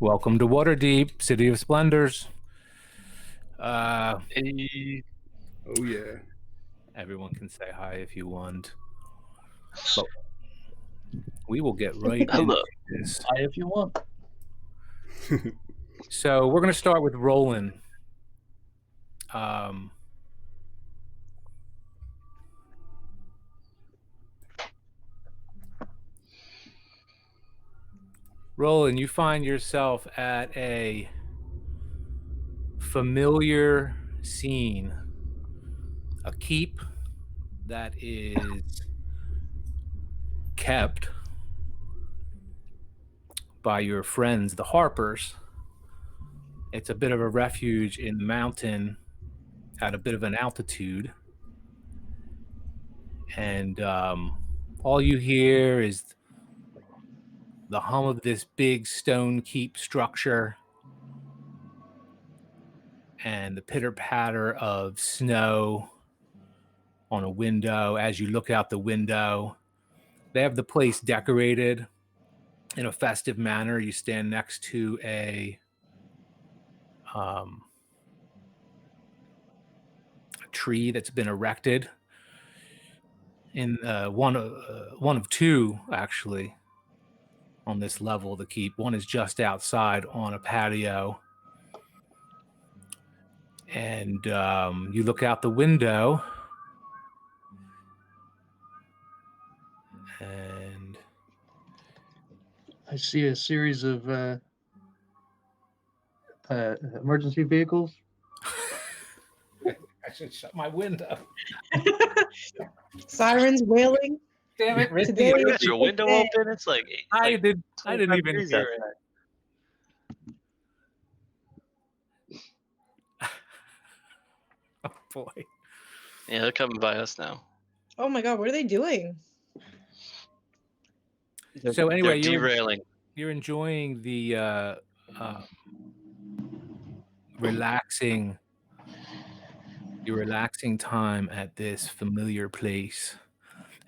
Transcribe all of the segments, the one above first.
Welcome to Waterdeep, City of Splendors. Hey, Oh yeah. Everyone can say hi if you want. But we will get right hello. into this. Hi, if you want. So we're going to start with Roland. Roland, you find yourself at a familiar scene, a keep that is kept by your friends, the Harpers. It's a bit of a refuge in the mountain at a bit of an altitude. And all you hear is the hum of this big stone keep structure and the pitter-patter of snow on a window as you look out the window. They have the place decorated in a festive manner. You stand next to a tree that's been erected in one of two, actually, on this level of the keep. One is just outside on a patio. And you look out the window and I see a series of emergency vehicles. I should shut my window. Sirens wailing. Damn it, Ricky. Today You is got your a window good day. open? It's like I didn't even crazy hear outside. it. Oh boy. Yeah, they're coming by us now. Oh my god, what are they doing? So anyway, They're derailing. you're enjoying the relaxing time at this familiar place.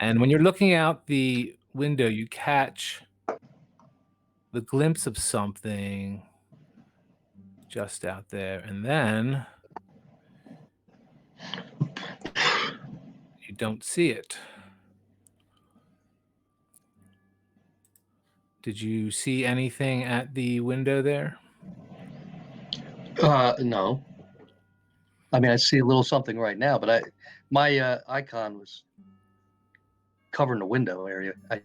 And when you're looking out the window, you catch the glimpse of something just out there, and then you don't see it. Did you see anything at the window there? No. I mean, I see a little something right now, but my icon was covering the window area. I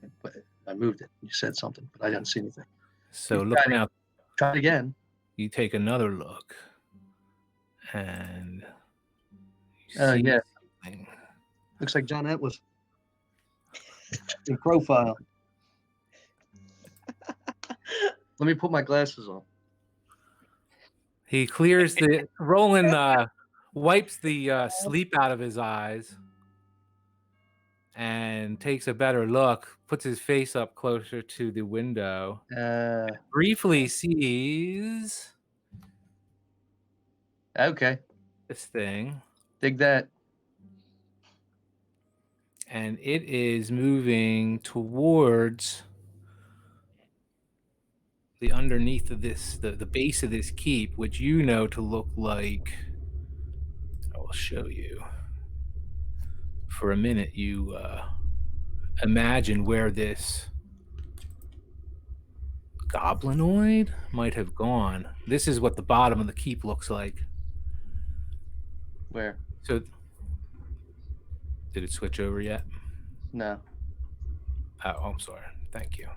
moved it. You said something, but I didn't see anything. So looking out, Try it again. you take another look, and you see Yeah. something. Looks like Johnette was in profile. Let me put my glasses on. He clears the Roland wipes the sleep out of his eyes and takes a better look, puts his face up closer to the window, briefly sees Okay. this thing, Dig that. and it is moving towards the underneath of this, the base of this keep, which you know to look like, I will show you. For a minute, you imagine where this goblinoid might have gone. This is what the bottom of the keep looks like. Where? So, did it switch over yet? No. Oh, I'm sorry. Thank you.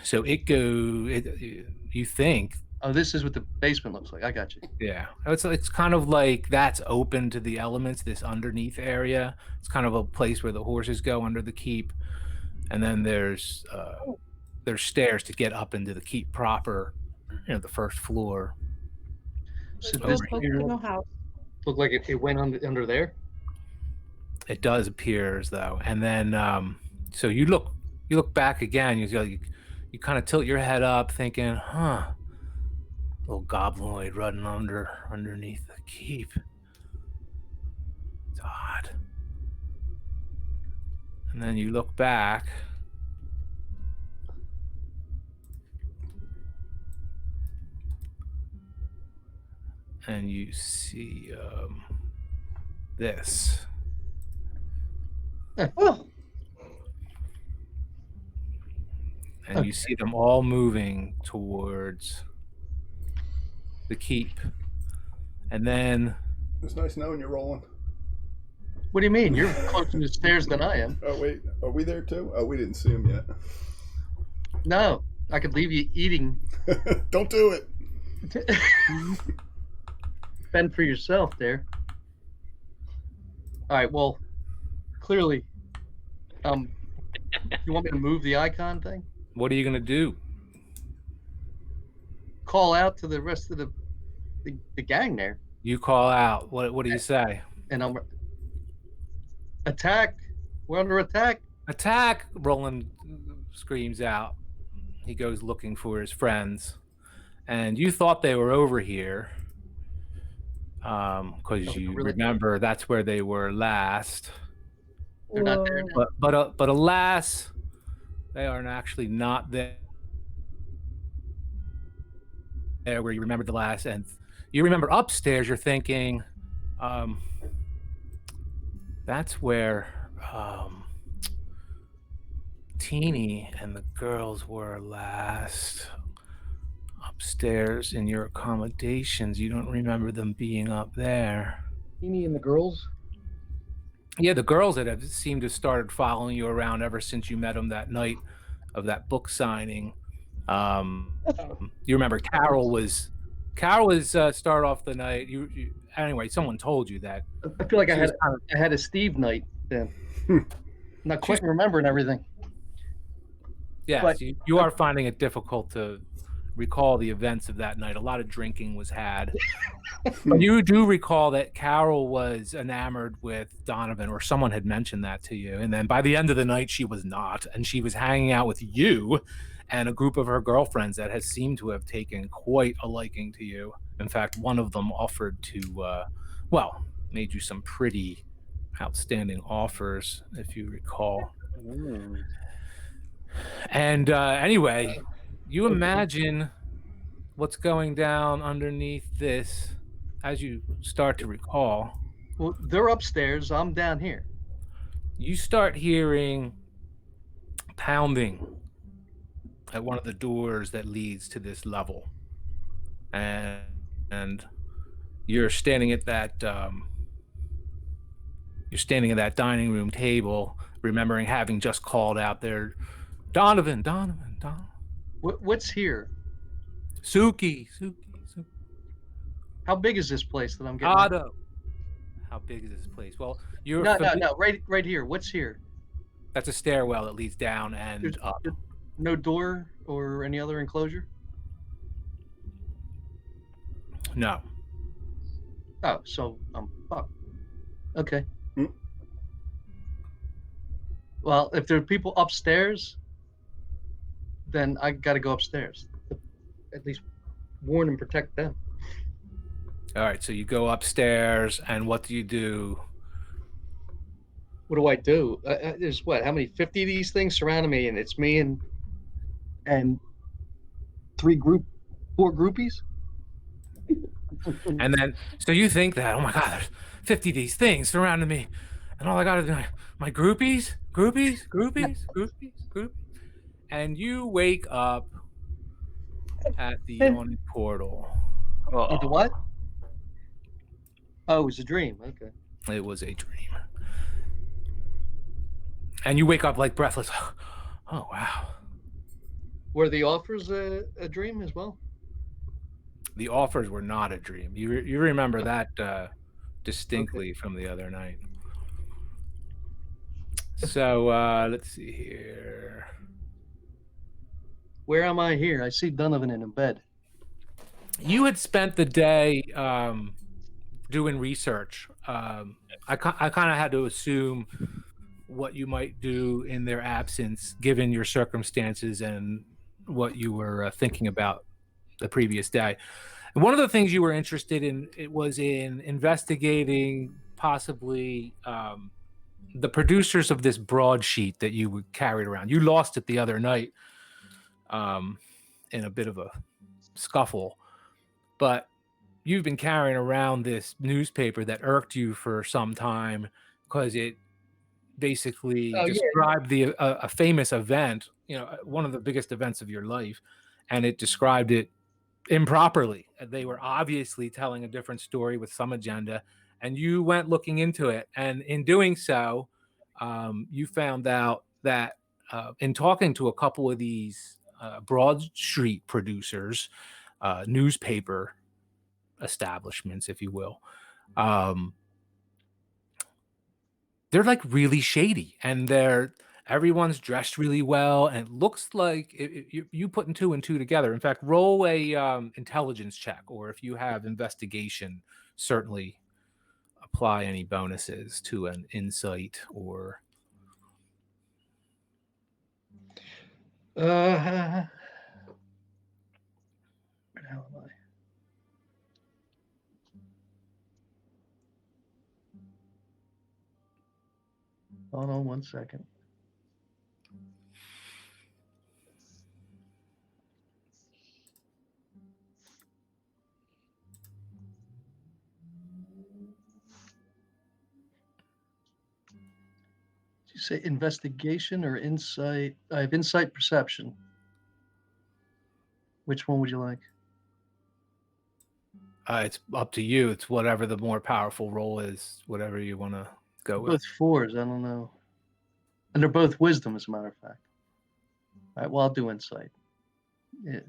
So you think. Oh, this is what the basement looks like. I got you. Yeah. It's kind of like that's open to the elements, this underneath area. It's kind of a place where the horses go under the keep. And then there's stairs to get up into the keep proper, the first floor. So No this poke to no house. looked like it went under there. It does appear as though. And then so you look back again, you kind of tilt your head up thinking, little goblinoid running underneath the keep. It's odd. And then you look back and you see this. Oh, And you see them all moving towards the keep. And then It's nice knowing you're rolling. What do you mean? You're closer to the stairs than I am. Oh wait, are we there too? Oh, we didn't see him yet. No, I could leave you eating. Don't do it. Fend for yourself there. All right. Well, clearly, you want me to move the icon thing? what are you going to do? Call out to the rest of the gang there, You call out. What do you say? and I'm attack. We're under attack. Attack! Roland screams out. He goes looking for his friends. And you thought they were over here. Because you really? remember that's where they were last. They're not there now. But alas, they are actually not there where you remembered the last. And you remember upstairs, you're thinking, that's where Teeny and the girls were last. Upstairs in your accommodations. You don't remember them being up there. Teeny and the girls. Yeah, the girls that have seemed to have started following you around ever since you met them that night of that book signing. You remember Carol was started off the night. You anyway. Someone told you that. I feel like I She had was I had a Steve night then. Not quite remembering everything. Yes, But- you are finding it difficult to recall the events of that night. A lot of drinking was had. But you do recall that Carol was enamored with Donovan, or someone had mentioned that to you. And then by the end of the night, she was not. And she was hanging out with you and a group of her girlfriends that has seemed to have taken quite a liking to you. In fact, one of them offered to, made you some pretty outstanding offers, if you recall. And anyway, you imagine what's going down underneath this as you start to recall. Well, they're upstairs. I'm down here. You start hearing pounding at one of the doors that leads to this level. And you're standing at that dining room table, remembering having just called out there, Donovan. What's here? Suki. How big is this place that I'm getting? Otto. How big is this place? Well, you're No. Right here. What's here? That's a stairwell that leads down and There's up. no door or any other enclosure? No. Oh, so I'm fucked. Okay. Hmm. Well, if there are people upstairs, then I got to go upstairs. At least warn and protect them. All right, so you go upstairs, and what do you do? What do I do? There's what? How many? 50 of these things surrounding me, and it's me and four groupies. And then, so you think that, oh my God, there's 50 of these things surrounding me, and all I got is my groupies. And you wake up at the yawning portal. You do what? Oh, it was a dream. Okay. It was a dream. And you wake up like breathless. Oh, wow. Were the offers a dream as well? The offers were not a dream. You remember that distinctly from the other night. So let's see here. Where am I here? I see Donovan in a bed. You had spent the day doing research. I kind of had to assume what you might do in their absence, given your circumstances and what you were thinking about the previous day. And one of the things you were interested in, it was in investigating possibly the producers of this broadsheet that you carried around. You lost it the other night in a bit of a scuffle, but you've been carrying around this newspaper that irked you for some time because it basically Oh yeah. described a famous event, one of the biggest events of your life, and it described it improperly. They were obviously telling a different story with some agenda, and you went looking into it. And in doing so, you found out that in talking to a couple of these Broad Street producers, newspaper establishments, if you will, they're like really shady, and everyone's dressed really well, and it looks like you putting two and two together. In fact, roll a intelligence check, or if you have investigation, certainly apply any bonuses to an insight or Where the hell am I? Hold on 1 second. Did you say investigation or insight? I have insight perception. Which one would you like? it's up to you. It's whatever the more powerful roll is, whatever you want to go with. Both fours. I don't know. And they're both wisdom, as a matter of fact. All right. Well, I'll do insight. Yeah.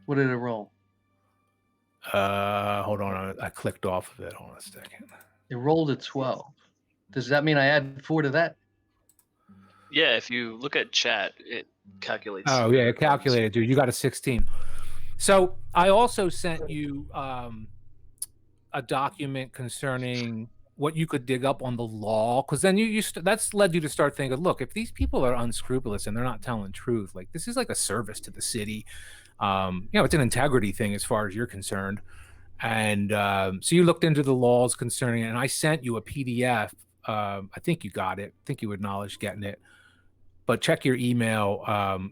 What did it roll? Hold on, I clicked off of it. Hold on a second. It rolled a 12. Does that mean I add 4 to that? Yeah, if you look at chat, it calculates. Oh yeah, it calculated, dude. You got a 16. So I also sent you a document concerning what you could dig up on the law, because then that's led you to start thinking, look, if these people are unscrupulous and they're not telling truth, like this is like a service to the city. It's an integrity thing as far as you're concerned. And so you looked into the laws concerning it, and I sent you a PDF. I think you got it. I think you acknowledged getting it. But check your email.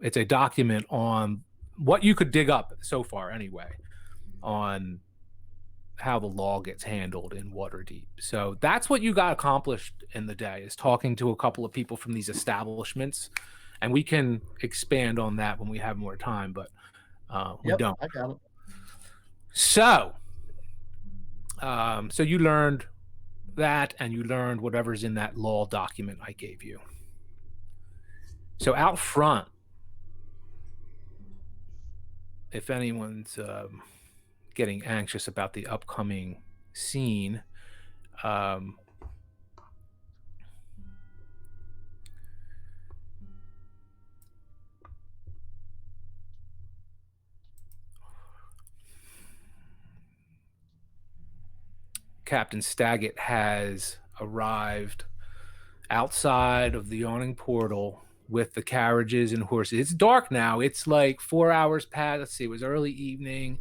It's a document on what you could dig up so far anyway, on how the law gets handled in Waterdeep. So that's what you got accomplished in the day, is talking to a couple of people from these establishments. And we can expand on that when we have more time, but we don't. I got it. So you learned that, and you learned whatever's in that law document I gave you. So out front, if anyone's getting anxious about the upcoming scene, Captain Staggett has arrived outside of the yawning portal with the carriages and horses. It's dark now. It's like 4 hours past. Let's see, it was early evening.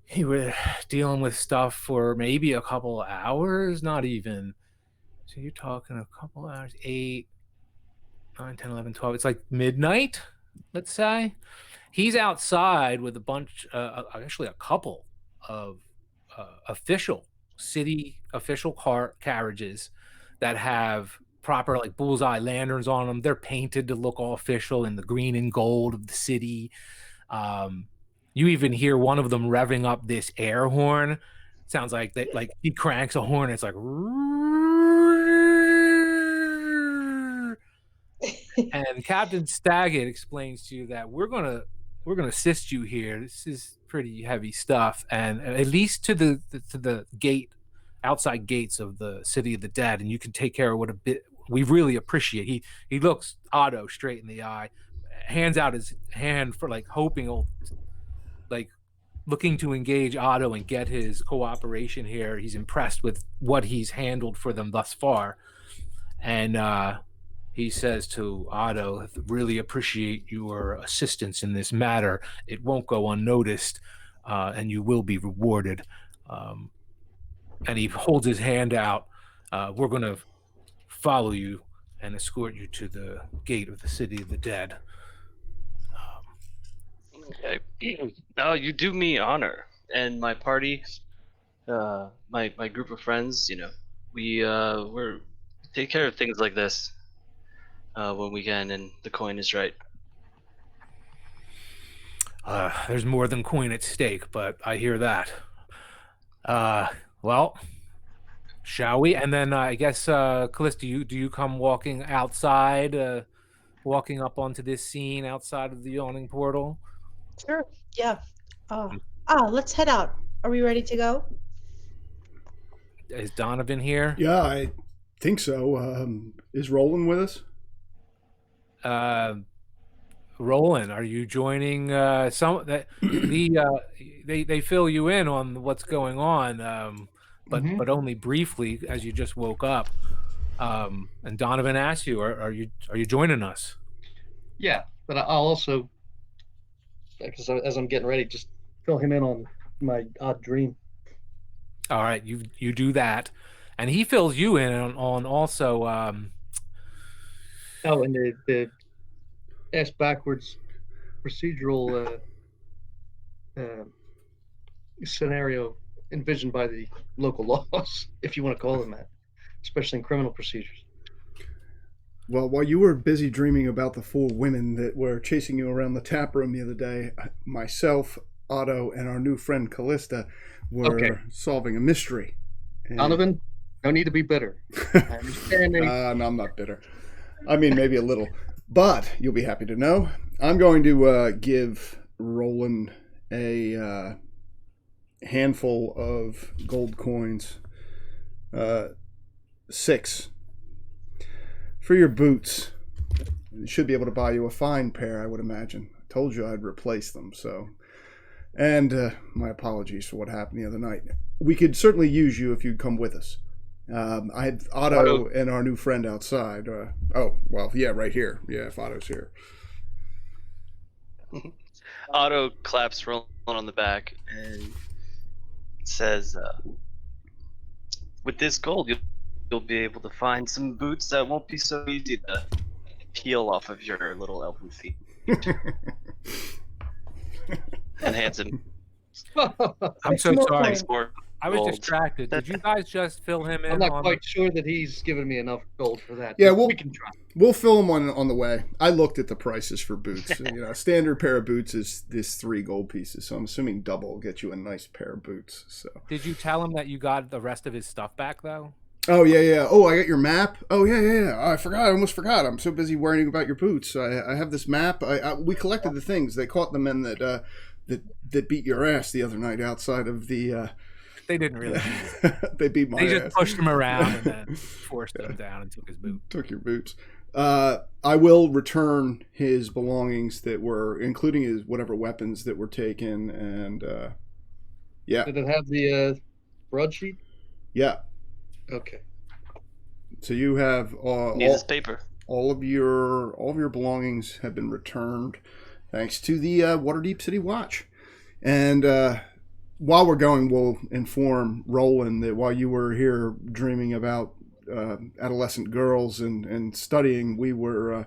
He was dealing with stuff for maybe a couple of hours, not even. So you're talking a couple hours, 8, 9, 10, 11, 12. It's like midnight, let's say. He's outside with a bunch, actually a couple of city official carriages that have proper like bullseye lanterns on them. They're painted to look all official in the green and gold of the city. You even hear one of them revving up this air horn. Sounds like that, like he cranks a horn. It's like, and Captain Staggett explains to you that we're gonna assist you here. This is pretty heavy stuff, and at least to the gate, outside gates of the city of the dead, and you can take care of what a bit we really appreciate. He looks Otto straight in the eye, hands out his hand for like hoping, like looking to engage Otto and get his cooperation here. He's impressed with what he's handled for them thus far, and he says to Otto, really appreciate your assistance in this matter. It won't go unnoticed, and you will be rewarded. And he holds his hand out. We're going to follow you and escort you to the gate of the city of the dead. Okay. Oh, you do me honor, and my party, my group of friends. We're take care of things like this when we can, and the coin is right. There's more than coin at stake, but I hear that. Well, shall we? And then I guess, Callista, do you come walking outside, walking up onto this scene outside of the yawning portal? Sure. Yeah. Let's head out. Are we ready to go? Is Donovan here? Yeah, I think so. Is Roland with us? Roland, are you joining some that they fill you in on what's going on, but only briefly as you just woke up. And Donovan asked you, are you joining us? Yeah, but I'll also, because as I'm getting ready, just fill him in on my odd dream. All right, you do that, and he fills you in on also. Oh, and the ass backwards procedural scenario envisioned by the local laws, if you want to call them that, especially in criminal procedures. Well, while you were busy dreaming about the 4 women that were chasing you around the tap room the other day, myself, Otto, and our new friend Callista were solving a mystery. And... Donovan, no need to be bitter. I understand. No, I'm not bitter. I mean, maybe a little. But you'll be happy to know, I'm going to give Roland a handful of gold coins. 6. For your boots. You should be able to buy you a fine pair, I would imagine. I told you I'd replace them, so... And my apologies for what happened the other night. We could certainly use you if you'd come with us. I had Otto and our new friend outside. Right here. Yeah, if Otto's here. Otto claps Roland on the back and says, "With this gold, you'll be able to find some boots that won't be so easy to peel off of your little elven feet." And hands him. I'm so sorry. More I was gold. distracted. Did you guys just fill him in? I'm not quite sure that he's given me enough gold for that. Yeah, we can try. We'll fill him on the way. I looked at the prices for boots. A standard pair of boots is this 3 gold pieces, so I'm assuming double will get you a nice pair of boots. So. Did you tell him that you got the rest of his stuff back though? Oh yeah. Oh, I got your map. Oh yeah. I forgot. I almost forgot. I'm so busy worrying about your boots. I have this map. We collected the things. They caught the men that beat your ass the other night outside of the. They didn't really. They beat my ass. They just pushed him around and then forced him down and took his boot. Took your boots. I will return his belongings that were, including his whatever weapons that were taken, and yeah. Did it have the broadsheet? Yeah. Okay. So you have Needs paper. All of your belongings have been returned, thanks to the Waterdeep City Watch, and. While we're going, we'll inform Roland that while you were here dreaming about adolescent girls and studying, we were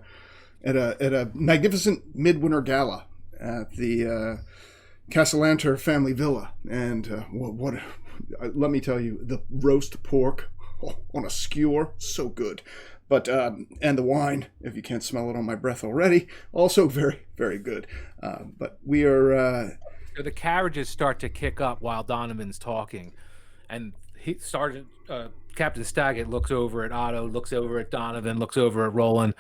at a magnificent midwinter gala at the Castellanter family villa. And let me tell you, the roast pork on a skewer, so good. But and the wine, if you can't smell it on my breath already, also very, very good. But we are... The carriages start to kick up while Donovan's talking, and Captain Staggett looks over at Otto, looks over at Donovan, looks over at Roland.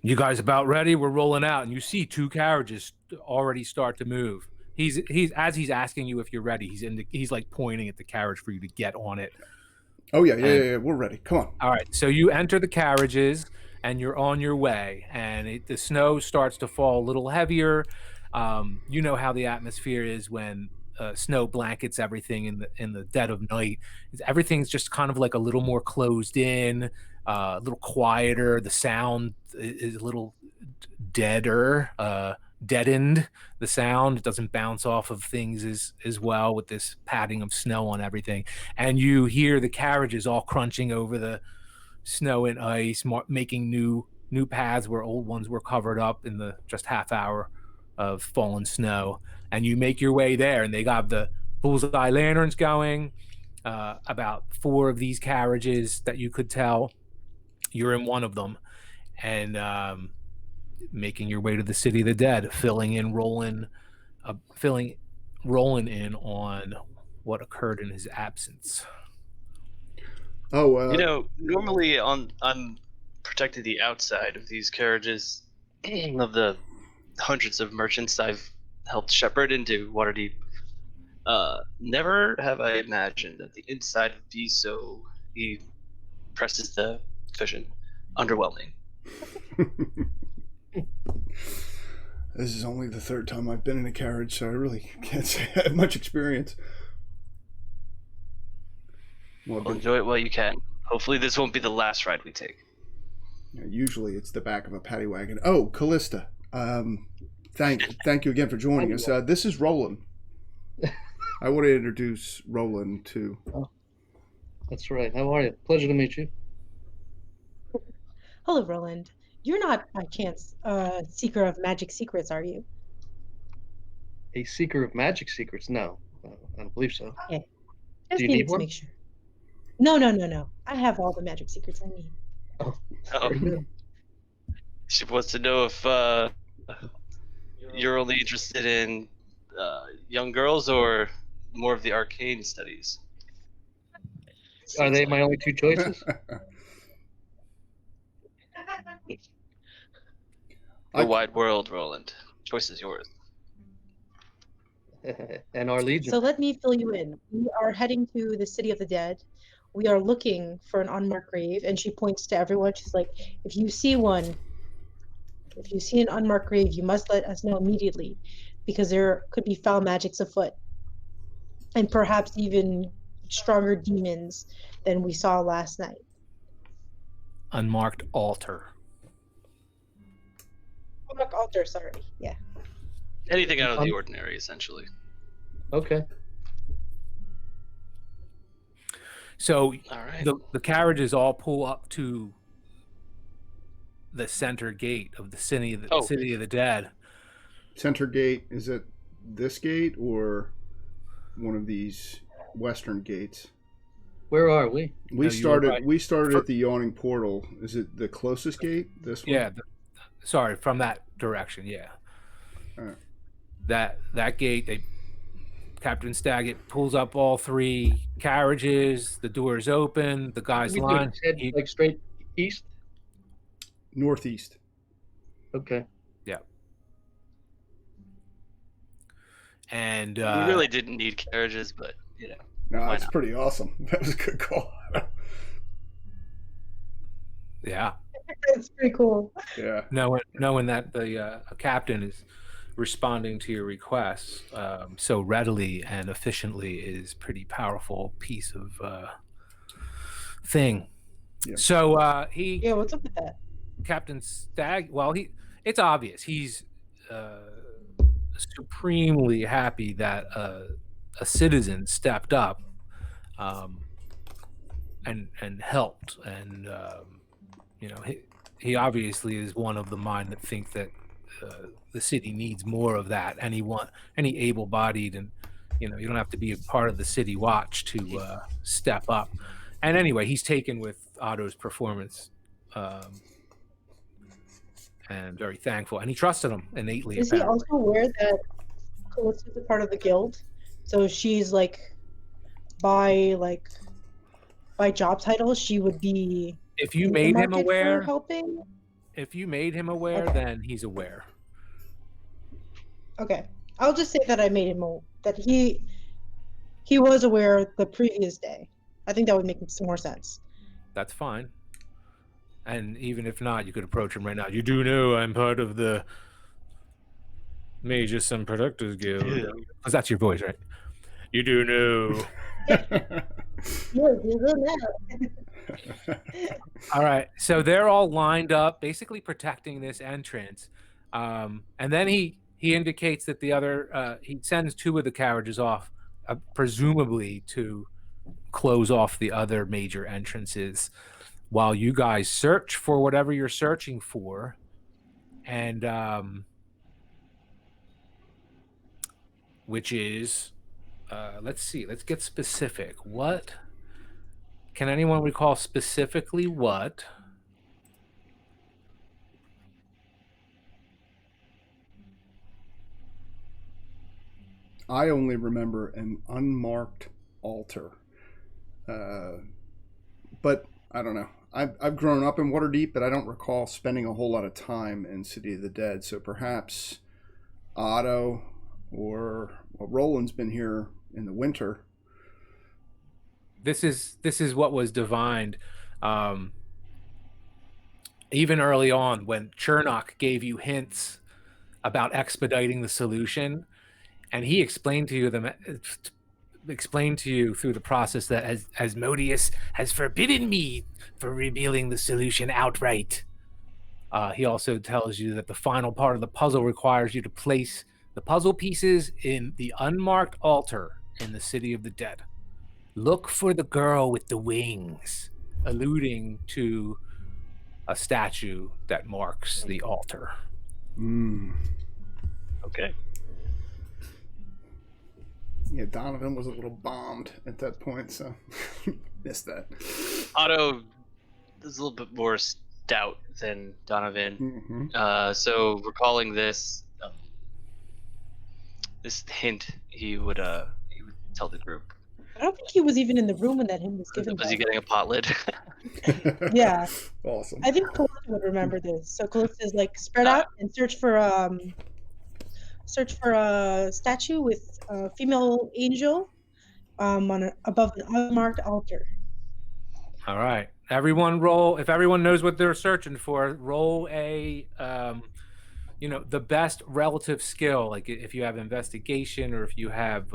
You guys about ready? We're rolling out, and you see 2 carriages already start to move. He's asking you if you're ready. He's like pointing at the carriage for you to get on it. Oh yeah, we're ready. Come on. All right, so you enter the carriages and you're on your way, and the snow starts to fall a little heavier. You know how the atmosphere is when snow blankets everything in the dead of night. Everything's just kind of like a little more closed in, a little quieter. The sound is a little deadened. The sound doesn't bounce off of things as well with this padding of snow on everything. And you hear the carriages all crunching over the snow and ice, making new paths where old ones were covered up in the just half hour of fallen snow, and you make your way there, and they got the bullseye lanterns going. About 4 of these carriages that you could tell. You're in one of them, and making your way to the city of the dead, filling Roland in on what occurred in his absence. Oh, Normally I'm protecting the outside of these carriages of the hundreds of merchants I've helped shepherd into Waterdeep. Never have I imagined that the inside would be so. He presses the cushion. Underwhelming. this is only the 3rd time I've been in a carriage, so I really can't say I have much experience. Well, enjoy it while you can. Hopefully this won't be the last ride we take. Usually it's the back of a paddy wagon. Oh, Callista. Thank you again for joining us. This is Roland. I want to introduce Roland to. Oh, that's right. How are you? Pleasure to meet you. Hello, Roland. You're not, by chance, a seeker of magic secrets, are you? A seeker of magic secrets? No, I don't believe so. Okay. Just Do you needed need to one? make sure. No. I have all the magic secrets I need. Oh, Oh, very good. she wants to know if you're only interested in young girls or more of the arcane studies. Are they my only 2 choices? The wide world, Roland. Choice is yours. And our legion. So let me fill you in. We are heading to the City of the Dead. We are looking for an unmarked grave, and she points to everyone. She's like, if you see an unmarked grave, you must let us know immediately, because there could be foul magics afoot, and perhaps even stronger demons than we saw last night. Unmarked altar. Unmarked altar, sorry. Yeah. Anything out of the ordinary, essentially. Okay. So All right. the carriages all pull up to the center gate of the city of the dead. Center gate, is it this gate or one of these western gates? Where are we? We No, you were right. We started at the yawning portal. Is it the closest gate? This one? Yeah, sorry, from that direction. Yeah, All right. that gate. Captain Staggett pulls up all 3 carriages. The doors open. The guys We line. head like straight east. Northeast. Okay. Yeah. And we really didn't need carriages, but No, why that's not? pretty awesome. That was a good call. yeah, It's pretty cool. Yeah. knowing that the captain is responding to your requests so readily and efficiently is pretty powerful piece of thing. Yeah. So Yeah, what's up with that? Captain Stag. Well, it's obvious he's supremely happy that a citizen stepped up and helped, and he obviously is one of the mind that think that the city needs more of that. Any able-bodied, and you don't have to be a part of the city watch to step up. And anyway, he's taken with Otto's performance. And very thankful, and he trusted him innately. Is he also aware that Callista's a part of the guild? So she's by job title, she would be. If you in the made him market for aware, helping. Okay. Then he's aware. Okay, I'll just say that I made him that he was aware the previous day. I think that would make some more sense. That's fine. And even if not, you could approach him right now. You do know I'm part of the Magus and Productors Guild. Because that's your voice, right? You do know. All right. So they're all lined up, basically protecting this entrance. And then he indicates that the other, he sends 2 of the carriages off, presumably to close off the other major entrances, while you guys search for whatever you're searching for. And which is, let's see, let's get specific. What can anyone recall specifically what? I only remember an unmarked altar. But I don't know. I've grown up in Waterdeep, but I don't recall spending a whole lot of time in City of the Dead. So perhaps Otto or Roland's been here in the winter. This is what was divined. Even early on, when Chernock gave you hints about expediting the solution, and he explained to you through the process that Asmodeus has forbidden me from revealing the solution outright. He also tells you that the final part of the puzzle requires you to place the puzzle pieces in the unmarked altar in the City of the Dead. Look for the girl with the wings, alluding to a statue that marks the altar. Okay. Yeah, Donovan was a little bombed at that point, so missed that. Otto is a little bit more stout than Donovan. So recalling this this hint, he would tell the group. I don't think he was even in the room when that hymn was given. Was he getting a pot lid? Yeah. Awesome. I think Calista would remember this. So Calista is like, spread out and search for a statue with a female angel above an unmarked altar. All right. Everyone roll. If everyone knows what they're searching for, roll a the best relative skill. Like if you have investigation or if you have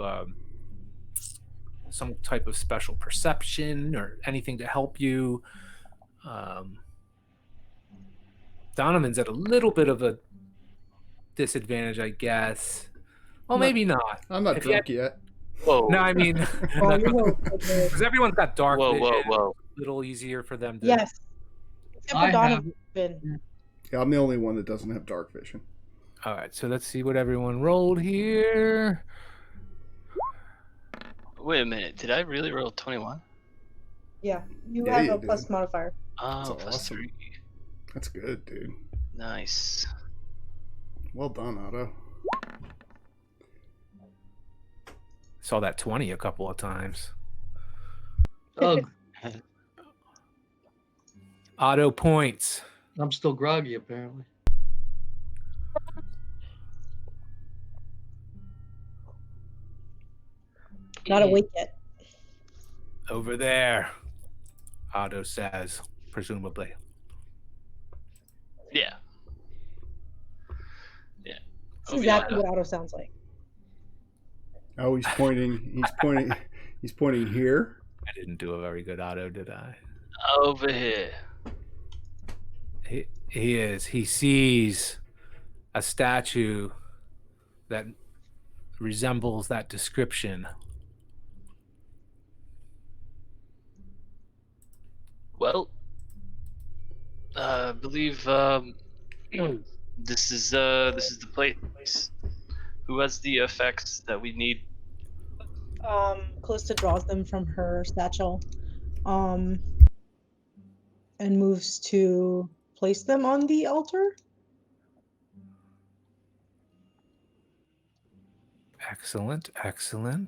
some type of special perception or anything to help you. Donovan's at a little bit of a disadvantage, I guess. Well, maybe not. I'm not drunk yet. Whoa. No, I mean, because everyone's got dark vision. Whoa. A little easier for them to. Yes. Except for Donovan. Yeah, I'm the only one that doesn't have dark vision. All right, so let's see what everyone rolled here. Wait a minute. Did I really roll 21? Yeah, you have a plus modifier. Oh, plus 3. That's good, dude. Nice. Well done, Otto. Saw that 20 a couple of times. Otto points. I'm still groggy, apparently. Not awake yet. Over there, Otto says, presumably. Yeah. That's exactly what Otto sounds like. Oh, he's pointing. He's pointing here. I didn't do a very good Otto, did I? Over here. He is. He sees a statue that resembles that description. Well, I believe this is the place. Who has the effects that we need? Calista draws them from her satchel, and moves to place them on the altar. Excellent.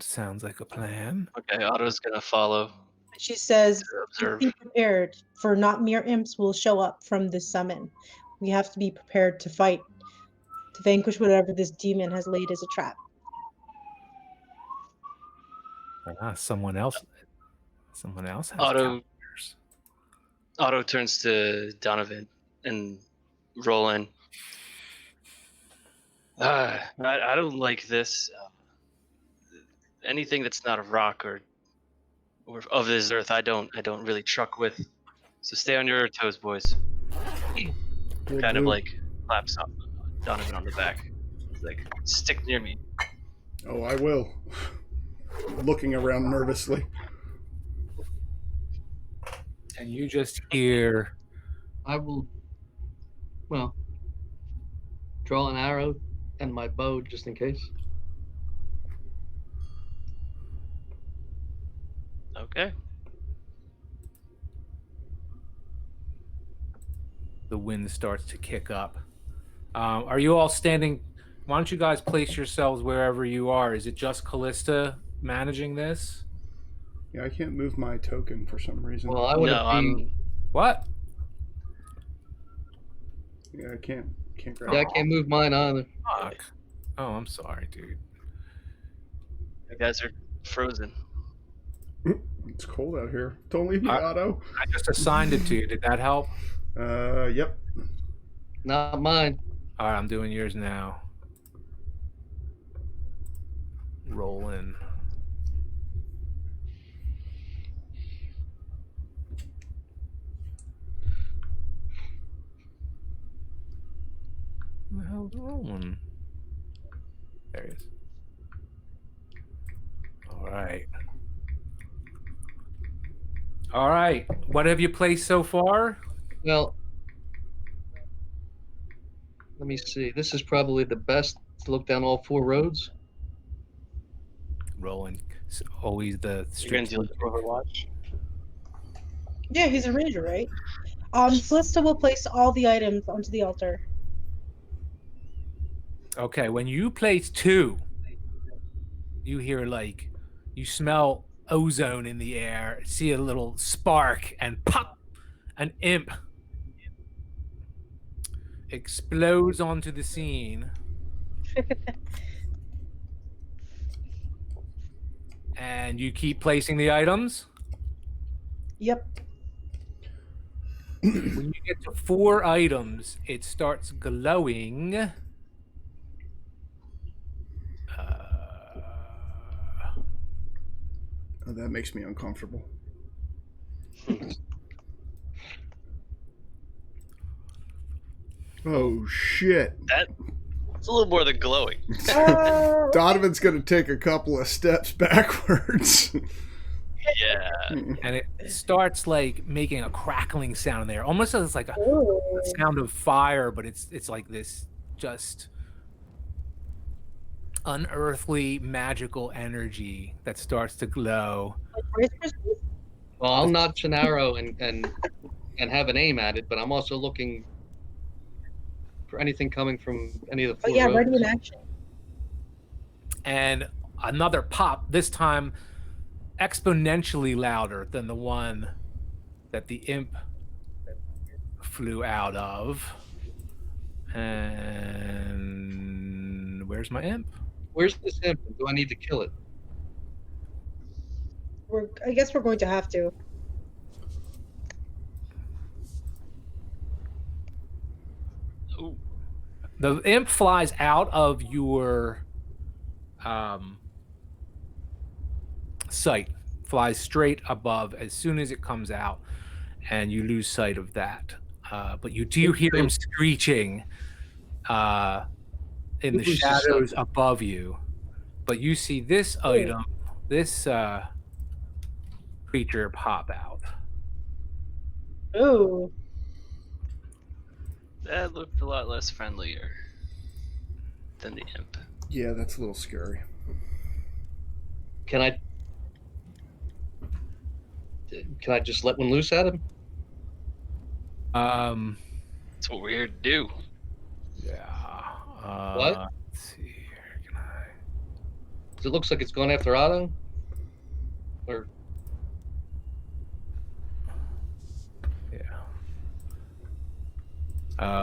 Sounds like a plan. Okay, Otto's gonna follow. She says, Observe. "Be prepared, for not mere imps will show up from this summon. We have to be prepared to fight, to vanquish whatever this demon has laid as a trap." Someone else has Otto turns to Donovan and Roland. I don't like this. Anything that's not a rock or of this earth, I don't really truck with. So stay on your toes, boys. Kind of like claps on Donovan on the back. Like, stick near me. Oh, I will. Looking around nervously. And you just hear. I will, draw an arrow and my bow just in case. Okay. The wind starts to kick up. Are you all standing? Why don't you guys place yourselves wherever you are? Is it just Callista managing this? Yeah, I can't move my token for some reason. Well, I would No, have I'm. What? Yeah, I can't grab Yeah, I it. can't move mine either. Fuck. Oh, I'm sorry, dude. You guys are frozen. It's cold out here. Don't leave me, I- Otto. I just assigned it to you. Did that help? Yep. Not mine. All right, I'm doing yours now. Rolling. Who the hell's rolling? There he is. All right. All right. What have you placed so far? Well, let me see. This is probably the best to look down all 4 roads. Rolling. It's always the You're gonna do strategic. Overwatch. Yeah, he's a ranger, right? Celesta will place all the items onto the altar. Okay, when you place 2, you hear like you smell ozone in the air, see a little spark, and pop, an imp explodes onto the scene. And you keep placing the items. Yep. When you get to 4 items, it starts glowing. Oh, that makes me uncomfortable. Oh shit! It's a little more than glowing. Donovan's gonna take a couple of steps backwards. Yeah. And it starts like making a crackling sound in there, almost as like a Oh. sound of fire, but it's like this just unearthly magical energy that starts to glow. Like Rice Krispies? Well, I'll notch an arrow and have an aim at it, but I'm also looking for anything coming from any of the Oh 4 yeah, roads. ready in action. And another pop, this time exponentially louder than the one that the imp flew out of. And where's my imp? Where's this imp? Do I need to kill it? I guess we're going to have to. Ooh. The imp flies out of your sight, flies straight above as soon as it comes out, and you lose sight of that. But you do hear him screeching in the Who's the shadows above you. But you see this item, this creature pop out. Ooh. That looked a lot less friendlier than the imp. Yeah, that's a little scary. Can I just let one loose at him? That's what we're here to do. Yeah. What? Let's see here. Can I? 'Cause it looks like it's going after Otto. Or Yeah.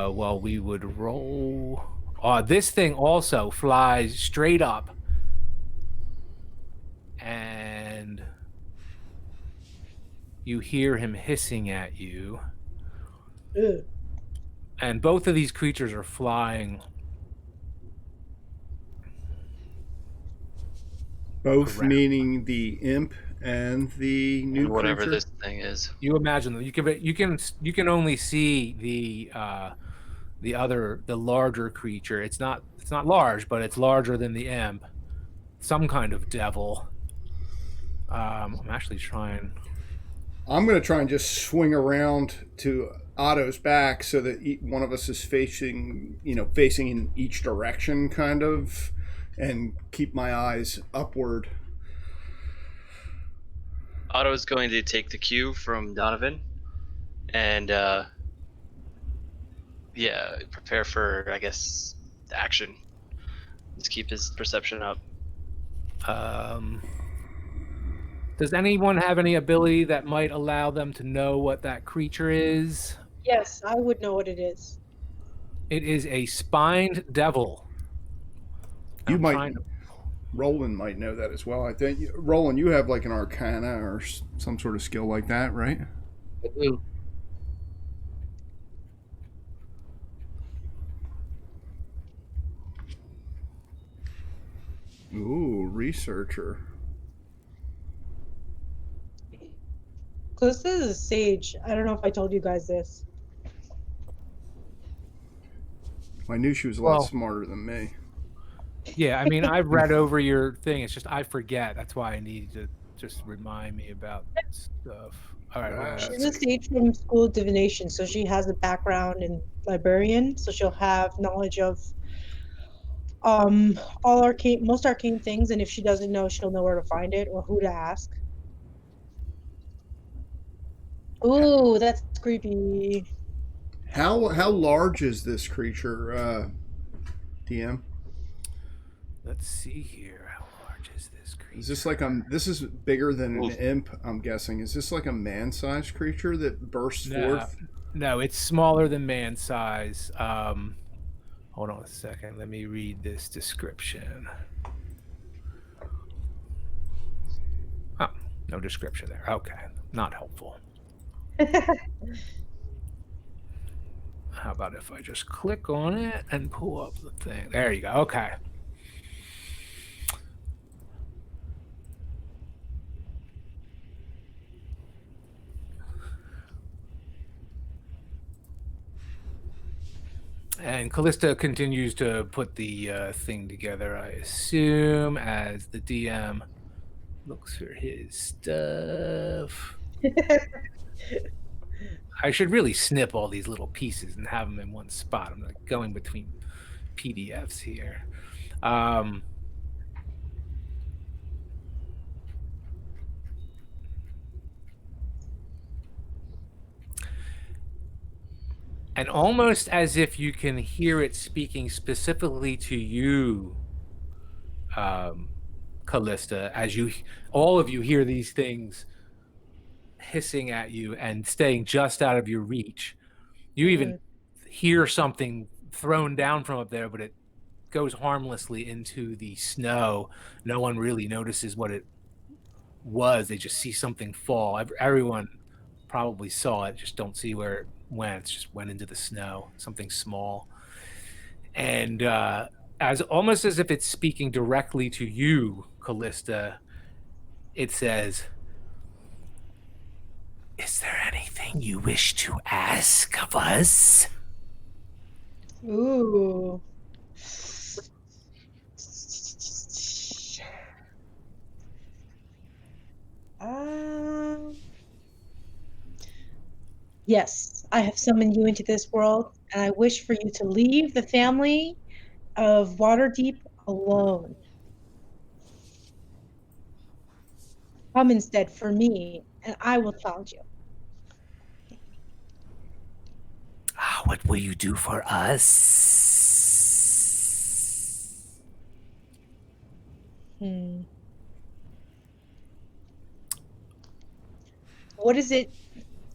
Well, we would roll. This thing also flies straight up, and you hear him hissing at you. Ooh. And both of these creatures are flying. Both Correct. meaning the imp and the new And whatever creature. this thing is. You imagine them. You can only see the larger creature. It's not large, but it's larger than the imp. Some kind of devil. I'm actually trying. I'm going to try and just swing around to Otto's back so that one of us is facing in each direction, kind of, and keep my eyes upward. Otto's going to take the cue from Donovan, and prepare for, I guess, action. Let's keep his perception up. Does anyone have any ability that might allow them to know what that creature is? Yes, I would know what it is. It is a spined devil. You I'm might, trying to- Roland might know that as well. I think Roland, you have like an Arcana or some sort of skill like that, right? I do. Ooh, researcher. Calista is a sage. I don't know if I told you guys this. I knew she was a lot Well- smarter than me. Yeah, I mean, I've read over your thing. It's just I forget. That's why I need to just remind me about stuff. All right. She's a sage from School of Divination, so she has a background in librarian, so she'll have knowledge of all arcane, most arcane things, and if she doesn't know, she'll know where to find it or who to ask. Ooh, that's creepy. How large is this creature, DM? Let's see here. How large is this creature? Is this like this is bigger than an Oof. imp, I'm guessing. Is this like a man-sized creature that bursts forth? No, it's smaller than man size. Hold on a second. Let me read this description. Oh, no description there. Okay, not helpful. How about if I just click on it and pull up the thing? There you go. Okay. And Callista continues to put the thing together, I assume, as the DM looks for his stuff. I should really snip all these little pieces and have them in one spot. I'm like going between PDFs here. And almost as if you can hear it speaking specifically to you, Callista, as all of you hear these things hissing at you and staying just out of your reach. You even hear something thrown down from up there, but it goes harmlessly into the snow. No one really notices what it was. They just see something fall. Everyone probably saw it, just don't see where it went. It just went into the snow, something small. And as almost as if it's speaking directly to you, Callista, it says, "Is there anything you wish to ask of us?" Ooh. Yes, I have summoned you into this world, and I wish for you to leave the family of Waterdeep alone. Come instead for me, and I will challenge you. What will you do for us? What is it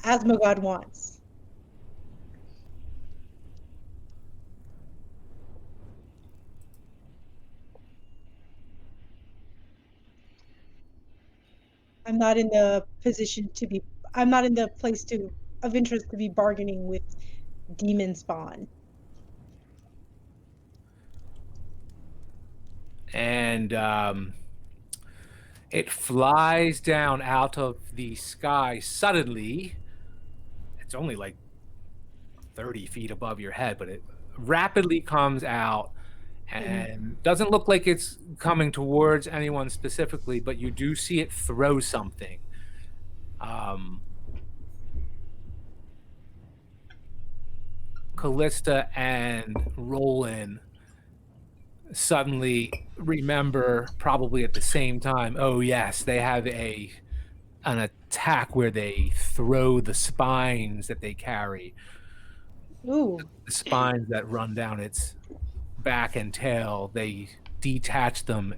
Asmogod wants? I'm not in the place of interest to be bargaining with demon spawn. And it flies down out of the sky suddenly. It's only like 30 feet above your head, but it rapidly comes out and doesn't look like it's coming towards anyone specifically, but you do see it throw something. Callista and Roland suddenly remember, probably at the same time, oh yes, they have a an attack where they throw the spines that they carry, Ooh. the spines that run down its back and tail. They detach them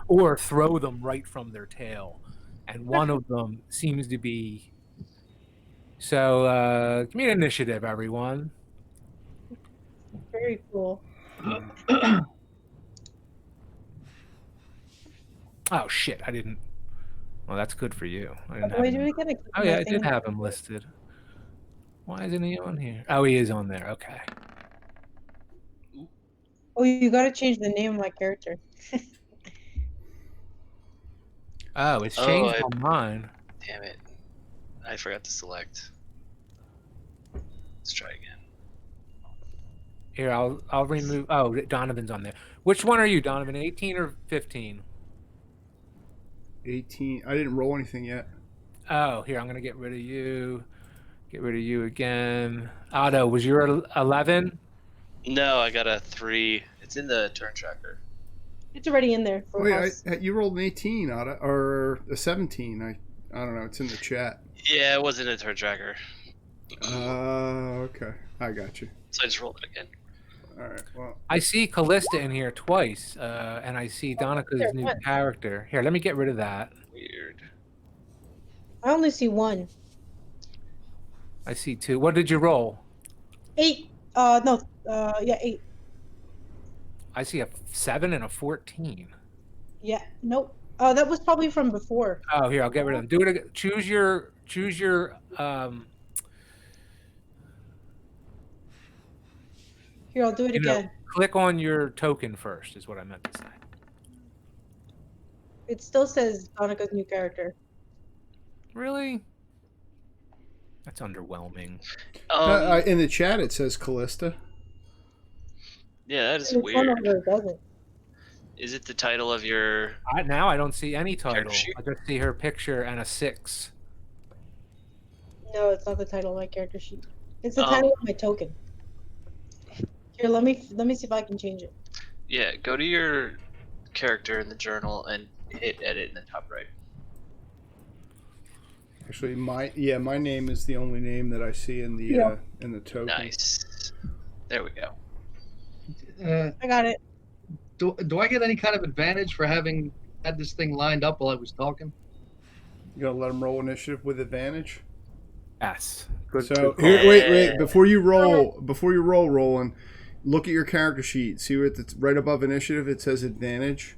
or throw them right from their tail, and one of them seems to be. So, give me an initiative, everyone. Very cool. Oh shit! I didn't. Well, that's good for you. I didn't How do I have do him. it again? I clicked Oh on yeah, that I thing. did have him listed. Why isn't he on here? Oh, he is on there. Okay. Oh, you gotta change the name of my character. Oh, it's Oh, changed on mine. damn it. I forgot to select. Let's try again. Here, I'll remove. Oh, Donovan's on there. Which one are you, Donovan? 18 or 15? 18. I didn't roll anything yet. Oh, here, I'm gonna get rid of you. Get rid of you again. Otto, was your 11? No, I got a 3. It's in the turn tracker. It's already in there for Wait, us. you rolled an 18, or a 17. I don't know. It's in the chat. Yeah, it wasn't a turn tracker. Okay. I got you. So I just rolled it again. All right. Well, I see Callista in here twice, and I see Donica's new what? character. Here, let me get rid of that. Weird. I only see one. I see 2. What did you roll? 8. No. Yeah, 8. I see a 7 and a 14. Yeah. Nope. That was probably from before. Oh, here, I'll get rid of them. Do it again. Choose your Here, I'll do it again. click on your token first is what I meant to say. It still says Donica's new character. Really? That's underwhelming. in the chat it says Callista. Yeah, that is There's one weird. over it doesn't. Is it the title of your... Now I don't see any title. Character sheet? I just see her picture and a 6. No, it's not the title of my character sheet. It's the title of my token. Here, let me see if I can change it. Yeah, go to your character in the journal and hit edit in the top right. Actually, my name is the only name that I see in the token. Nice. There we go. I got it. Do I get any kind of advantage for having had this thing lined up while I was talking? You gotta let them roll initiative with advantage. Yes. Good. So good here, call. wait. Before you roll, Roland, look at your character sheet. See where it's right above initiative. It says advantage.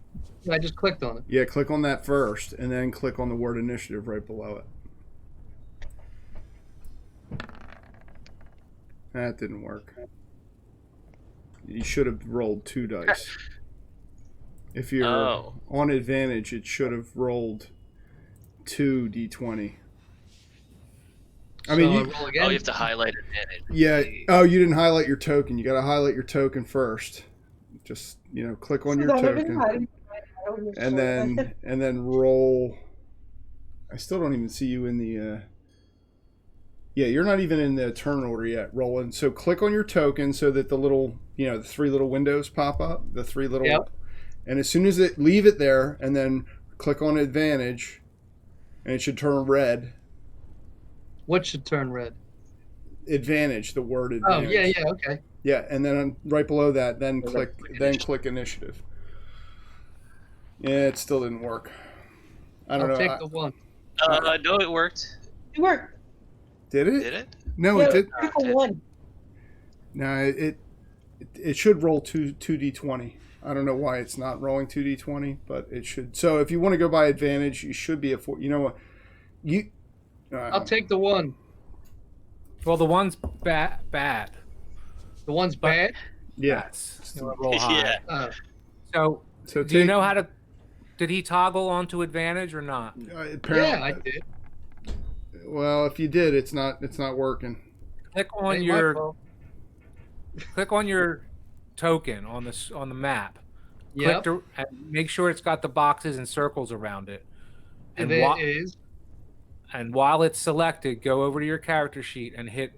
I just clicked on it. Yeah, click on that first, and then click on the word initiative right below it. That didn't work. You should have rolled 2 dice. If you're on advantage, it should have rolled 2 d20. I mean, So I roll again? Oh, you have to highlight advantage. yeah. Oh, you didn't highlight your token. You got to highlight your token first. Just click on your token, and then roll. I still don't even see you in the. Yeah, you're not even in the turn order yet, Roland. So click on your token so that the little, the 3 little windows pop up. The 3 little. Yep. And as soon as leave it there, and then click on advantage, and it should turn red. What should turn red? Advantage, the word advantage. Oh, yeah, okay. Yeah, and then right below that, then click initiative. Yeah, it still didn't work. I don't know. I'll take the 1. No, it worked. It worked. Did it? Did it? No, Yeah, it did. critical 1. No, it should roll 2d20. I don't know why it's not rolling 2d20, but it should. So if you want to go by advantage, you should be at 4. You know what? I'll take the 1. Well, the one's bad. The 1's bad? Yes. You wanna roll high. Yeah. So do you know how to? Did he toggle onto advantage or not? Yeah, I did. Well, if you did, it's not working. Click on your token on the map. Yeah. And make sure it's got the boxes and circles around it. And it is. And while it's selected, go over to your character sheet and hit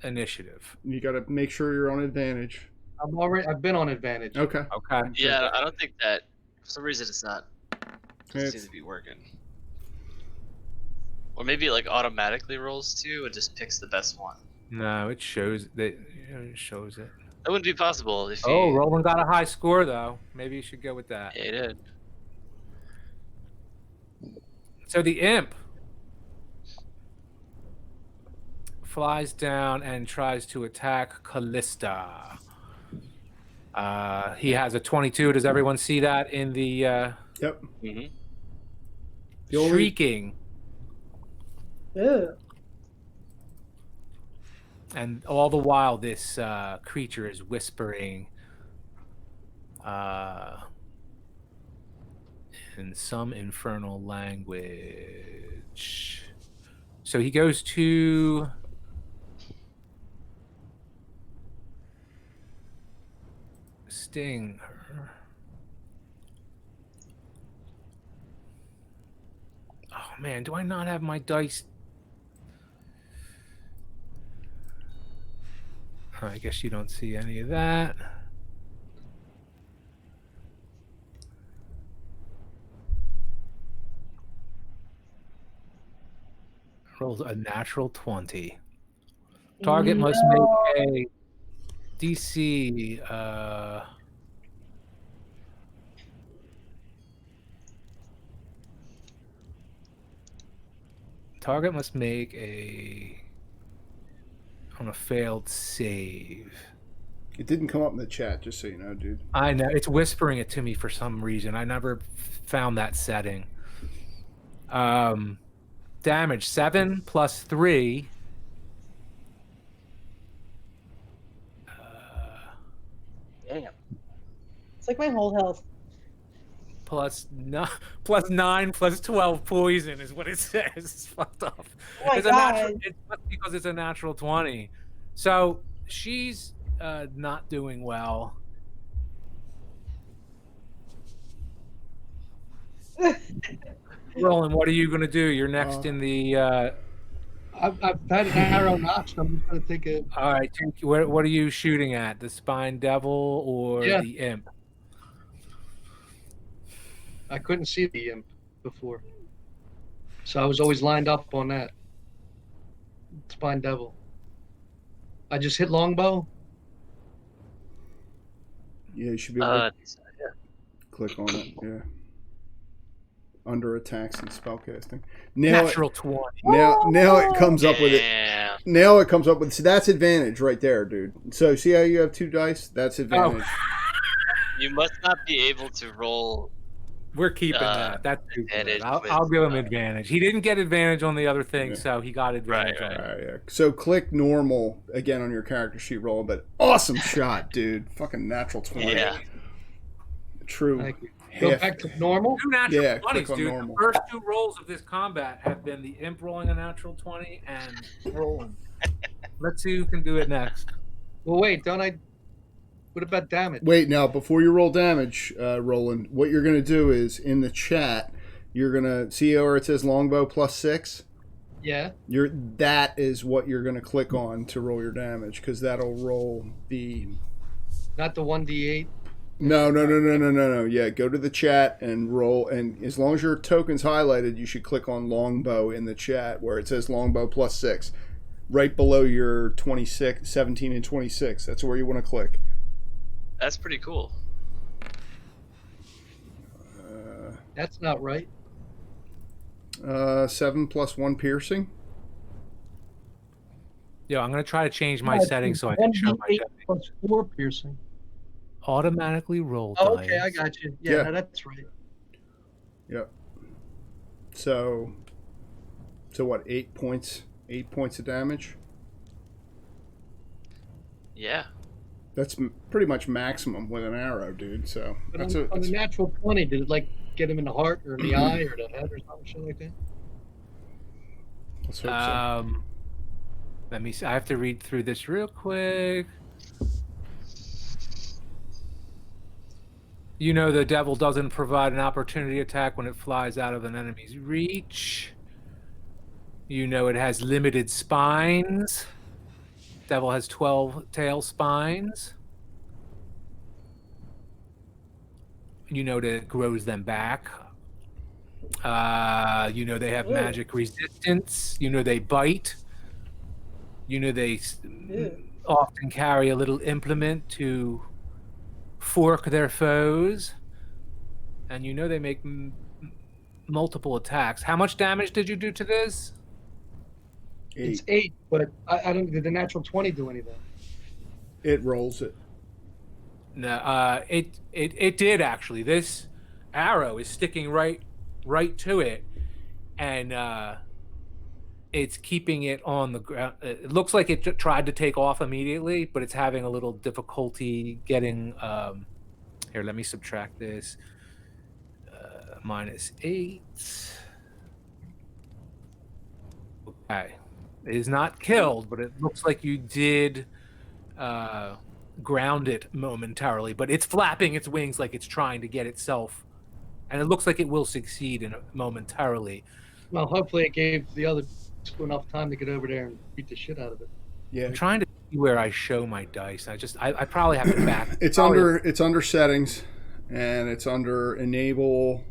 initiative. You got to make sure you're on advantage. I've been on advantage. Okay. Okay. Yeah, I don't think that. For some reason, it's not. It It's- seems to be working. Or maybe it like automatically rolls 2 and just picks the best one. No, it shows that it shows it. That wouldn't be possible if Oh, you. Roland got a high score though. Maybe you should go with that. Yeah, he did. So the imp flies down and tries to attack Callista. He has a 22. Does everyone see that in the Yep. Mm-hmm. The only- shrieking? Ugh. And all the while, this creature is whispering in some infernal language. So he goes to sting her. Oh man, do I not have my dice? I guess you don't see any of that. Rolls a natural 20. Target must make a DC. Target must make on a failed save. It didn't come up in the chat, just so you know, dude. I know it's whispering it to me for some reason. I never found that setting. Damage 7 plus 3. Damn. It's like my whole health. Plus 9 plus 12 poison is what it says. It's fucked up. Oh my It's a natural. God. It's because it's a natural 20. So she's not doing well. Roland, what are you going to do? You're next in the. I've had an arrow notched. I'm just gonna take it. All right. What are you shooting at? The spine devil or Yeah. the imp? I couldn't see the imp before, so I was always lined up on that. Spine devil. I just hit longbow. Yeah, you should be able to Yeah. click on it. Yeah. Under attacks and spellcasting. Now Natural 20. now it comes up with it. Yeah. Now it comes up with. See, that's advantage right there, dude. So see how you have 2 dice? That's advantage. You must not be able to roll. We're keeping that. That's too good. advantage I'll with, give him advantage. He didn't get advantage on the other thing, Yeah. so he got advantage Right, on All it. right, yeah. So click normal again on your character sheet roll, but awesome shot, dude. Fucking natural 20. Yeah. True. Thank you. Go Half. back to normal. 2 natural Yeah, 20s, click on dude. normal. The first 2 rolls of this combat have been the imp rolling a natural 20 and rolling. Let's see who can do it next. Well, wait, don't I? What about damage? Wait, now before you roll damage, Roland, what you're gonna do is in the chat, you're gonna see where it says longbow plus 6. Yeah. That is what you're gonna click on to roll your damage, because that'll roll the. Not the 1d8. No. Yeah, go to the chat and roll, and as long as your token's highlighted, you should click on longbow in the chat where it says longbow plus 6, right below your 26, 17, and 26. That's where you want to click. That's pretty cool. That's not right. 7 plus 1 piercing. Yo, I'm gonna try to change my Yeah, settings so I can show my 1d8 plus 4 piercing. automatically roll Oh, dice. okay, I got you. Yeah, Yeah. No, that's right. Yep. So what? 8 points. 8 points of damage. Yeah. That's pretty much maximum with an arrow, dude. So But that's on the natural 20, did it like get him in the heart or in the eye or the head or something shit like that? let's hope so. Let me see. I have to read through this real quick. You know the devil doesn't provide an opportunity attack when it flies out of an enemy's reach. You know it has limited spines. Devil has 12 tail spines. You know that it grows them back You know they have Ooh. magic resistance. You know they bite. You know they Ooh. often carry a little implement to fork their foes. And you know they make multiple attacks. How much damage did you do to this? It's 8. 8, but I don't. Did the natural 20 do anything? It rolls it. No, it did actually. This arrow is sticking right to it, and it's keeping it on the ground. It looks like it tried to take off immediately, but it's having a little difficulty getting. Here, let me subtract this. -8. Okay, it is not killed, but it looks like you did ground it momentarily. But it's flapping its wings like it's trying to get itself, and it looks like it will succeed momentarily. Well, hopefully it gave the other two enough time to get over there and beat the shit out of it. Yeah. I'm trying to see where I show my dice. I probably have to back. It's under settings, and it's under enable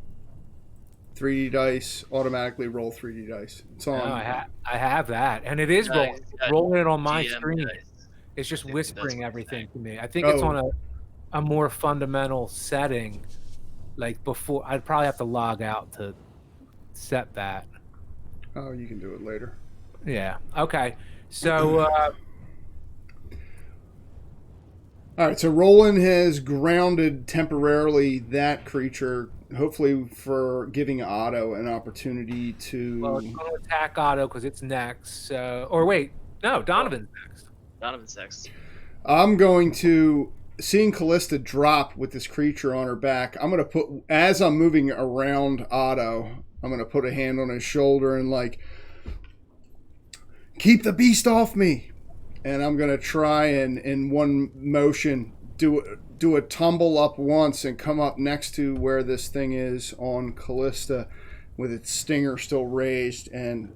3D dice, automatically roll 3D dice. It's on. No, I have that, and it is Nice. rolling it on my GM screen. dice. It's just I think whispering that's everything to me. I think it's Oh. on a more fundamental setting. Like before, I'd probably have to log out to set that. Oh, you can do it later. Yeah. Okay. So All right, so Roland has grounded temporarily that creature, hopefully for giving Otto an opportunity to. well, it's going to attack Otto because it's next. Or wait, no, Donovan's next. Donovan's next. I'm going to, seeing Callista drop with this creature on her back, I'm going to put, as I'm moving around Otto, I'm going to put a hand on his shoulder and like, keep the beast off me. And I'm going to try and, in one motion, do a tumble up once and come up next to where this thing is on Callista with its stinger still raised and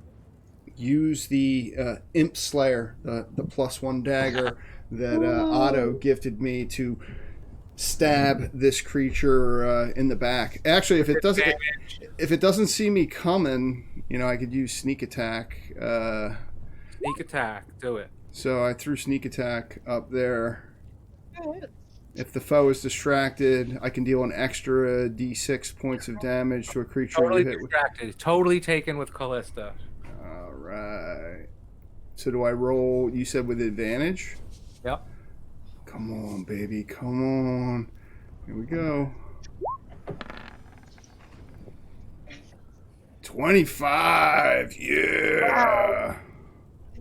use the Imp Slayer, the +1 dagger that Otto gifted me to stab this creature in the back. Actually, if it doesn't see me coming, you know, I could use sneak attack. Sneak attack. Do it. So I threw sneak attack up there. If the foe is distracted, I can deal an extra D6 points of damage to a creature Totally you hit with. distracted. Totally taken with Callista. All right. So do I roll? You said with advantage? Yep. Come on, baby. Come on. Here we go. 25. Yeah.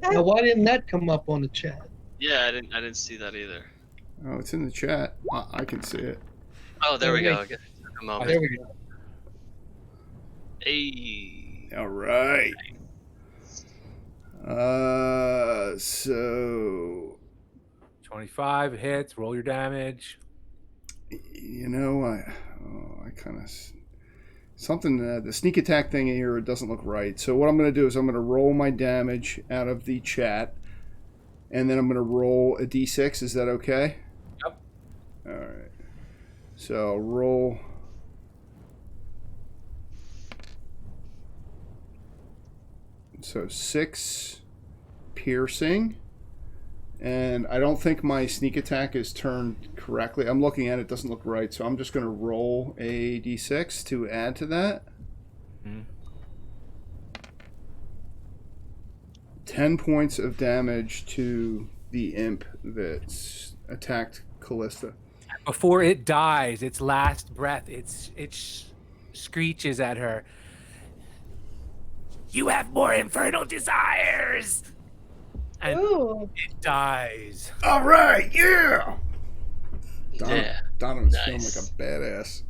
Now, why didn't that come up on the chat? Yeah, I didn't see that either. Oh, it's in the chat. I can see it. Oh, there we go. Okay. I guess it took a moment. There we go. Hey. All right. So 25 hits. Roll your damage. you know, I kind of something the sneak attack thing here doesn't look right. So what I'm going to do is I'm going to roll my damage out of the chat, and then I'm going to roll a d6. Is that okay? Yep. All right. So I'll roll. So 6 piercing. And I don't think my sneak attack is turned correctly. I'm looking at it, doesn't look right. So I'm just going to roll a d6 to add to that. 10 points of damage to the imp that's attacked Callista. Before it dies, its last breath, it screeches at her. You have more infernal desires! And Ooh. it dies. All right, yeah! Yeah. Donovan's Nice. feeling like a badass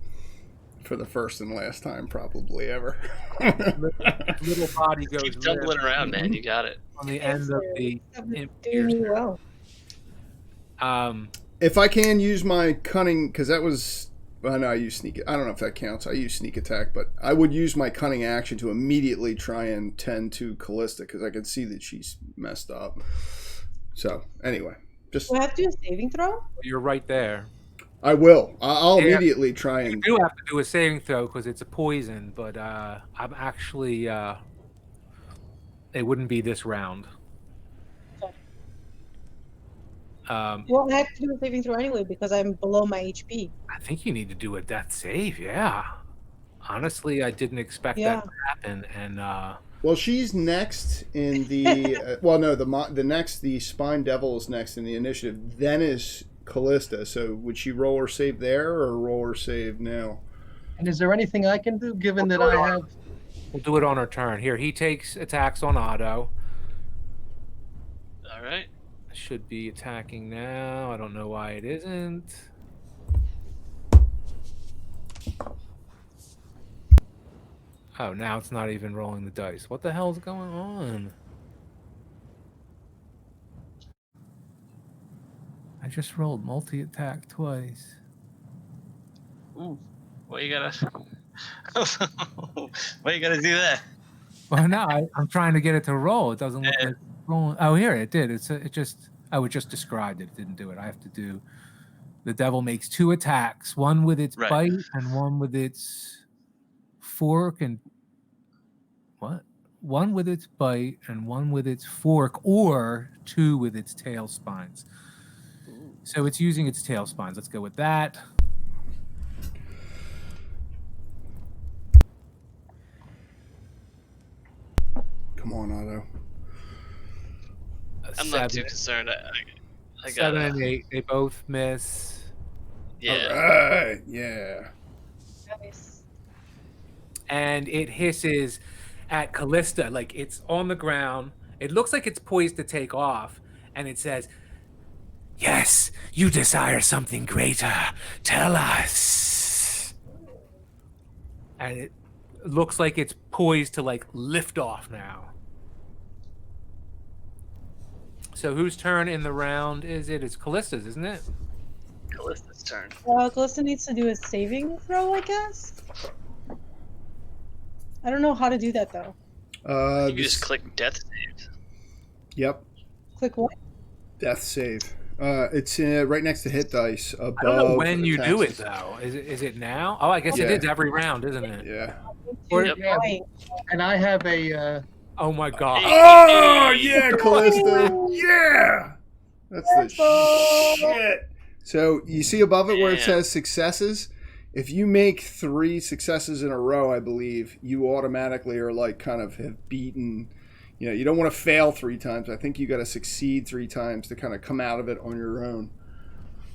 for the first and last time probably ever. Little body goes Keep jumbling around, man. You got it. on the end of the imp Doing piercer. well. If I can use my cunning, because that was, well, no, I use sneak. I don't know if that counts. I use sneak attack, but I would use my cunning action to immediately try and tend to Callista because I could see that she's messed up. So anyway, just Do I have to do a saving throw? You're right there. I will. I'll Yeah. immediately try You and. do have to do a saving throw because it's a poison, but I'm actually it wouldn't be this round. Well, I have to do a saving throw anyway because I'm below my HP. I think you need to do a death save. Yeah. Honestly, I didn't expect Yeah. that to happen, and Well, she's next in the. Well, no, the Spine Devil is next in the initiative. Then is Callista. So would she roll her save there or roll her save now? And is there anything I can do given that I have? we'll do it on her turn. Here, he takes attacks on auto. All right. Should be attacking now. I don't know why it isn't. Oh, now it's not even rolling the dice. What the hell's going on? I just rolled multi-attack twice. Ooh. Why you gotta? Why you gotta do that? Well, no, I'm trying to get it to roll. It doesn't look like it's rolling. Oh, here it did. It just described it. It didn't do it. I have to do. The devil makes 2 attacks, one with its Right. bite and one with its fork and what? One with its bite and one with its fork, or 2 with its tail spines. So it's using its tail spines. Let's go with that. Come on, Otto. I'm not too concerned. I got 7 and 8. They both miss. Yeah. All right. Yeah. Nice. And it hisses at Callista, like it's on the ground. It looks like it's poised to take off, and it says, "Yes, you desire something greater. Tell us." And it looks like it's poised to like lift off now. So whose turn in the round is it? It's Callista's, isn't it? Callista's turn. Callista needs to do a saving throw, I guess. I don't know how to do that though. You just click death save. Yep. Click what? Death save. It's right next to hit dice. Above I don't know when you do it taxes. though. Is it now? Oh, I guess it Yeah. is every round, isn't it? Yeah. Or- Yep. Yeah, and I have a. Oh my god. Oh yeah, Callista. Yeah. That's the shit. So you see above it where it Yeah. says successes. If you make 3 successes in a row, I believe you automatically are like kind of have beaten. You know, you don't want to fail 3 times. I think you got to succeed 3 times to kind of come out of it on your own.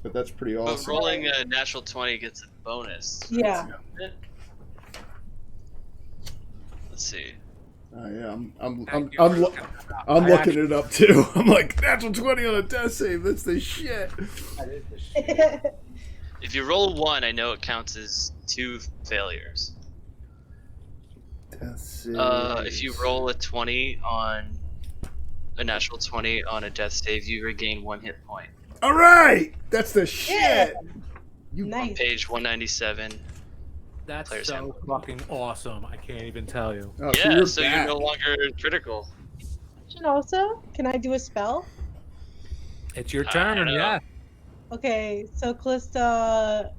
But that's pretty But awesome. rolling a natural 20 gets a bonus. Yeah. Let's see. Yeah, I'm Thank you I'm, for lo- looking that up. I'm I looking it up too. I'm like natural 20 on a death save. That's the shit. That is the shit. If you roll 1, I know it counts as 2 failures. Death save. If you roll a 20 on a natural 20 on a death save, you regain 1 hit point. All right, that's the shit. Yeah. You Nice. Page 197. That's Player's so handbook. fucking awesome. I can't even tell you. Oh, Yeah, so you're back. no longer critical. Also, can I do a spell? It's your I turn, don't know. yeah. Okay, so Callista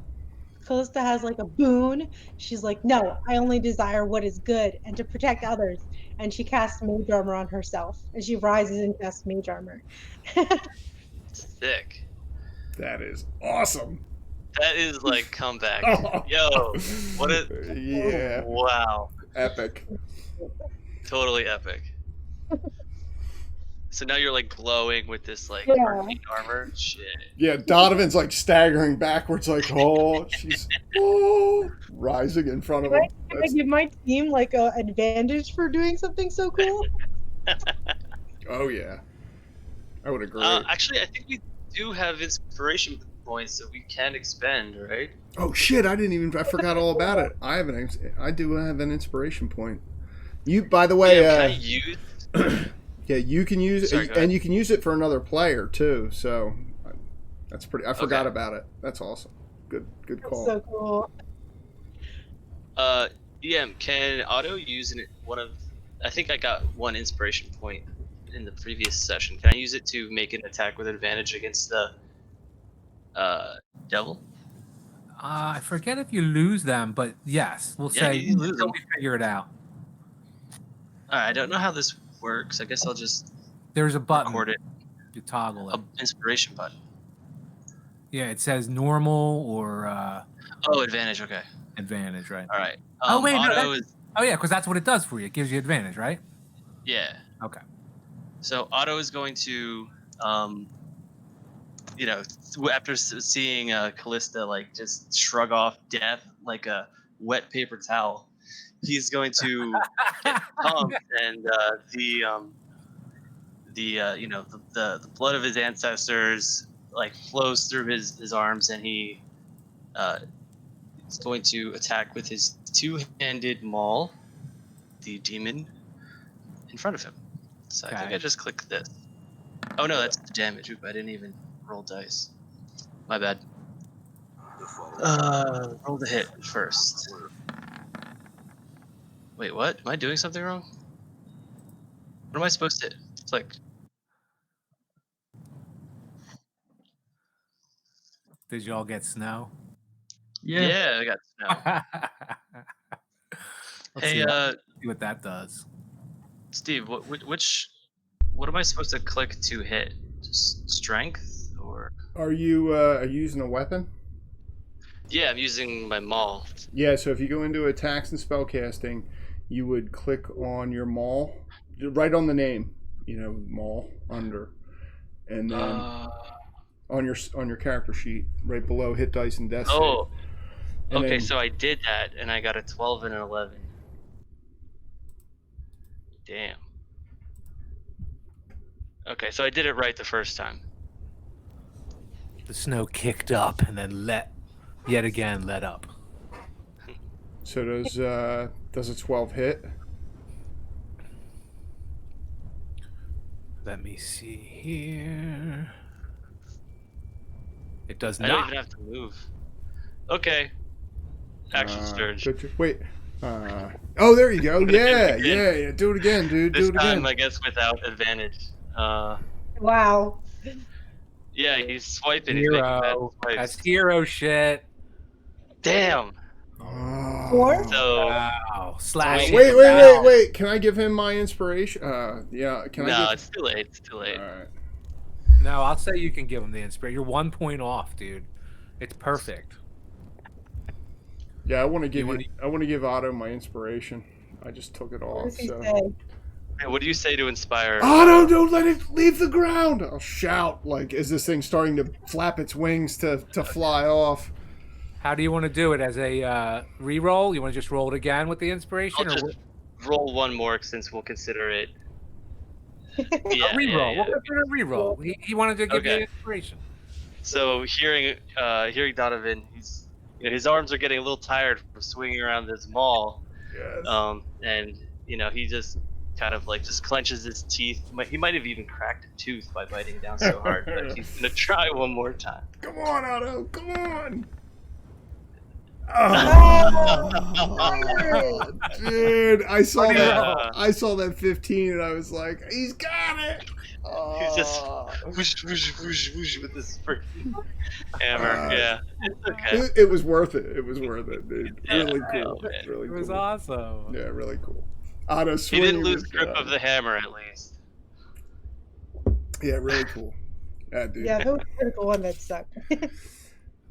has like a boon. She's like, no, I only desire what is good and to protect others. And she casts mage armor on herself. And she rises and casts mage armor. Sick. That is awesome. That is like comeback. Oh. Yo, what a Yeah, wow. epic. Totally epic. So now you're like glowing with this like Yeah. arcane armor. Shit. Yeah, Donovan's like staggering backwards, like she's rising in front of him. Can I give my team like a advantage for doing something so cool? Oh yeah, I would agree. Actually, I think we do have inspiration points that we can expend, right? Oh shit! I forgot all about it. I do have an inspiration point. You, by the way, Yeah, can I use? yeah, you can use Sorry, it, go ahead. and you can use it for another player too. So that's pretty. I forgot Okay. about it. That's awesome. Good That's call. so cool. DM, can Otto use one of? I think I got 1 inspiration point in the previous session. Can I use it to make an attack with advantage against the devil? I forget if you lose them, but yes, we'll Yeah, say you lose until them. we figure it out. I don't know how this works. I guess I'll just There's a button. record it. You toggle it. A inspiration button. Yeah, it says normal or Oh, advantage. Okay. advantage, right? All right. Oh wait, no. Auto is Oh yeah, because that's what it does for you. It gives you advantage, right? yeah. Okay. So auto is going to, after seeing Callista like just shrug off death like a wet paper towel, he's going to get pumped, and the blood of his ancestors like flows through his arms, and he is going to attack with his two-handed maul the demon in front of him. So I think Okay. I just clicked this. Oh no, that's the damage. Oop, I didn't even roll dice. My bad. Roll the hit first. Wait, what? Am I doing something wrong? What am I supposed to click? Did you all get snow? Yeah, I got snow. Let's Hey, see what that does. Steve, what am I supposed to click to hit? Just strength or? Are you using a weapon? Yeah, I'm using my maul. Yeah, so if you go into attacks and spellcasting, you would click on your maul, right on the name, maul under, and then on your character sheet, right below hit dice and death save. Oh, And okay. then- So I did that, and I got a 12 and an 11. Damn. Okay, so I did it right the first time. The snow kicked up and then yet again let up. So does a 12 hit? Let me see here. It does I don't not. even have to move. Okay. Action surge. Wait. Oh, there you go. Yeah, yeah. Do it again, dude. This Do it again. time, I guess, without advantage. Wow. Yeah, he's swiping. He's making bad Hero. swipes. That's hero shit. Damn. Four? So Wow. Slash. Wait. Can I give him my inspiration? Yeah. Can I no, give... it's too late. It's too late. All right. No, I'll say you can give him the inspiration. You're 1 point off, dude. It's perfect. Yeah, I want to give Otto my inspiration. I just took it What off. does he So. say? Hey, what do you say to inspire? Otto, don't let it leave the ground! I'll shout like as this thing's starting to flap its wings to fly off. How do you want to do it? As a re-roll? You want to just roll it again with the inspiration? I'll just roll one more since we'll consider it. Yeah, a re-roll. yeah. We'll consider a re-roll. He wanted to give you Okay. inspiration. So hearing Donovan, his arms are getting a little tired from swinging around this maul. Yes. And he just kind of like just clenches his teeth. He might have even cracked a tooth by biting down so hard, but he's gonna try one more time. Come on, Otto. Come on. Oh, Dude, I saw Yeah. that 15 and I was like, he's got it. He's just whoosh, whoosh, whoosh, whoosh with this freaking hammer. Yeah, it's okay. It was worth it. It was worth it, dude. Yeah, Really cool. oh, man. Really It was cool. awesome. Yeah, really cool. Otto He swinging didn't lose with, grip of the hammer at least. Yeah, really cool. Yeah, dude. yeah, that was the critical one that sucked.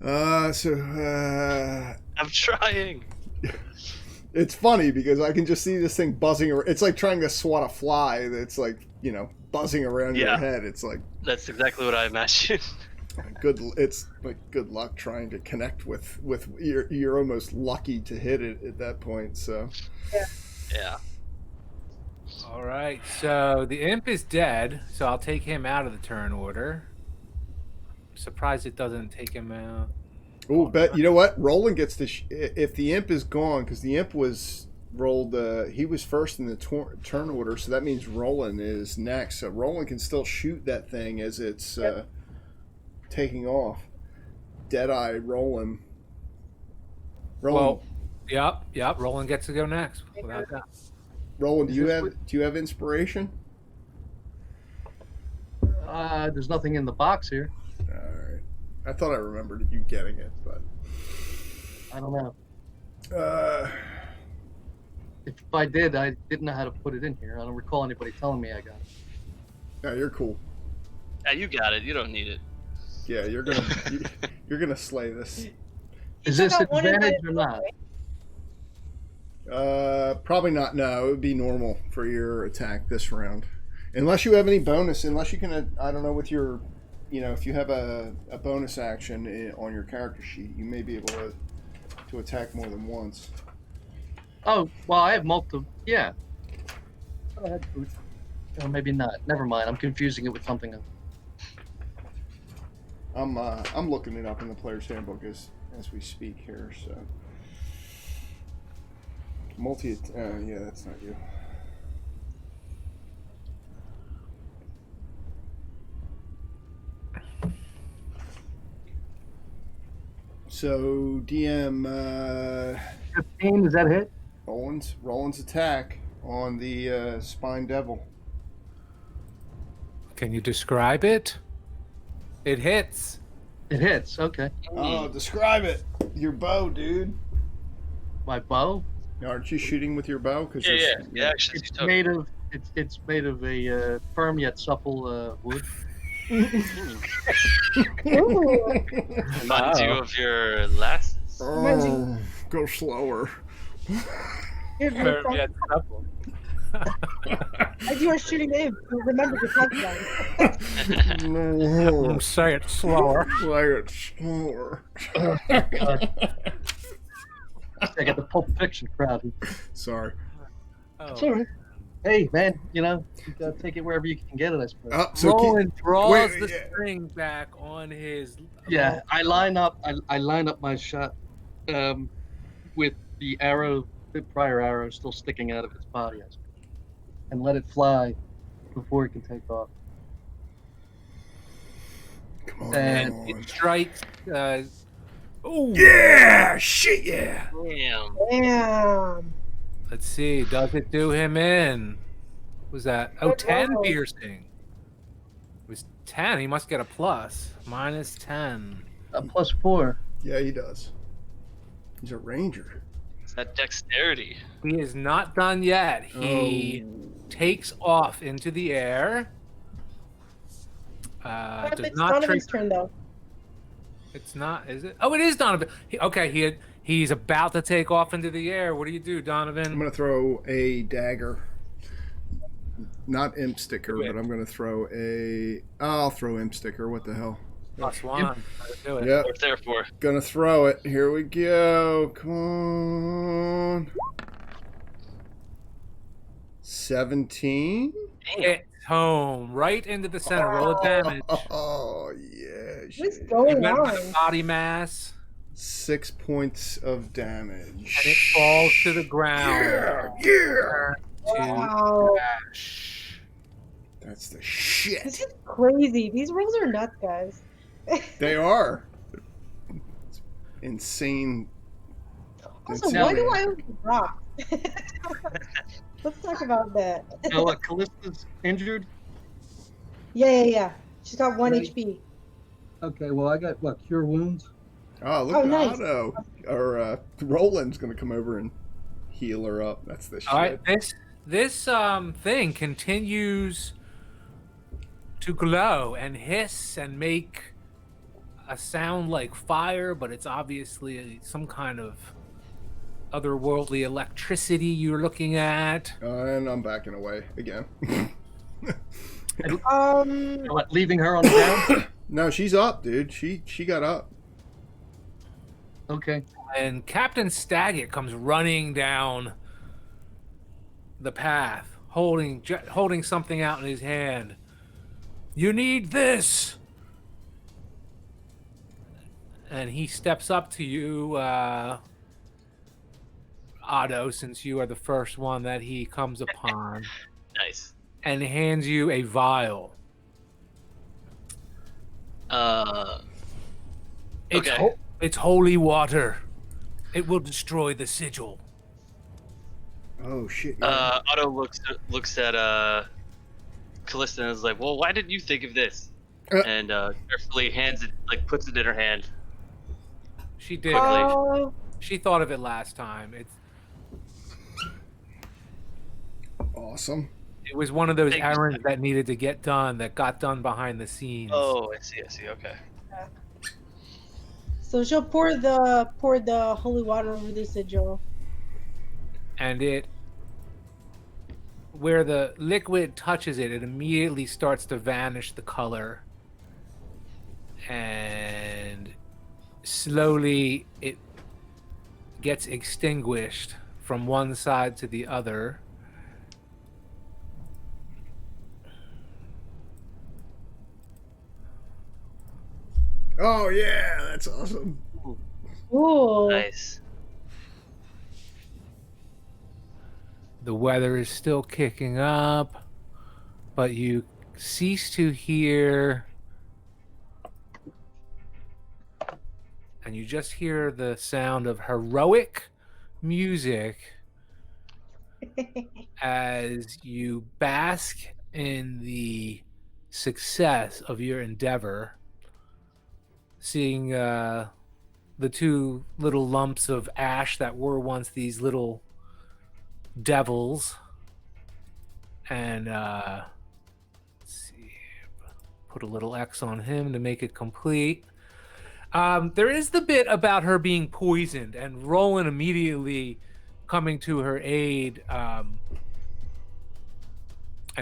I'm trying. It's funny because I can just see this thing buzzing around. It's like trying to swat a fly that's like, buzzing around your Yeah. head. It's like That's exactly what I imagined. it's like good luck trying to connect with you're almost lucky to hit it at that point. So Yeah. All right. So the imp is dead. So I'll take him out of the turn order. Surprised it doesn't take him out. oh, bet you know what? Roland gets to if the imp is gone because the imp was rolled. He was first in the turn order, so that means Roland is next. So Roland can still shoot that thing as it's taking off. Deadeye Roland. Well, yep. Roland gets to go next. Without that. Roland, do you have inspiration? There's nothing in the box here. All right. I thought I remembered you getting it, but I don't know. If If I did, I didn't know how to put it in here. I don't recall anybody telling me I got it. yeah, you're cool. Yeah, you got it. You don't need it. Yeah, you're gonna slay this. Is took this out one of advantage the- or not? Probably not. No, it would be normal for your attack this round, unless you have any bonus. Unless you can, I don't know, with your, if you have a bonus action on your character sheet, you may be able to attack more than once. Oh, well, I have multiple. Yeah. Go ahead, Boot. Or maybe not. Never mind. I'm confusing it with something else. I'm looking it up in the player's handbook as we speak here. So yeah, that's not you. So DM 15, is that hit? Roland's attack on the Spine Devil. Can you describe it? It hits. It hits. Okay. Oh, describe it. Your bow, dude. My bow. Aren't you shooting with your bow? Cause Yeah. Actually, It's made of. It's made of a firm yet supple wood. Ooh. reminds you of your lasses. Oh, go slower. Here's the Firm front- yet supple. As you are shooting in, remember to talk about it. No. Say it slower. Play it slower. I got the Pulp Fiction crowd. Sorry. It's all right. Hey, man, you gotta take it wherever you can get it, I suppose. Oh, so Roland draws wait, the yeah. string back on his. Yeah, I line up my shot with the prior arrow still sticking out of its body, I suppose, and let it fly before it can take off. Come on. And it strikes. Oh, Yeah! Shit, yeah! Damn. Damn. let's see. Does it do him in? Was that? Oh, Good 10 roll. piercing. It was 10. He must get a plus. Minus 10. A +4. Yeah, he does. He's a ranger. It's that dexterity. He is not done yet. He takes off into the air. Does It's not Donovan's trigger. turn, though. It's not, is it? Oh, it is Donovan. He's about to take off into the air. What do you do, I'm Donovan? going to throw a dagger. Not imp sticker, but I'm going to throw I'll throw imp sticker. What the hell? Plus one. Let's do it. Yep. What it's there for. Gonna throw it. Here we go. Come on. 17. Hit home right into the center. Roll of damage. Oh, yeah. What's shit. He going went with the on? body mass, 6 points of and it damage. falls to the ground. Yeah. Wow. Ash. That's the This shit. is crazy. These rolls are nuts, guys. They are. It's insane. Also, Insane. why do I own rocks? Let's talk about that. Now, what, Callista's injured? Yeah. She's got 1 Right. HP. Okay, well, I got, cure wounds? Oh, look Oh, at nice. Otto. Or Roland's gonna come over and heal her up. That's the shit. All right, this thing continues to glow and hiss and make a sound like fire, but it's obviously some kind of otherworldly electricity you're looking at. And I'm backing away again. What, leaving her on the ground? No, she's up, dude. She got up. Okay. And Captain Staggett comes running down the path, holding something out in his hand. You need this. And he steps up to you, Otto, since you are the first one that he comes upon, Nice. and hands you a vial. It's, Okay. it's holy water. It will destroy the sigil. Oh shit. Yeah. Otto looks at Callista and is like, "Well, why didn't you think of this?" And carefully hands it, like puts it in her hand. She did. Oh, She thought of it last time. Awesome. It was one of those Thank you. errands that needed to get done that got done behind the scenes. Oh, I see. Okay. So she'll pour the holy water over the sigil. And where the liquid touches it, it immediately starts to vanish the color. And slowly it gets extinguished from one side to the other. Oh yeah, that's awesome. Ooh. Nice. The weather is still kicking up, but you cease to hear, and you just hear the sound of heroic music as you bask in the success of your endeavor, seeing the two little lumps of ash that were once these little devils. And let's see, put a little X on him to make it complete. There is the bit about her being poisoned and Roland immediately coming to her aid. And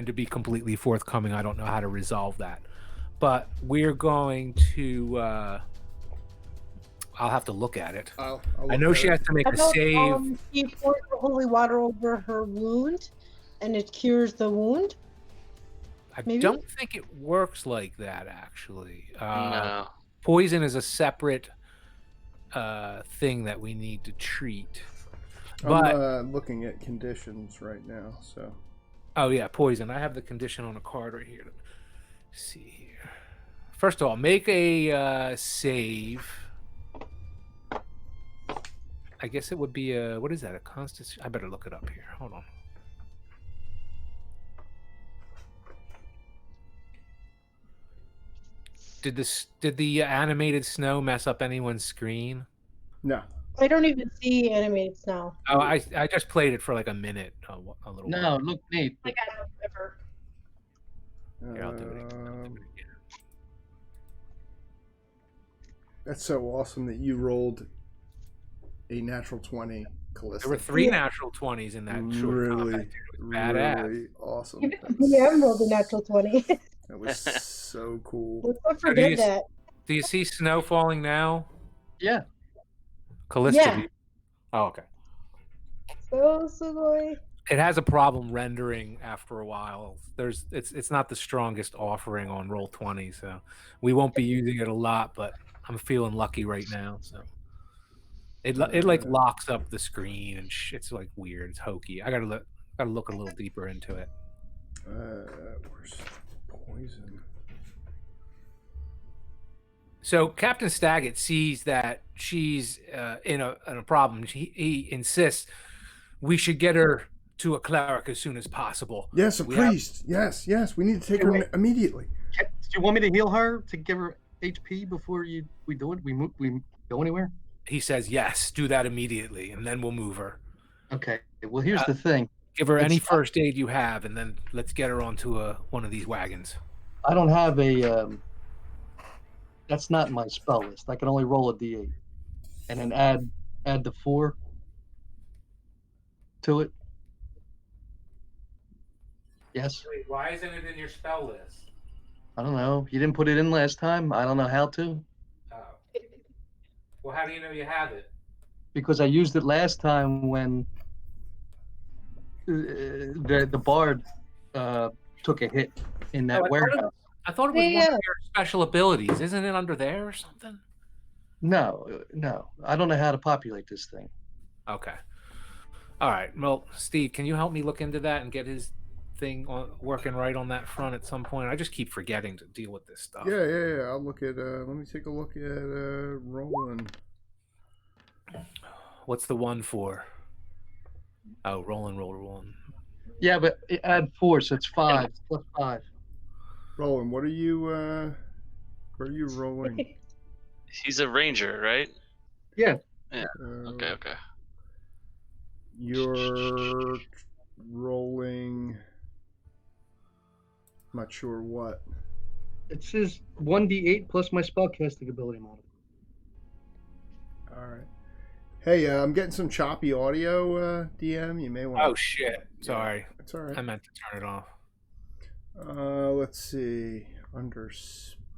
to be completely forthcoming, I don't know how to resolve that. But we're going to... I'll have to look at it. I'll I know look she at has it. to make How a about, save. she pours the holy water over her wound, and it cures the wound. I maybe? don't think it works like that, actually. No. Poison is a separate thing that we need to treat. But I'm looking at conditions right now, so. oh yeah, poison. I have the condition on a card right here. Let's see here. First of all, make a save. I guess it would be a, what is that? A constitution? I better look it up here. Hold on. Did the animated snow mess up anyone's screen? No. I don't even see animated snow. Oh, I just played it for like a minute, a little. No, it looked neat. Like I don't ever. Here, I'll do it again. That's so awesome that you rolled a natural 20, Callista. There were 3 natural 20s in that short really, combat. It was badass. really awesome. Even the DM rolled a natural 20. That was so cool. Let's not forget that. Do you see snow falling now? Yeah. Callista. Yeah. Oh, okay. So sugoi. It has a problem rendering after a while. It's not the strongest offering on Roll20, so we won't be using it a lot, but I'm feeling lucky right now. So it like locks up the screen and it's like weird. It's hokey. I gotta look a little deeper into it. Where's poison? So Captain Staggett sees that she's in a problem. He insists we should get her to a cleric as soon as possible. Yes, a priest. Yes. We need to take her immediately. Do you want me to heal her to give her HP before we do it? We go anywhere? He says yes. Do that immediately, and then we'll move her. Okay. Well, here's the thing. Give her any first aid you have, and then let's get her onto one of these wagons. I don't have a. That's not my spell list. I can only roll a d8, and then add the 4 to it. Yes. Wait, why isn't it in your spell list? I don't know. You didn't put it in last time. I don't know how to. Oh. Well, how do you know you have it? Because I used it last time when the bard took a hit in that warehouse. I thought it was one of your special abilities. Isn't it under there or something? No. I don't know how to populate this thing. Okay. All right. Well, Steve, can you help me look into that and get his thing working right on that front at some point? I just keep forgetting to deal with this stuff. Yeah. I'll look at. Let me take a look at Roland. What's the 1 for? Oh, rolling. Yeah, but add 4, so it's 5 plus 5. Roland, what are you? Where are you rolling? He's a ranger, right? Yeah. Yeah. Okay. You're rolling. I'm not sure what. It says 1d8 plus my spellcasting ability modifier. All right. Hey, I'm getting some choppy audio, DM. You may want. Oh shit! Sorry, It's all right. I meant to turn it off. Let's see. Under spells.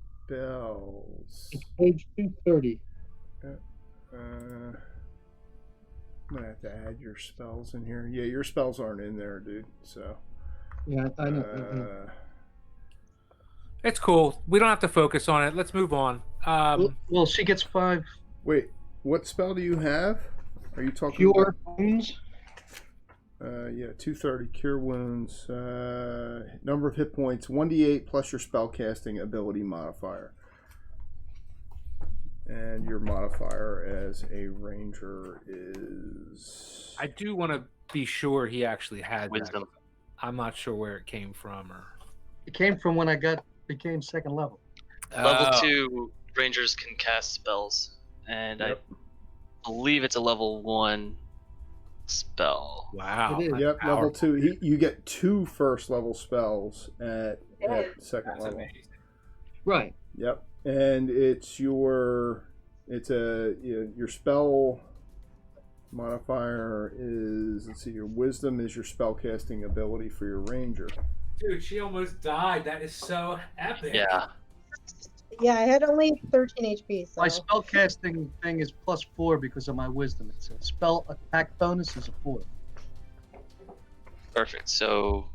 It's page 230. I'm gonna have to add your spells in here. Yeah, your spells aren't in there, dude. So. Yeah, I know. It's cool. We don't have to focus on it. Let's move on. Well, she gets 5 Wait, what spell do you have? Are you talking cure wounds. Yeah, 230 cure wounds. Number of hit points 1d8 plus your spellcasting ability modifier. And your modifier as a ranger is. I do want to be sure he actually had Wisdom. that. I'm not sure where it came from or. It came from when I became second level. Level Oh. 2 rangers can cast spells, and Yep. I believe it's a level 1 spell. Wow. It is. that's Yep, level powerful. 2. You get 2 first level spells at second That's level. amazing. Right. Yep, and your spell modifier is, let's see, your wisdom is your spellcasting ability for your ranger. Dude, she almost died. That is so epic. Yeah. Yeah, I had only 13 HP. So My spellcasting thing is +4 because of my wisdom. It's a spell attack bonus is a 4. Perfect. So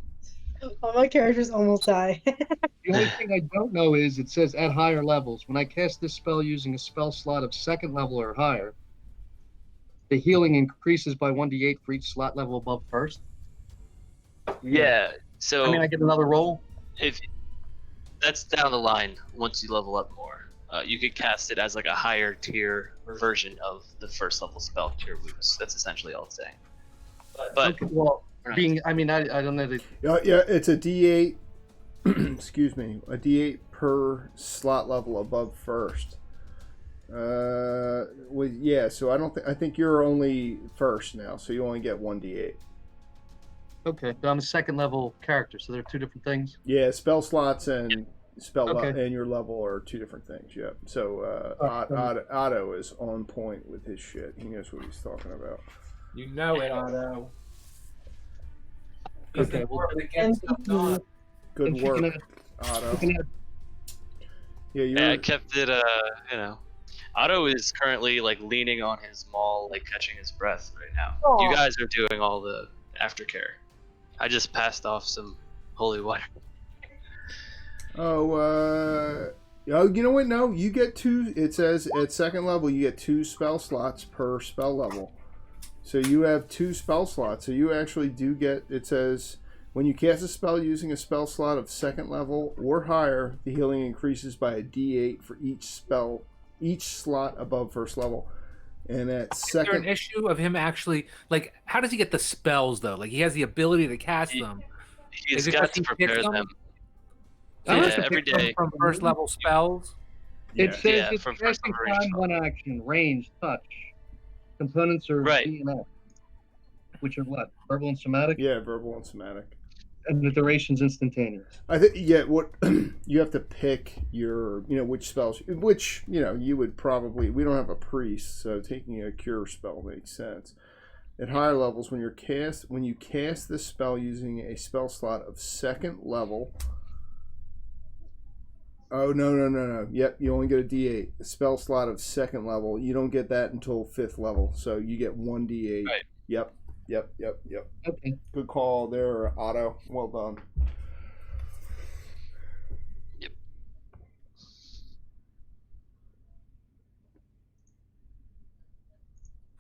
all my characters almost die. The only thing I don't know is it says at higher levels. When I cast this spell using a spell slot of second level or higher, the healing increases by 1d8 for each slot level above first. yeah. So I mean, I get another roll. if that's down the line, once you level up more, you could cast it as like a higher tier version of the first level spell cure wounds. That's essentially all it's saying. But Okay, well, right. I don't know. Yeah, it's a d8. Excuse me, a d8 per slot level above first. Well, yeah. So I think you're only first now, so you only get 1d8. Okay, but I'm a second level character, so they're 2 different things. Yeah, spell slots and Okay. and your level are 2 different things. Yep. So Otto is on point with his shit. He knows what he's talking about. You know it, Otto. He's Okay, the well, dwarf that gets stuff done. Good And she work, can add- Otto. she can add- Yeah, yeah, I you're. kept it. Otto is currently like leaning on his maul, like catching his breath right now. Aw. You guys are doing all the aftercare. I just passed off some holy water. Oh, you know what? No, you get 2. It says at second level you get 2 spell slots per spell level. So you have 2 spell slots. So you actually do get. It says when you cast a spell using a spell slot of second level or higher, the healing increases by a d8 for each slot above first level. And at Is there an second, issue of him actually, like, how does he get the spells, though? Like, he has the ability to cast them. He's Is it got because to he picks prepare them? them. So he Yeah, has to every pick them day. from first level spells? It yeah. says Yeah, it's from first casting level range. time, one action, range, touch. Components are Right. D and F, which are what? Verbal and somatic, Yeah, verbal and somatic. and the duration's instantaneous. I think what you have to pick your which spells, which you would probably, we don't have a priest, so taking a cure spell makes sense. At higher levels, when you cast this spell using a spell slot of second level. Oh no. Yep, you only get a d8. A spell slot of second level, you don't get that until 5th level, so you get 1d8. Right. Yep. Okay. Good call there, Otto. Well done. Yep.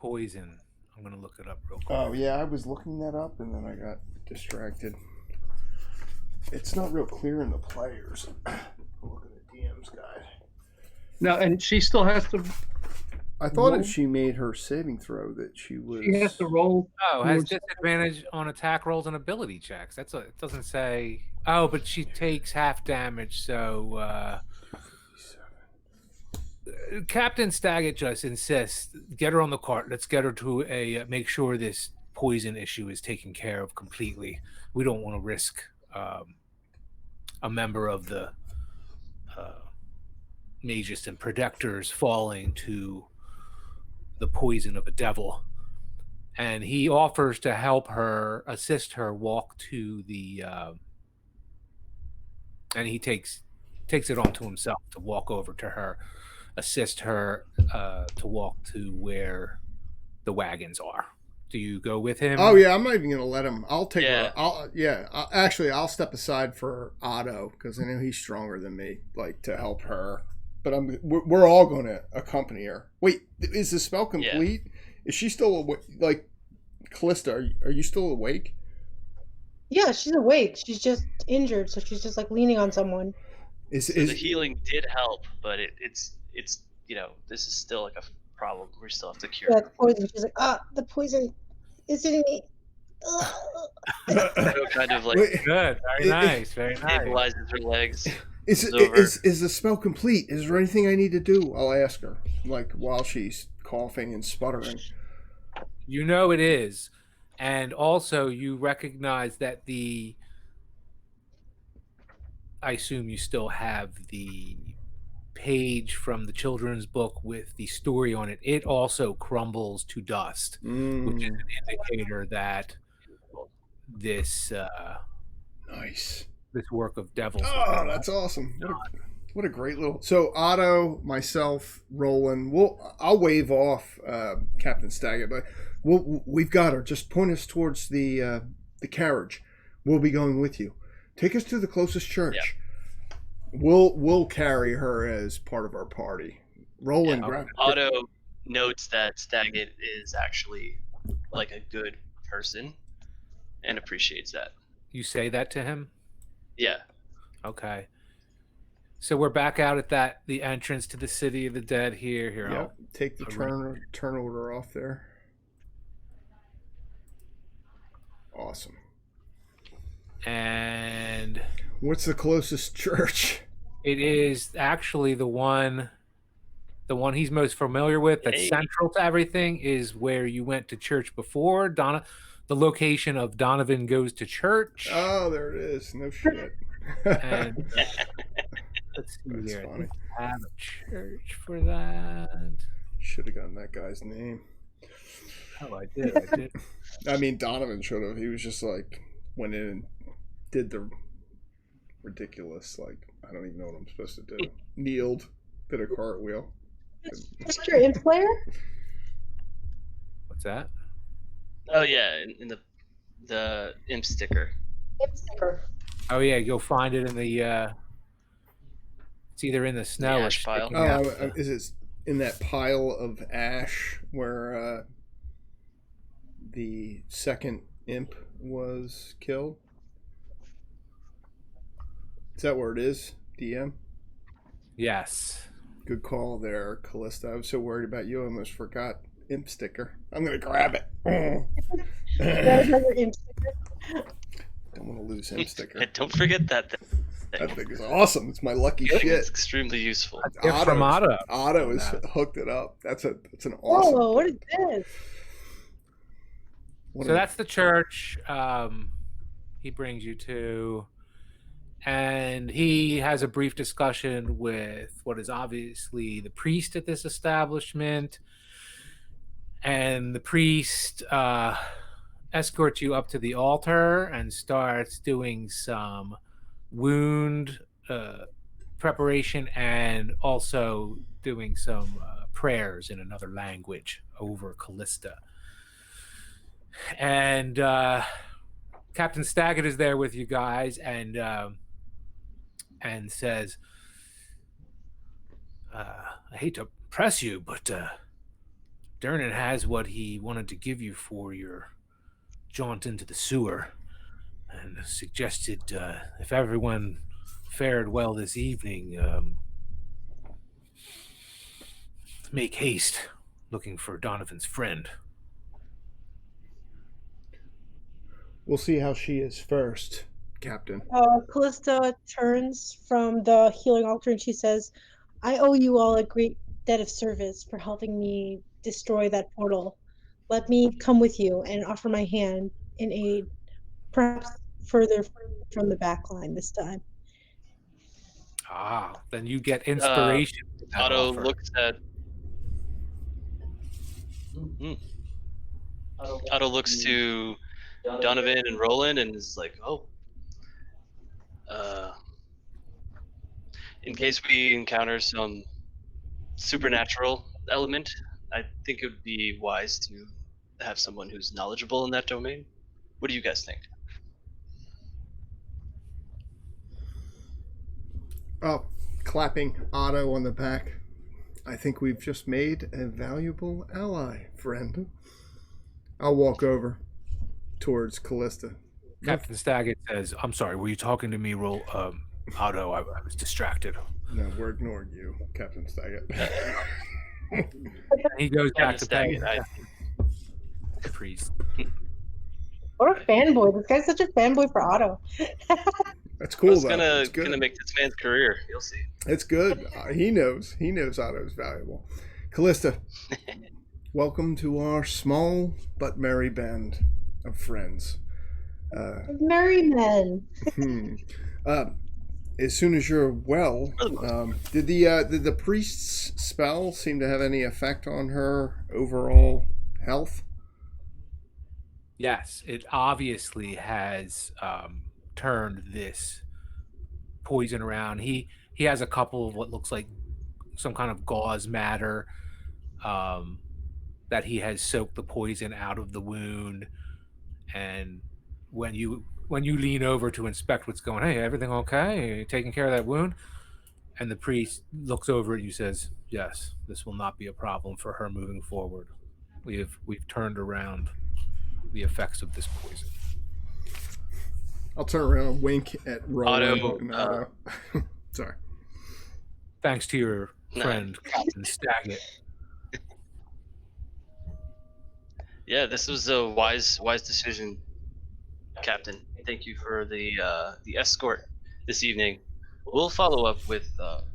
Poison. I'm going to look it up real quick. Oh yeah, I was looking that up and then I got distracted. It's not real clear in the players. Look at the DM's guide. Now, and she still has to. I thought Roll. if she made her saving throw that she was. She has to roll. Oh, has towards- disadvantage on attack rolls and ability checks. It doesn't say. Oh, but she takes half damage, so Captain Staggett just insists, get her on the cart. Let's get her to make sure this poison issue is taken care of completely. We don't want to risk a member of the Magus and Protectors falling to the poison of a devil. And he offers to help her, assist her walk to the and he takes it onto himself to walk over to her, assist her to walk to where the wagons are. Do you go with him? Oh yeah, I'm not even gonna let him. I'll take Yeah. her. I'll step aside for Otto because I know he's stronger than me, like to help her. But we're all going to accompany her. Wait, is the spell complete? Is she still awake? Like, Callista, are you still awake? Yeah, she's awake. She's just injured, so she's just like leaning on someone. Is The healing did help, but it's this is still like a problem. We still have to cure. Yeah, the poison. She's like, the poison is hitting me. So kind of like Wait, Good. Very nice. Very nice. stabilizes her legs. is over. is the spell complete? Is there anything I need to do? I'll ask her, like while she's coughing and sputtering. You know it is. And also you recognize that I assume you still have the page from the children's book with the story on it. It also crumbles to dust, which is an indicator that this Nice. this work of devils. Oh, that's awesome. What a great little. So Otto, myself, Roland. I'll wave off Captain Staggett, but we've got her. Just point us towards the carriage. We'll be going with you. Take us to the closest church. Yeah. We'll carry her as part of our party. Roland, grab. Otto notes that Staggett is actually like a good person and appreciates that. You say that to him? Yeah. Okay. So we're back out at the entrance to the City of the Dead here. Yeah, take the turn order off there. Awesome. And what's the closest church? It is actually the one he's most familiar with. That's central to everything. Is where you went to church before. The location of Donovan Goes to Church. Oh, there it is. No shit. And let's see That's here. funny. I have a church for that. Should have gotten that guy's name. Oh, I did. I mean, Donovan should have. He was just like went in and did the ridiculous, like, I don't even know what I'm supposed to do. Kneeled, did a cartwheel. Is your imp player? What's that? Oh yeah, in the imp sticker. Imp sticker. Oh yeah, you'll find it in the. It's either in the snow or ash pile. sticking out. Is it in that pile of ash where the second imp was killed? Is that where it is, DM? Yes. Good call there, Callista. I was so worried about you, I almost forgot imp sticker. I'm gonna grab it. That was your imp sticker. Don't want to lose imp sticker. Don't forget that thing. That thing is awesome. It's my lucky It's shit. extremely useful. From Otto. Otto has hooked it up. It's an awesome. Whoa, what is this? So that's the church he brings you to. And he has a brief discussion with what is obviously the priest at this establishment. And the priest escorts you up to the altar and starts doing some wound preparation and also doing some prayers in another language over Callista. And Captain Staggett is there with you guys and says, I hate to press you, but Dernan has what he wanted to give you for your jaunt into the sewer, and suggested if everyone fared well this evening, make haste looking for Donovan's friend. We'll see how she is first, Captain. Callista turns from the healing altar and she says, I owe you all a great debt of service for helping me destroy that portal. Let me come with you and offer my hand in aid, perhaps further from the back line this time. Ah, then you get inspiration with that Otto offer. looks at. Otto looks to Donovan and Roland and is like, "Oh, in case we encounter some supernatural element, I think it would be wise to have someone who's knowledgeable in that domain. What do you guys think?" Oh, clapping Otto on the back. I think we've just made a valuable ally, friend. I'll walk over towards Callista. Captain Staggett says, "I'm sorry. Were you talking to me, Otto? I was distracted." No, we're ignoring you, Captain Staggett. He goes back to Captain paying Staggett, the priest. What a fanboy. This guy's such a fanboy for Otto. That's cool, It's though. gonna It's good. make this man's career. You'll see. It's good. He knows. He knows Otto's valuable. Callista, welcome to our small but merry band of friends. Merry men. As soon as you're well, did the priest's spell seem to have any effect on her overall health? Yes, it obviously has turned this poison around. He has a couple of what looks like some kind of gauze matter that he has soaked the poison out of the wound. And when you lean over to inspect what's going, hey, everything okay? Are you taking care of that wound? And the priest looks over at you, says, yes, this will not be a problem for her moving forward. We've turned around the effects of this poison. I'll turn around and wink at Roland Otto, and Otto. Sorry. Thanks to your friend, Captain Staggett. Yeah, this was a wise decision, Captain. Thank you for the escort this evening. We'll follow up with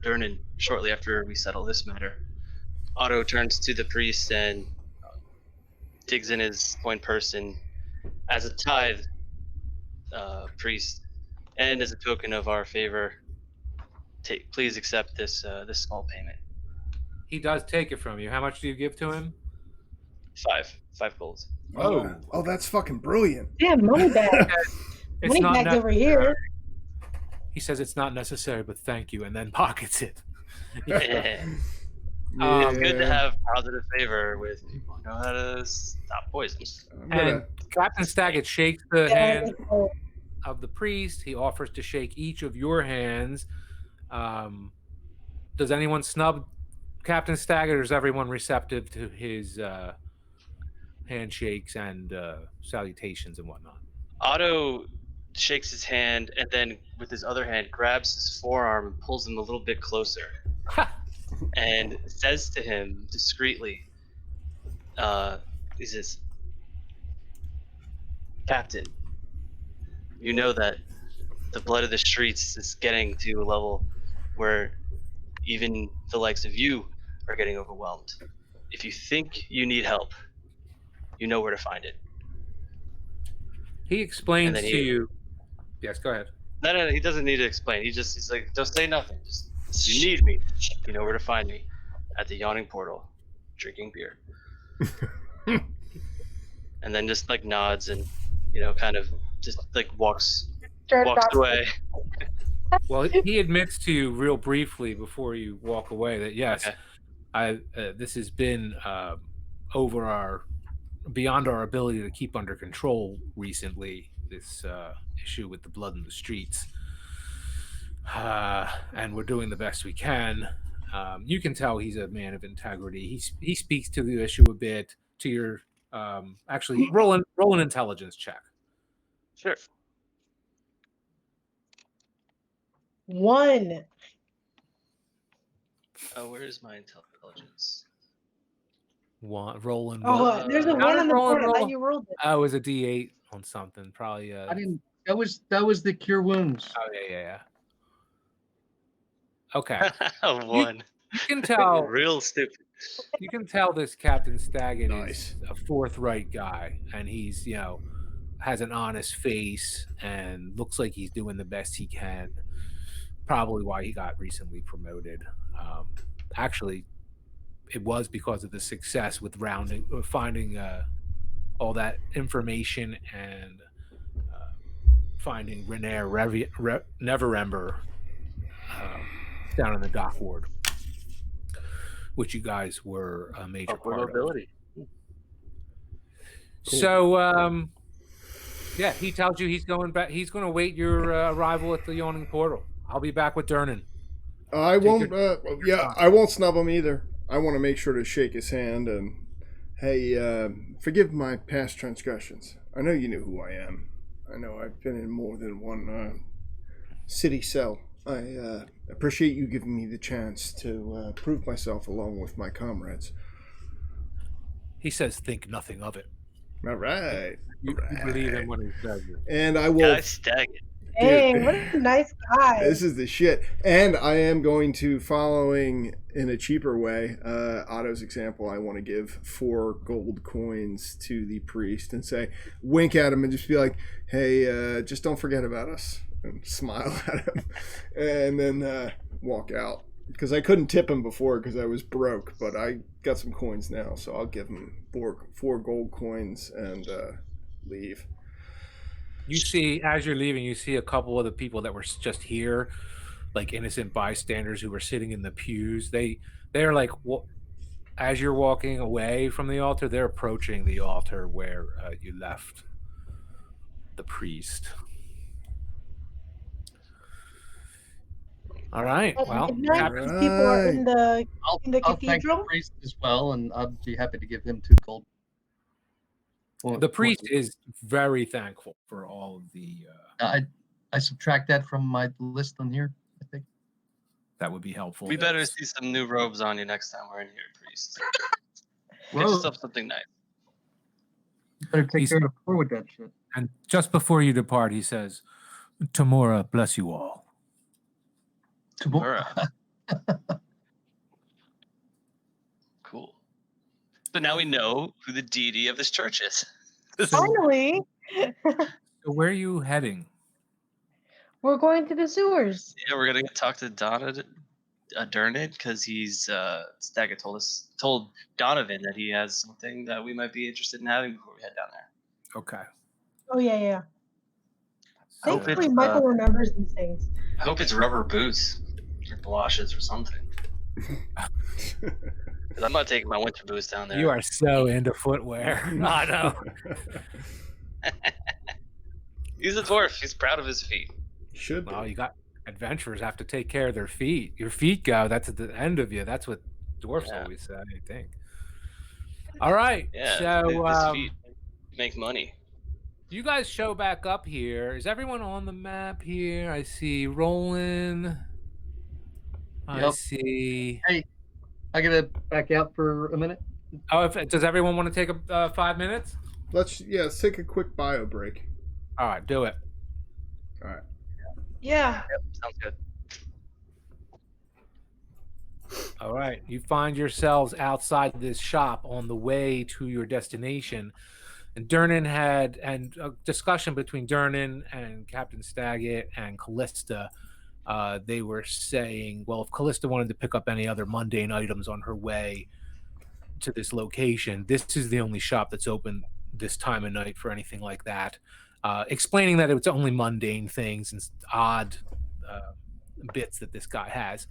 Durnan shortly after we settle this matter. Otto turns to the priest and digs in his coin purse, and as a tithe, priest, and as a token of our favor, please accept this small payment. He does take it from you. How much do you give to him? 5 golds. Oh, that's fucking brilliant. Yeah, money bag. It's Money not bags over here. He says it's not necessary, but thank you, and then pockets it. Yeah. It's good to have positive favor with people who know how to stop poisons. And Captain Staggett shakes the hand of the priest. He offers to shake each of your hands. Does anyone snub Captain Staggett, or is everyone receptive to his handshakes and salutations and whatnot? Otto shakes his hand and then with his other hand grabs his forearm and pulls him a little bit closer and says to him discreetly, he says, Captain, you know that the blood of the streets is getting to a level where even the likes of you are getting overwhelmed. If you think you need help, you know where to find it. He explains to you. Yes, go ahead. No, he doesn't need to explain. He's like, don't say nothing. Just, if you need me, you know where to find me. At the yawning portal, drinking beer. And then just like nods and, kind of just like walks away. Well, he admits to you real briefly before you walk away that yes, this has been beyond our ability to keep under control recently. This issue with the blood in the streets, and we're doing the best we can. You can tell he's a man of integrity. He speaks to the issue a bit. To your actually roll an intelligence check. Sure. 1. Where is my intelligence? Rolling. Oh, there's a 1 on the board. I thought you rolled it. Oh, it was a D8 on something. Probably. I didn't. That was the cure wounds. Oh yeah. Okay. 1. You can tell. Real stupid. You can tell this Captain Staggett Nice. is a forthright guy, and he's has an honest face and looks like he's doing the best he can. Probably why he got recently promoted. Actually, it was because of the success with finding all that information and finding Neverember down in the dock ward, which you guys were a major Upward part of. mobility. Cool. So, yeah, he tells you he's going back. He's going to wait your arrival at the yawning portal. I'll be back with Durnan. I won't. time. I won't snub him either. I want to make sure to shake his hand and, hey, forgive my past transgressions. I know you knew who I am. I know I've been in more than one city cell. I appreciate you giving me the chance to prove myself along with my comrades. He says, "Think nothing of it." All right. You believe him when he says it. And I will. Guys, Staggett. Dang, what a nice guy. This is the shit. And I am going to, following in a cheaper way, Otto's example, I want to give 4 gold coins to the priest and say, wink at him and just be like, hey, just don't forget about us. And smile at him. And then walk out. Because I couldn't tip him before because I was broke, but I got some coins now, so I'll give him 4 gold coins and leave. You see, as you're leaving, you see a couple of the people that were just here, like innocent bystanders who were sitting in the pews. They're like, as you're walking away from the altar, they're approaching the altar where you left the priest. All right. Well, At night, these people are in the I'll thank the cathedral. priest as well, and I'd be happy to give him 2 gold. the priest is very thankful for all of the. I subtract that from my list on here, I think. That would be helpful. We better see some new robes on you next time we're in here, priest. Get yourself something nice. You better take care of the poor with that shit. And just before you depart, he says, "Tamora bless you all." Tamora. Cool. So now we know who the deity of this church is. Finally, So where are you heading? we're going to the sewers. Yeah, we're gonna talk to Durnan because he's Staggett told Donovan that he has something that we might be interested in having before we head down there. Okay. Oh yeah. I hope Thankfully, it's, Michael remembers these things. I hope it's rubber boots or galoshes or something. Because I'm not taking my winter boots down there. You are so into footwear. I know. He's a dwarf. He's proud of his feet. Should be. Well, you got adventurers have to take care of their feet. Your feet go. That's at the end of you. That's what dwarfs always say, I think. All right. Yeah. So his feet make money. you guys show back up here. Is everyone on the map here? I see Roland. I Yep. see. Hey, I gotta back out for a minute. Oh, does everyone want to take a 5 minutes? Let's take a quick bio break. All right, do it. All right. Yeah. Yep, sounds good. All right. You find yourselves outside this shop on the way to your destination. And Durnan had a discussion between Durnan and Captain Staggett and Callista. They were saying, well, if Callista wanted to pick up any other mundane items on her way to this location, this is the only shop that's open this time of night for anything like that. Explaining that it's only mundane things and odd bits that this guy has.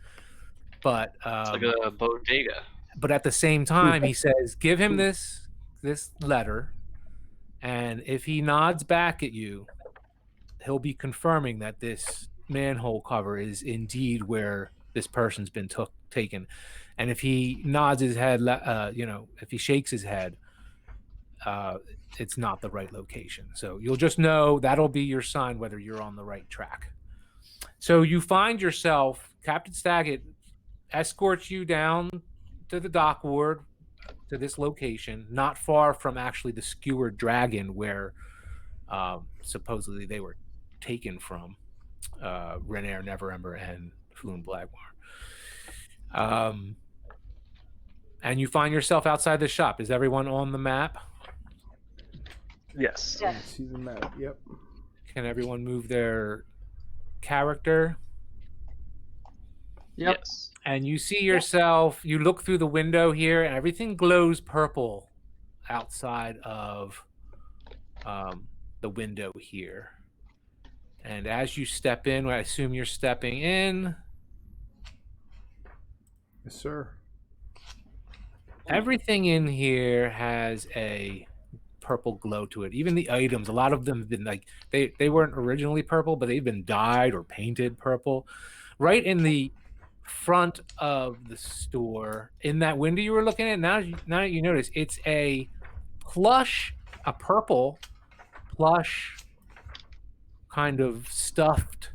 But It's like a bodega. But at the same time, he says, give him this letter, and if he nods back at you, he'll be confirming that this manhole cover is indeed where this person's been taken. And if he nods his head, if he shakes his head, it's not the right location. So you'll just know that'll be your sign whether you're on the right track. So you find yourself, Captain Staggett escorts you down to the dock ward to this location, not far from actually the skewered dragon where supposedly they were taken from, Renair, Neverember, and Floon Blackmar. And you find yourself outside the shop. Is everyone on the map? Yes. I see the map. Yep. Can everyone move their character? Yep. Yes. And you see yourself, you look through the window here, and everything glows purple outside of the window here. And as you step in, I assume you're stepping in, Yes, sir. everything in here has a purple glow to it. Even the items, a lot of them have been like, they weren't originally purple, but they've been dyed or painted purple. Right in the front of the store, in that window you were looking at, now that you notice, it's a purple plush kind of stuffed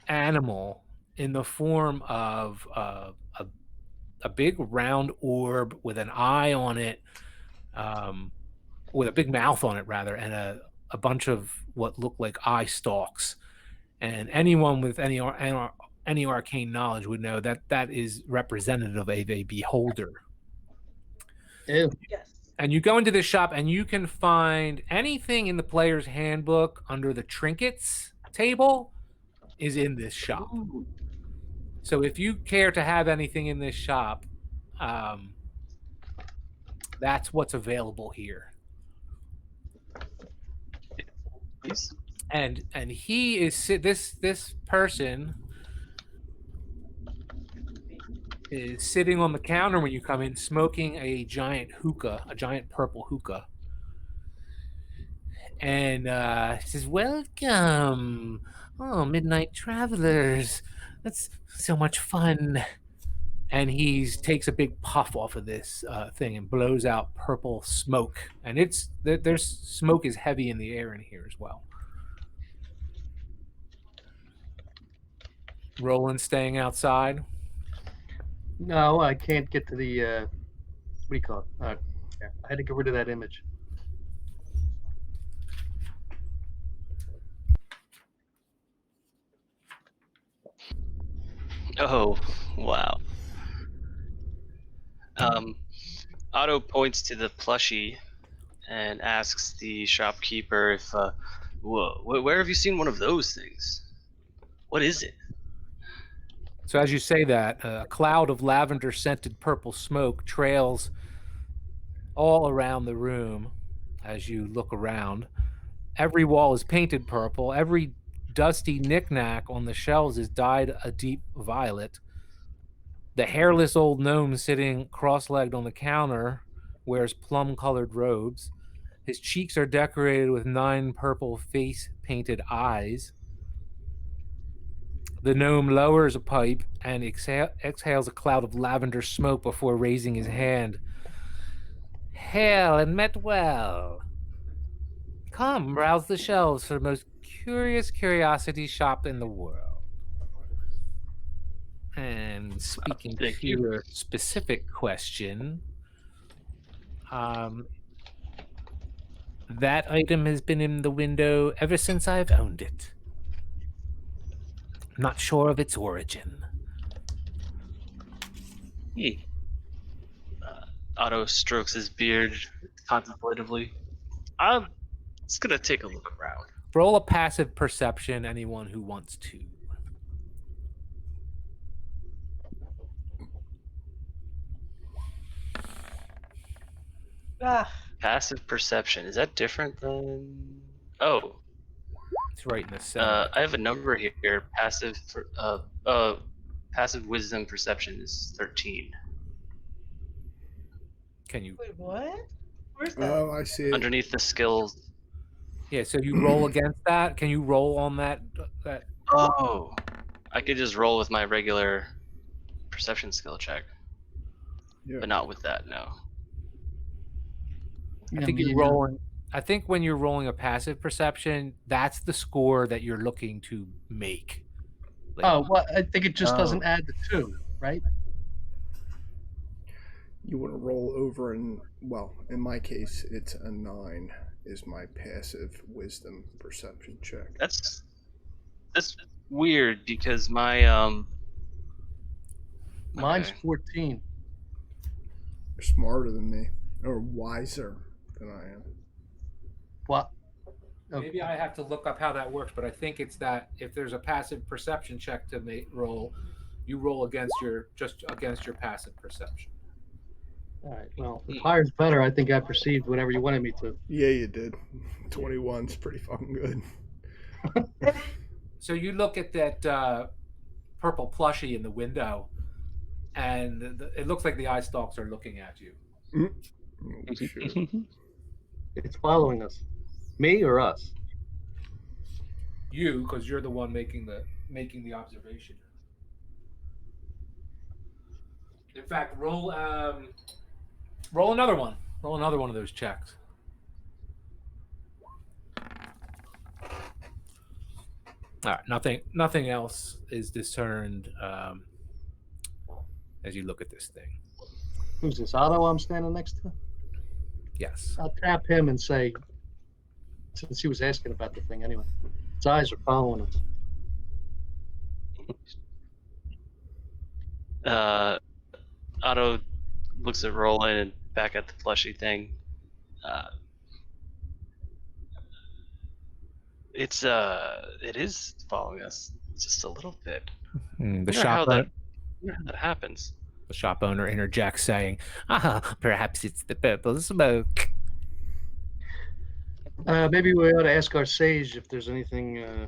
animal in the form of a big round orb with an eye on it, with a big mouth on it rather, and a bunch of what look like eye stalks. And anyone with any arcane knowledge would know that that is representative of a beholder. Ew. Yes. And you go into this shop and you can find anything in the player's handbook under the trinkets table is in this shop. Ooh. So if you care to have anything in this shop, that's what's available here. Please. And he is this person is sitting on the counter when you come in, smoking a giant hookah, a giant purple hookah. And he says, "Welcome, oh midnight travelers. That's so much fun." And he takes a big puff off of this thing and blows out purple smoke. And there's smoke is heavy in the air in here as well. Roland staying outside. No, I can't get to the what do you call it? Yeah, I had to get rid of that image. Oh, wow. Otto points to the plushie and asks the shopkeeper if, where have you seen one of those things? What is it? So as you say that, a cloud of lavender scented purple smoke trails all around the room as you look around. Every wall is painted purple. Every dusty knickknack on the shelves is dyed a deep violet. The hairless old gnome sitting cross-legged on the counter wears plum-colored robes. His cheeks are decorated with 9 purple face-painted eyes. The gnome lowers a pipe and exhales a cloud of lavender smoke before raising his hand. "Hail and met well. Come, browse the shelves for the most curious curiosity shop in the world." And speaking Thank to you. your specific question, that item has been in the window ever since I've owned it. I'm not sure of its origin. Hey. Otto strokes his beard contemplatively. I'm just gonna take a look around. Roll a passive perception, anyone who wants to. Ah, Passive perception, is that different than... Oh, It's right in the center. I have a number here. Passive wisdom perception is 13. Can you? wait, what? Where's that? Oh, I see it. Underneath the skills. Yeah. So you roll against that. Can you roll on that? That. Oh, I could just roll with my regular perception skill check, Yeah. but not with that. No. I think you're rolling. I think when you're rolling a passive perception, that's the score that you're looking to make. Like, Oh, well, I think it just doesn't Oh. add the 2, right? You want to roll over, and well, in my case, it's a 9 is my passive wisdom perception check. That's weird because my Mine's Okay. 14. You're smarter than me, or wiser than I am. What? Maybe I have to look up how that works, but I think it's that if there's a passive perception check to roll, you roll against your passive perception. All right. Well, if higher's better, I think I perceived whatever you wanted me to. Yeah, you did. 21's pretty fucking good. So you look at that purple plushie in the window, and it looks like the eye stalks are looking at you. Oh, shoot. It's following us. Me or us? You, because you're the one making the observation. In fact, roll another one. Roll another one of those checks. All right, nothing else is discerned as you look at this thing. Who's this, Otto I'm standing next to? Yes. I'll tap him and say, since he was asking about the thing anyway, his eyes are following us. Otto looks at Roland and back at the plushy thing. It is following us just a little bit. The How shop owner, that happens. the shop owner interjects, saying, perhaps it's the purple smoke." Maybe we ought to ask our sage if there's anything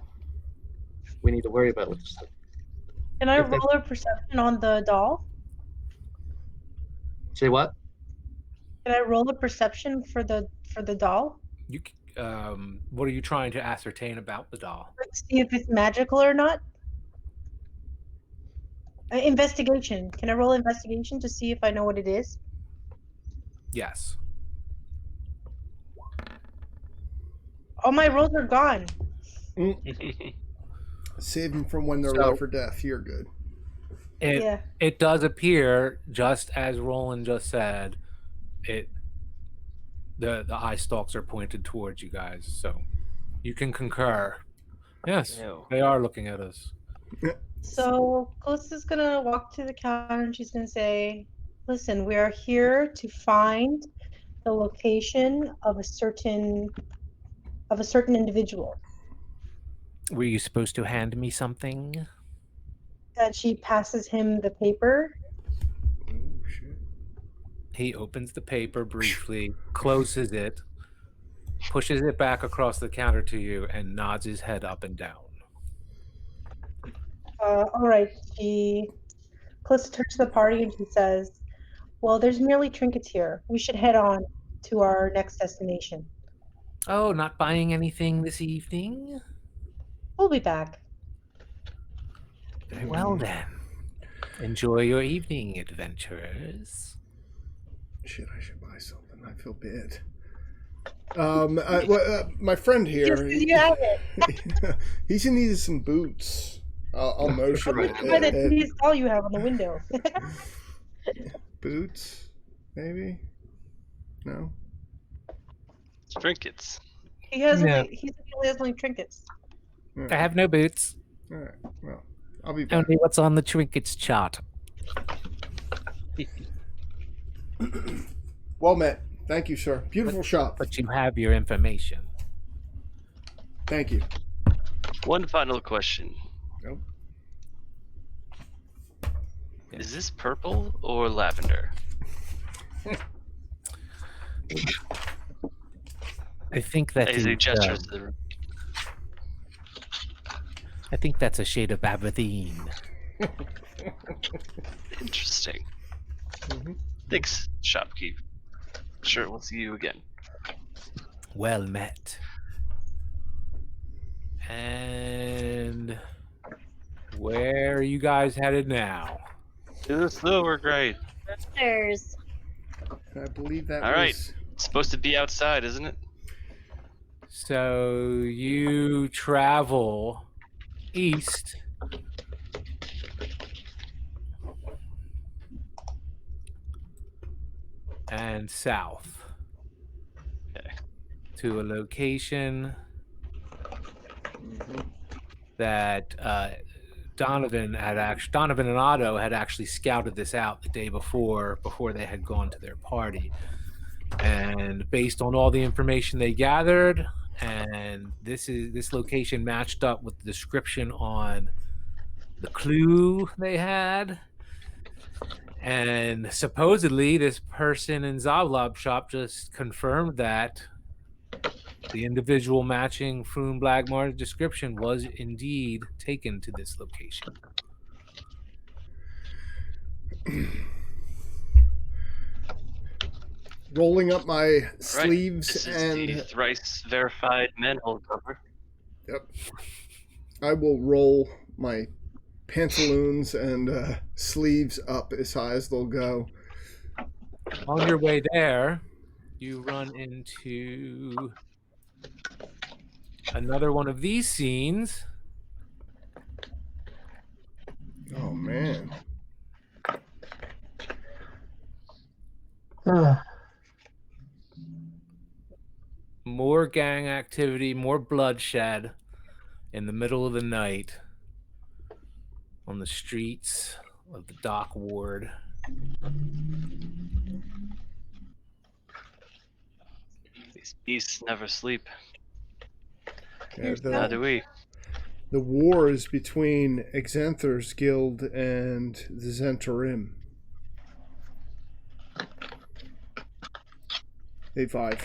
we need to worry about with this thing. Can I If that- roll a perception on the doll? Say what? Can I roll a perception for the doll? You, what are you trying to ascertain about the doll? Like, see if it's magical or not. Investigation. Can I roll investigation to see if I know what it is? Yes. All my rolls are gone. Save them from when they're So- life or death. You're good. It does appear, just as Roland just said, the eye stalks are pointed towards you guys, so you can concur. Yes, Ew. they are looking at us. So Callista's gonna walk to the counter and she's gonna say, "Listen, we are here to find the location of a certain individual." Were you supposed to hand me something? And she passes him the paper. Oh, shit. He opens the paper briefly, closes it, pushes it back across the counter to you, and nods his head up and down. All right. Callista turns to the party and she says, "Well, there's merely trinkets here. We should head on to our next destination. Oh, not buying anything this evening? We'll be back." Very well then. Enjoy your evening, adventurers. Shit, I should buy something. I feel bad. My friend here. Just 'cause you have it. He's in need of some boots. I'll motion By that tedious doll you have on the window. boots, maybe. No. Trinkets. He only has only trinkets. I have no boots. All right. Well, I'll be back. Only what's on the trinkets chart. Well met. Thank you, sir. Beautiful shop. But you have your information. Thank you. One final question. Nope. Is this purple or lavender? I think that As he is, gestures to the room. I think that's a shade of Aberdeen. Interesting. Mhm. Thanks, shopkeep. Sure, we'll see you again. Well met. And where are you guys headed now? To the silver grade. There's I believe that All was. right. It's supposed to be outside, isn't it? So you travel east and south Okay. to a location Mhm. that Donovan and Otto had actually scouted this out the day before they had gone to their party. And based on all the information they gathered, and this location matched up with the description on the clue they had. And supposedly this person in Zavlab shop just confirmed that the individual matching Froon Blackmar's description was indeed taken to this location. Rolling up my sleeves This is and the thrice verified manhole cover. Yep. I will roll my pantaloons and sleeves up as high as they'll go. On your way there, you run into another one of these scenes. Oh man. More gang activity, more bloodshed in the middle of the night on the streets of the dock ward. These beasts never sleep. Yeah, How do we? the war is between Exanther's guild and the Zentarim. They vie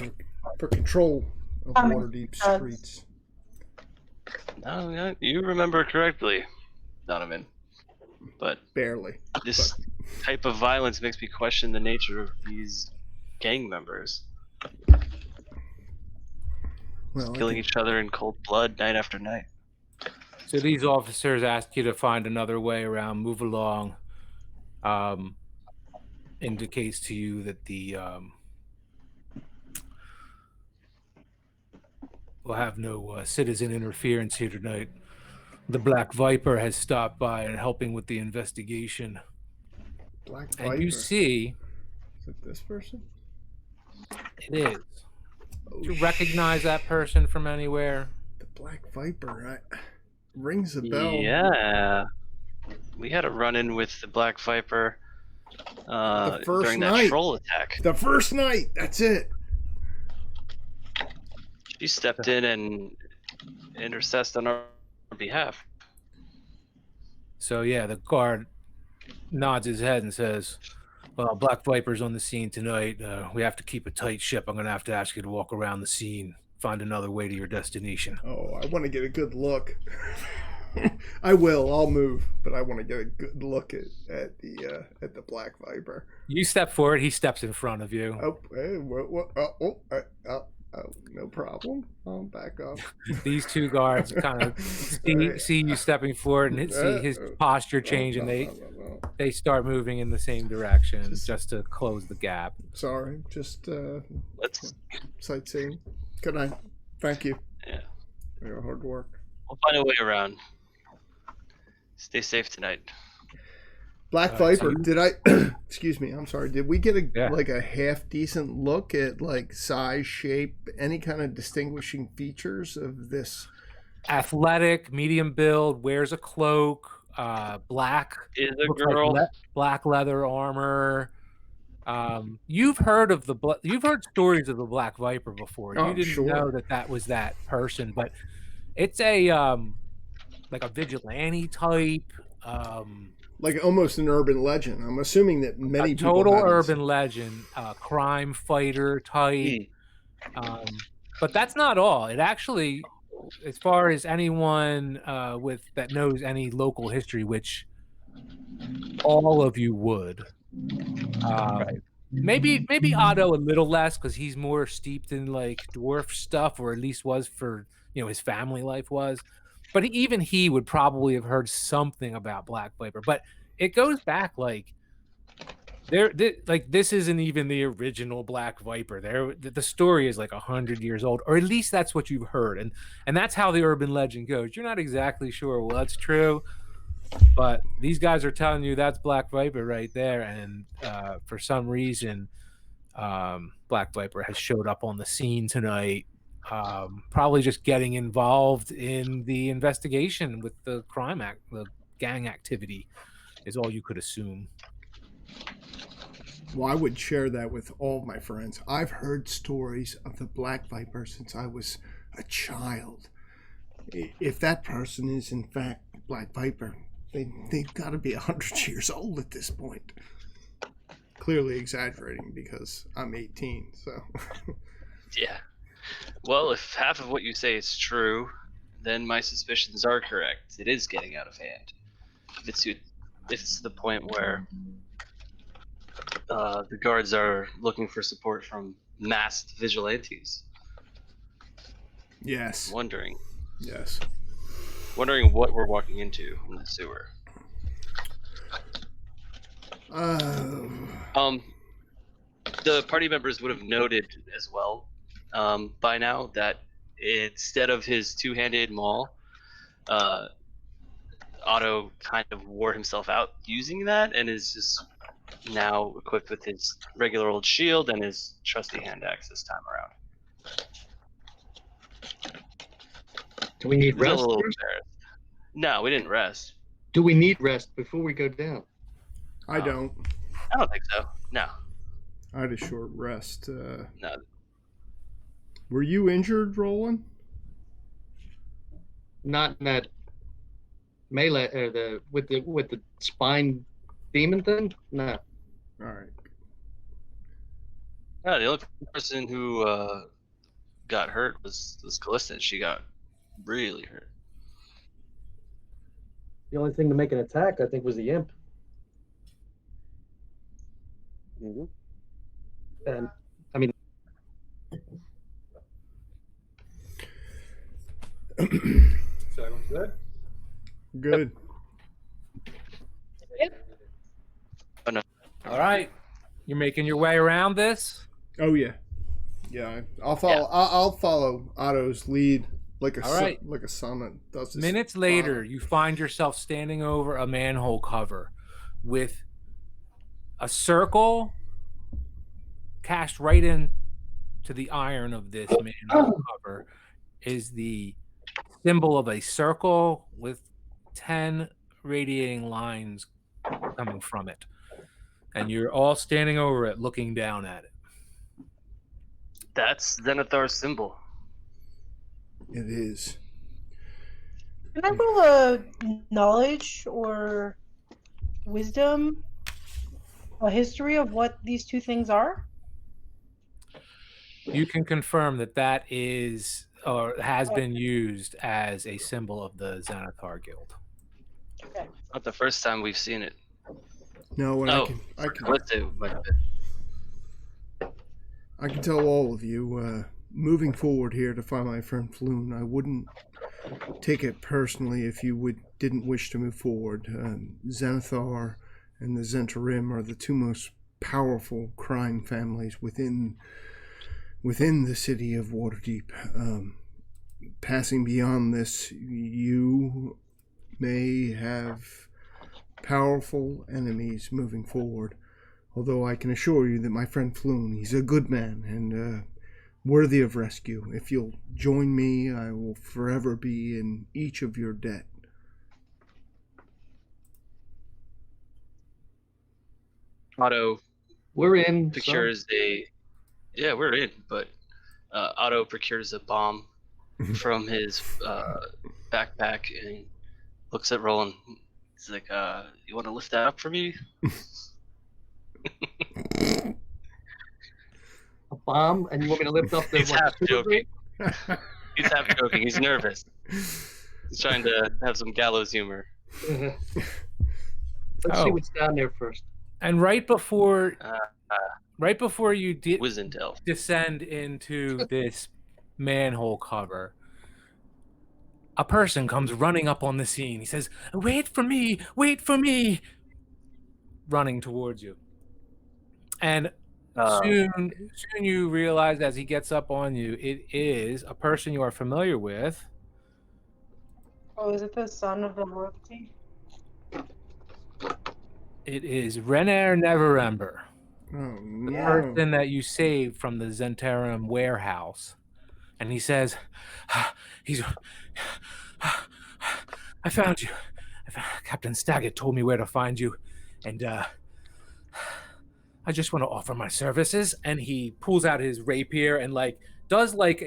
for control of Waterdeep streets. No, you remember correctly, Donovan. But Barely. this type of violence makes me question the nature of these gang members. Well, Killing each other in cold blood night after night. So these officers ask you to find another way around, move along. Indicates to you that we'll have no citizen interference here tonight. The Black Viper has stopped by and helping with the investigation. Black Viper. And you see, Is it this person? it is. Oh, Do you recognize that person from anywhere? The Black Viper. Rings a bell. Yeah. We had a run-in with the Black Viper The first during night. that troll attack. The first night. That's it. She stepped in and intercessed on our behalf. So yeah, the guard nods his head and says, well, Black Viper's on the scene tonight. We have to keep a tight ship. I'm going to have to ask you to walk around the scene, find another way to your destination. Oh, I want to get a good look. I will. I'll move, but I want to get a good look at the Black Viper. You step forward. He steps in front of you. Oh, hey, what? Oh, no problem. I'll back up. These two guards kind of see you stepping forward and see his posture change, and they start moving in the same direction just to close the gap. Sorry, just Let's sightseeing. Good night. Thank you. Yeah. For your hard work. We'll find a way around. Stay safe tonight. Black Viper, did I excuse me, I'm sorry, did we get a half decent look at like size, shape, any kind of distinguishing features of this? Athletic, medium build, wears a cloak, black Is a girl. black leather armor. You've heard stories of the Black Viper before. You didn't know that was that person, but it's a like a vigilante type. Like almost an urban legend. I'm assuming that many people total urban legend, crime fighter type. But that's not all. It actually, as far as anyone that knows any local history, which all of you would, maybe Otto a little less because he's more steeped in like dwarf stuff, or at least was for his family life was. But even he would probably have heard something about Black Viper. But it goes back like this isn't even the original Black Viper. The story is like 100 years old, or at least that's what you've heard, and that's how the urban legend goes. You're not exactly sure what's true, but these guys are telling you that's Black Viper right there, and for some reason, Black Viper has showed up on the scene tonight. Probably just getting involved in the investigation with the crime act, the gang activity is all you could assume. Well, I would share that with all my friends. I've heard stories of the Black Viper since I was a child. If that person is in fact Black Viper, they've got to be 100 years old at this point. Clearly exaggerating because I'm 18, so. Yeah. Well, if half of what you say is true, then my suspicions are correct. It is getting out of hand. If it's to the point where the guards are looking for support from masked vigilantes. Yes. Wondering Yes. what we're walking into in the sewer. The party members would have noted as well by now that instead of his two-handed maul, Otto kind of wore himself out using that and is just now equipped with his regular old shield and his trusty hand axe this time around. Do we need He's a rest? little First? embarrassed. No, we didn't rest. Do we need rest before we go down? I don't. I don't think so. No. I had a short rest. No. Were you injured, Roland? Not in that melee or with the spine demon thing? No. All right. Yeah, the only person who got hurt was Callista. She got really hurt. The only thing to make an attack, I think, was the imp. Mm-hmm. And I mean, So everyone's good? Good. All right. You're making your way around this? Oh yeah, yeah. I'll follow. Yeah. I'll follow Otto's lead like a All right. like a son that does this. Minutes later, you find yourself standing over a manhole cover with a circle cast right into the iron of this manhole cover is the symbol of a circle with 10 radiating lines coming from it. And you're all standing over it, looking down at it. That's Zenithar's symbol. It is. Can I roll a knowledge or wisdom, a history of what these two things are? You can confirm that that is or has been used as a symbol of the Xanathar Guild. Okay. Not the first time we've seen it. No, and Oh, I can Callista might have been. I can tell all of you. Moving forward here to find my friend Floon, I wouldn't take it personally if you didn't wish to move forward. Xanathar and the Zentarim are the two most powerful crime families within the city of Waterdeep. Passing beyond this, you may have powerful enemies moving forward. Although I can assure you that my friend Floon, he's a good man and worthy of rescue. If you'll join me, I will forever be in each of your debt. Otto we're in. procures we're in, but Otto procures a bomb from his backpack and looks at Roland. He's like, you want to lift that up for me? A bomb, and you want me to lift up the He's half super joking. grate? He's half joking. He's nervous. He's trying to have some gallows humor. Let's see what's down there first. And right before you Wizentel. descend into this manhole cover, a person comes running up on the scene. He says, wait for me, running towards you. And soon you realize as he gets up on you, it is a person you are familiar with. Oh, is it the son of the royalty? It is Renair Neverember, Oh the no! person that you saved from the Zentarum warehouse. And he says, I found you. Captain Staggett told me where to find you, and I just want to offer my services. And he pulls out his rapier and like does like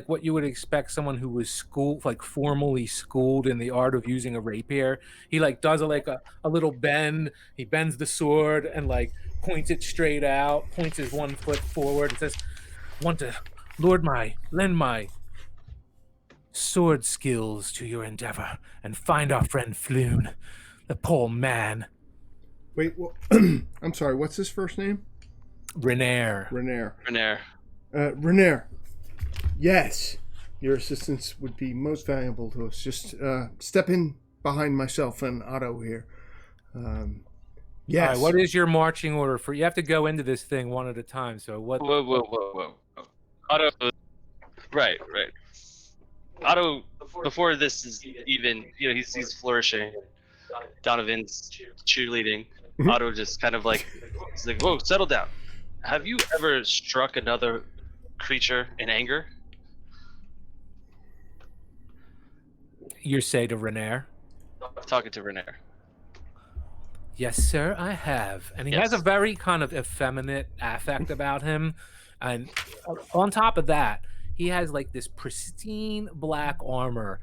what you would expect someone who was schooled, like formally schooled in the art of using a rapier. He like does a little bend. He bends the sword and like points it straight out, points his one foot forward, and says, "Want to lend my sword skills to your endeavor and find our friend Floon, the poor man." Wait, well, I'm sorry. What's his first name? Renair. Renair. Renair. Yes, your assistance would be most valuable to us. Just step in behind myself and Otto here. Yes. All right, what is your marching order for? You have to go into this thing one at a time. So what? Whoa. Otto. Right. Otto, before this is even, he's flourishing. Donovan's cheerleading. Otto just kind of like, he's like, whoa, settle down. Have you ever struck another creature in anger? You say to Renair? I'm talking to Renair. Yes, sir, I have. And he has a very kind of effeminate affect about him. And on top of that, he has like this pristine black armor,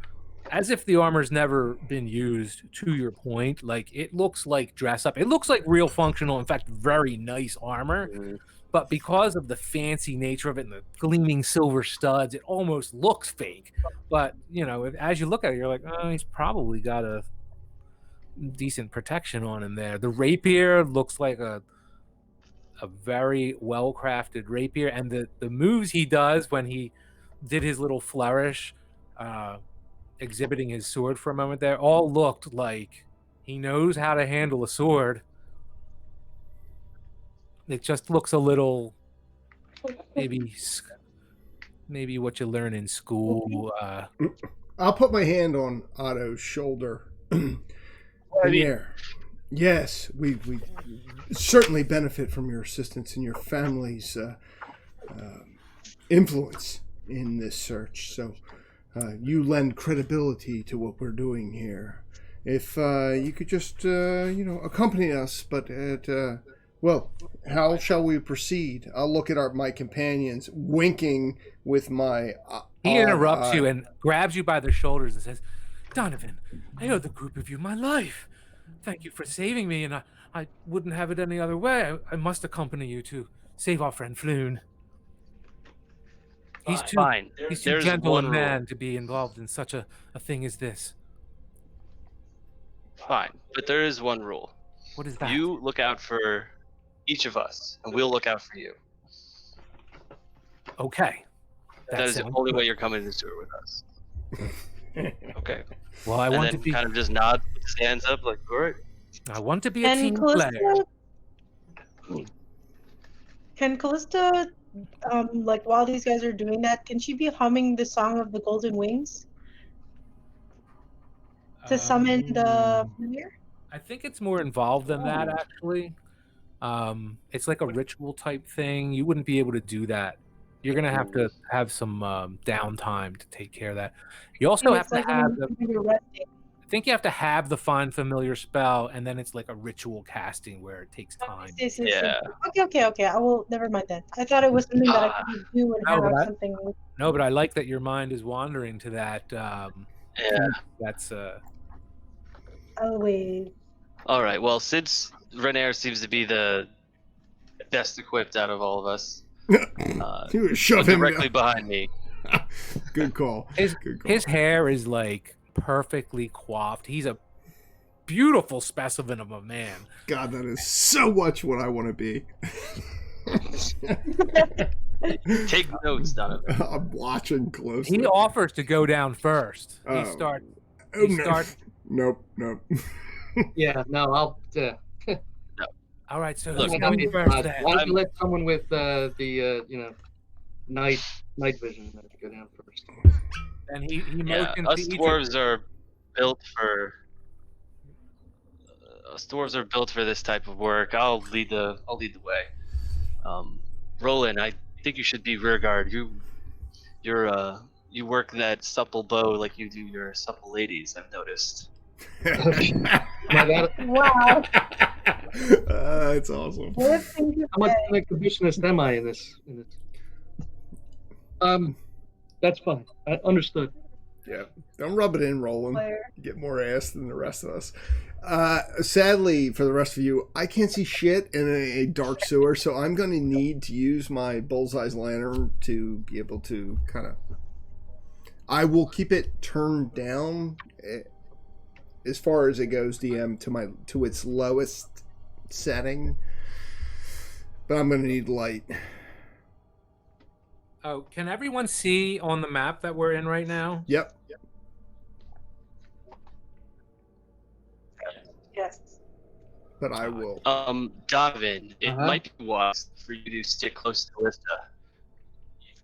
as if the armor's never been used, to your point. Like, it looks like dress up. It looks like real functional, in fact, very nice armor. But because of the fancy nature of it and the gleaming silver studs, it almost looks fake. But, as you look at it, you're like, oh, he's probably got a decent protection on him there. The rapier looks like a very well-crafted rapier. And the moves he does when he did his little flourish, exhibiting his sword for a moment there, all looked like he knows how to handle a sword. It just looks a little maybe what you learn in school. I'll put my hand on Otto's shoulder. There. Yes, we certainly benefit from your assistance and your family's influence in this search. So you lend credibility to what we're doing here. If you could just, accompany us, but well, how shall we proceed? I'll look at my companions, winking with my. He interrupts you and grabs you by the shoulders and says, "Donovan, I owe the group of you my life. Thank you for saving me, and I wouldn't have it any other way. I must accompany you to save our friend Floon. He's too gentle a man to be involved in such a thing as this." Fine, but there is one rule. What is that? You look out for each of us, and we'll look out for you. Okay. That is the only way you're coming to the sewer with us. Okay. Well, I want to be kind of just nod with his hands up, like, all right. I want to be a team player. Can Callista, like while these guys are doing that, can she be humming the song of the Golden Wings to summon the familiar? I think it's more involved than that, actually. It's like a ritual type thing. You wouldn't be able to do that. You're gonna have to have some downtime to take care of that. You also have to have I think you have to have the find familiar spell, and then it's like a ritual casting where it takes time. Yeah. Okay. I will. Never mind then. I thought it was something that I could do and have something. No, but I like that your mind is wandering to that. Yeah. That's Always. All right. Well, since Renair seems to be the best equipped out of all of us, you shove him directly behind me. Good call. His hair is like perfectly coiffed. He's a beautiful specimen of a man. God, that is so much what I want to be. Take notes, Donovan. I'm watching closely. He offers to go down first. Nope. Yeah, no, I'll. All right, so Look, who's going first then? Why don't you let someone with night vision go down first? And he motions us to each dwarves are built for. Us dwarves are built for this type of work. I'll lead the way. Roland, I think you should be rear guard. You work that supple bow like you do your supple ladies. I've noticed. Wow. That's awesome. Worst thing to How much say. of an exhibitionist am I in this? That's fine. I understood. Yeah, don't rub it in, Roland. Player. You get more ass than the rest of us. Sadly, for the rest of you, I can't see shit in a dark sewer, so I'm going to need to use my bullseye's lantern to be able to kind of. I will keep it turned down as far as it goes, DM, to its lowest setting, but I'm going to need light. Oh, can everyone see on the map that we're in right now? Yep. Yes. But I will. Donovan, it Uh-huh. might be wise for you to stick close to Lista.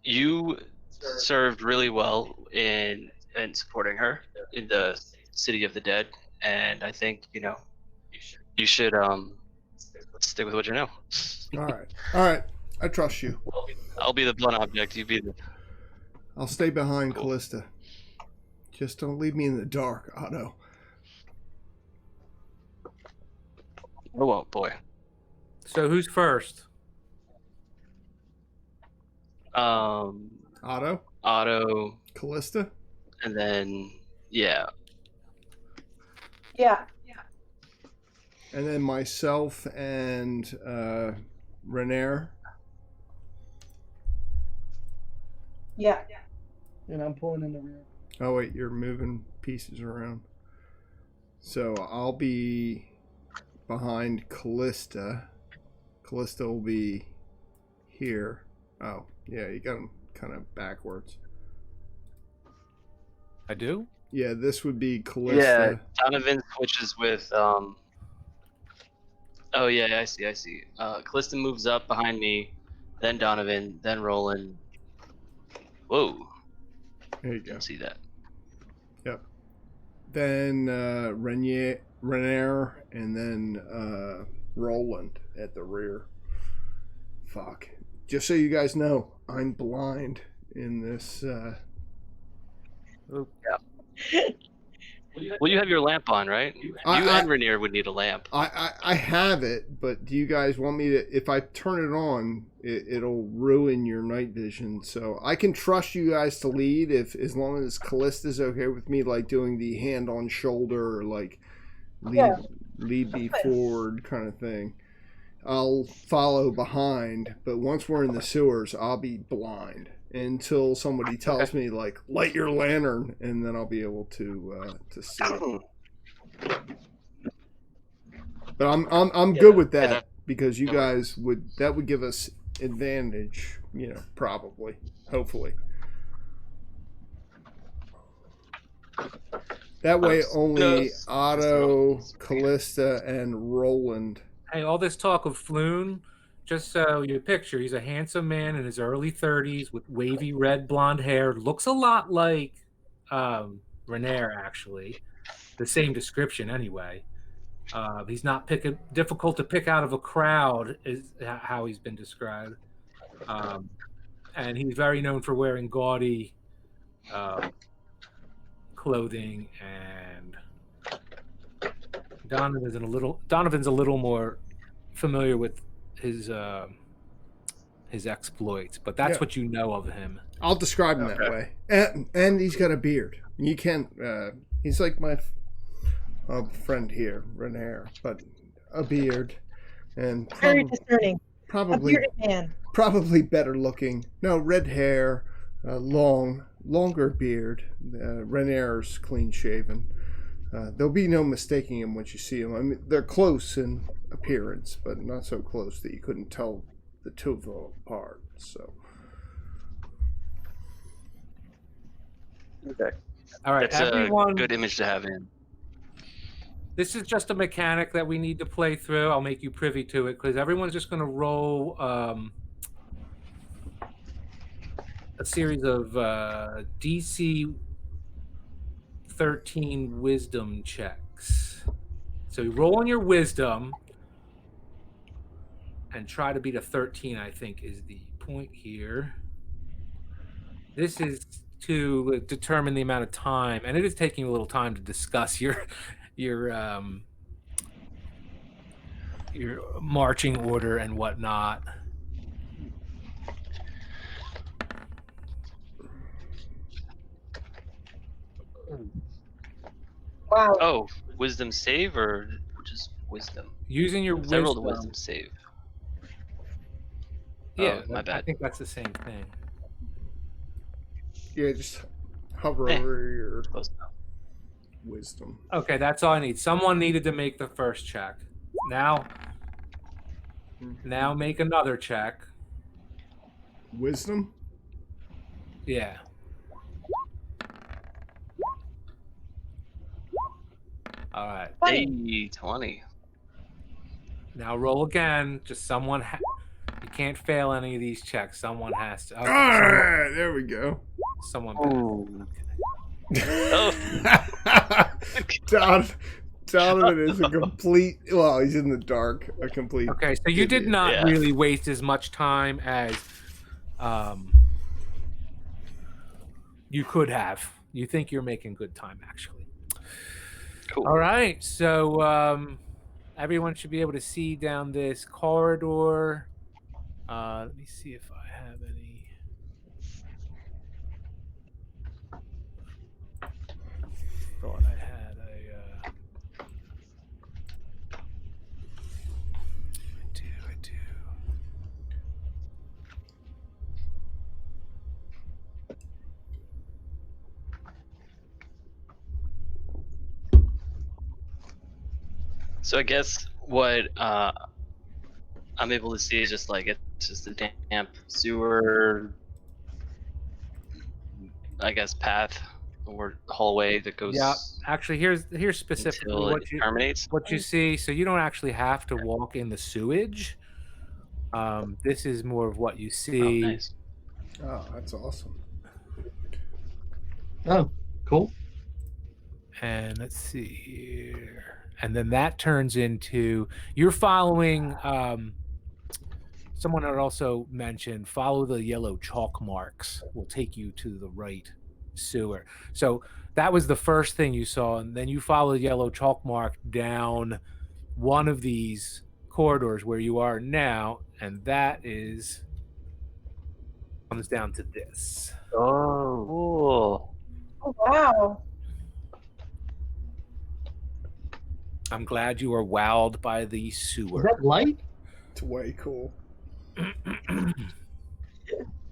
You served really well in supporting her in the City of the Dead, and I think you should stick with what you know. All right. I trust you. I'll be the blunt object. You be the. I'll stay behind Cool. Callista. Just don't leave me in the dark, Otto. Oh boy. So who's first? Otto? Otto, Callista? and then yeah. Yeah. And then myself and Renair. Yeah. And I'm pulling in the rear. Oh, wait, you're moving pieces around. So I'll be behind Callista. Callista will be here. Oh, yeah, you got them kind of backwards. I do? Yeah, this would be Yeah, Callista. Donovan switches with Oh yeah, I see. Callista moves up behind me, then Donovan, then Roland. Whoa, There you go. didn't see that. Yep. Then Renair, and then Roland at the rear. Fuck. Just so you guys know, I'm blind in this. Well, you have your lamp on, right? You and Rainier would need a lamp. I have it, but do you guys want me to? If I turn it on, it'll ruin your night vision. So I can trust you guys to lead if, as long as Callista's okay with me, like doing the hand on shoulder, or like lead me forward kind of thing. I'll follow behind, but once we're in the sewers, I'll be blind until somebody tells me, like, light your lantern, and then I'll be able to see it. But I'm good with that, because you guys would give us advantage, probably, hopefully. That way, only Otto, Callista, and Roland. Hey, all this talk of Floon, just so you picture, he's a handsome man in his early 30s with wavy red blonde hair. Looks a lot like Renair, actually. The same description, anyway. He's not difficult to pick out of a crowd, is how he's been described. And he's very known for wearing gaudy clothing, and Donovan's a little more familiar with his exploits, but that's what you know of him. I'll describe him that way. And he's got a beard. You can't. He's like my friend here, Renair, but a beard, and Very discerning. probably A bearded man. probably better looking. No, red hair, longer beard. Renair's clean shaven. There'll be no mistaking him once you see him. I mean, they're close in appearance, but not so close that you couldn't tell the two of them apart. So. Okay. All right, That's everyone. a good image to have in. This is just a mechanic that we need to play through. I'll make you privy to it, because everyone's just going to roll a series of DC 13 wisdom checks. So you roll on your wisdom and try to beat a 13, I think, is the point here. This is to determine the amount of time, and it is taking a little time to discuss your your marching order and whatnot. Wow. Oh, wisdom save or just wisdom? Using your 'Cause I rolled a wisdom. wisdom save. Yeah, my I bad. think that's the same thing. Yeah, just hover Eh. over your Close enough. wisdom. Okay, that's all I need. Someone needed to make the first check. Now make another check. Wisdom? Yeah. All right. Hey, 20. Now roll again. Just someone. You can't fail any of these checks. Someone has to. Okay, Alright, there we go. someone. Ooh. Donovan is a complete. Well, he's in the dark. A complete. Okay, so you did idiot. not Yeah. really waste as much time as you could have. You think you're making good time, actually. Cool. All right, so everyone should be able to see down this corridor. Let me see if I have any. Thought I had a. I do. So I guess what I'm able to see is just like it's just a damp sewer, I guess, path or hallway that goes Yeah, actually, here's specifically until it terminates. what you see. So you don't actually have to walk in the sewage. This is more of what you Oh, see. nice. Oh, that's awesome. Oh, cool. And let's see here. And then that turns into you're following someone had also mentioned follow the yellow chalk marks will take you to the right sewer. So that was the first thing you saw, and then you follow the yellow chalk mark down one of these corridors where you are now, and that is comes down to this. Oh, cool. Oh, wow. I'm glad you are wowed by the Is sewer. that light? It's way cool.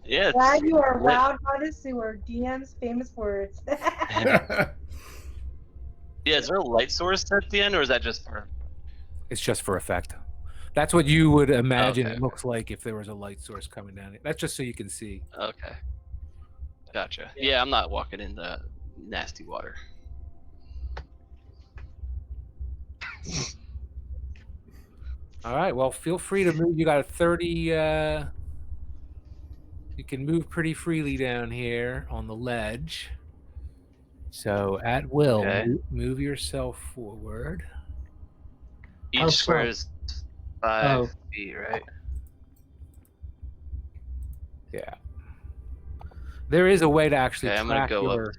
Yeah. Glad you are lit. wowed by the sewer. DM's famous words. Yeah, is there a light source at the end, or is that just for? It's just for effect. That's what you would imagine Okay, it looks like if there was a light source coming down it. That's just so you can see. Okay. Gotcha. Yeah, I'm not walking in the nasty water. All right. Well, feel free to move. You got a 30. You can move pretty freely down here on the ledge. So at will, Okay. move yourself forward. Each How square so? is 5 Oh. feet, right? Yeah. There is a way to actually Okay, I'm gonna track go your. up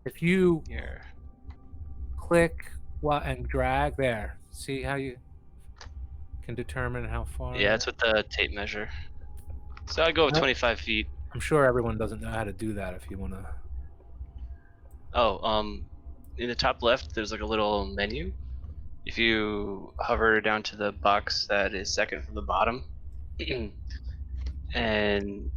If you here. click and drag there, see how you can determine how far. Yeah, it's with the tape measure. So I go with 25 feet. I'm sure everyone doesn't know how to do that. If you want to. Oh, in the top left, there's like a little menu. If you hover down to the box that is second from the bottom, and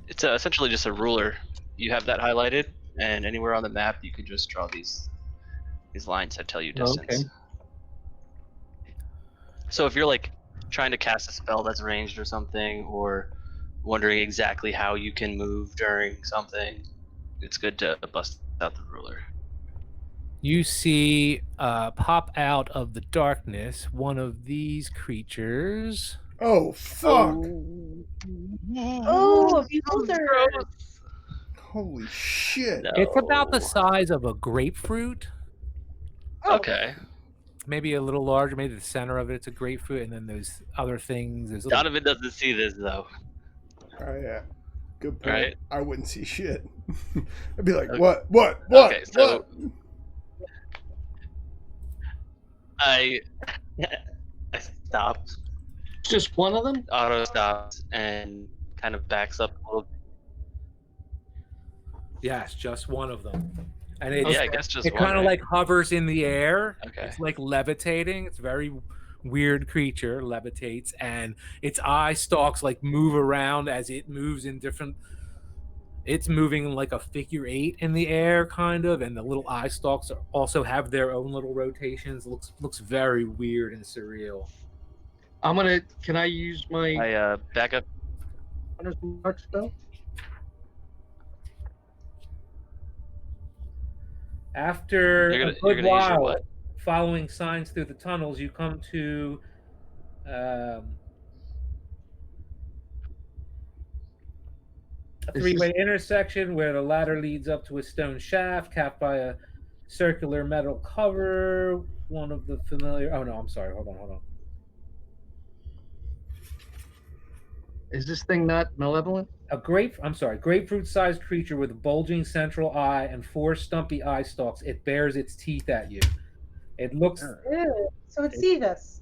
it's essentially just a ruler. You have that highlighted, and anywhere on the map, you can just draw these lines that tell you Oh, distance. okay. So if you're like trying to cast a spell that's ranged or something, or wondering exactly how you can move during something, it's good to bust out the ruler. You see pop out of the darkness one of these creatures. Oh, fuck. Oh, beholder. Holy shit. No. It's about the size of a grapefruit, Okay. maybe a little larger. Maybe the center of it's a grapefruit, and then there's other things. There's little, Donovan doesn't see this though. Oh, yeah. Good point. Right. I wouldn't see shit. I'd be like, Okay. what? Okay, so- What? I I stopped, Just one of them? auto stopped, and kind of backs up a little. Yes, just one of them. And Yeah, I guess just it one, kind of right? like hovers in the air. Okay. It's like levitating. It's a very weird creature, levitates, and its eye stalks like move around as it moves in different. It's moving like a figure eight in the air, kind of, and the little eye stalks also have their own little rotations. Looks very weird and surreal. Can I use my I back up. hunter's mark spell? After You're a gonna you're good gonna use your while, what? following signs through the tunnels, you come to a This three-way is- intersection where the ladder leads up to a stone shaft capped by a circular metal cover. One of the familiar. Oh no, I'm sorry. Hold on. Is this thing not malevolent? Grapefruit-sized creature with a bulging central eye and four stumpy eye stalks. It bares its teeth at you. It looks. Ew. So it sees us.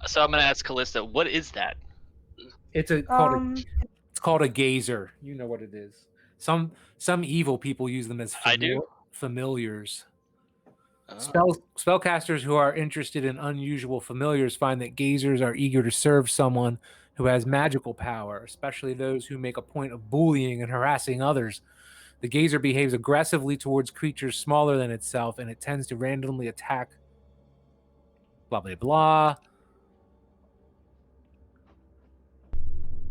So I'm gonna ask Callista, what is that? It's called a gazer. You know what it is. Some evil people use them as I do. familiars. Oh. Spellcasters who are interested in unusual familiars find that gazers are eager to serve someone who has magical power, especially those who make a point of bullying and harassing others. The gazer behaves aggressively towards creatures smaller than itself, and it tends to randomly attack. Blah blah blah.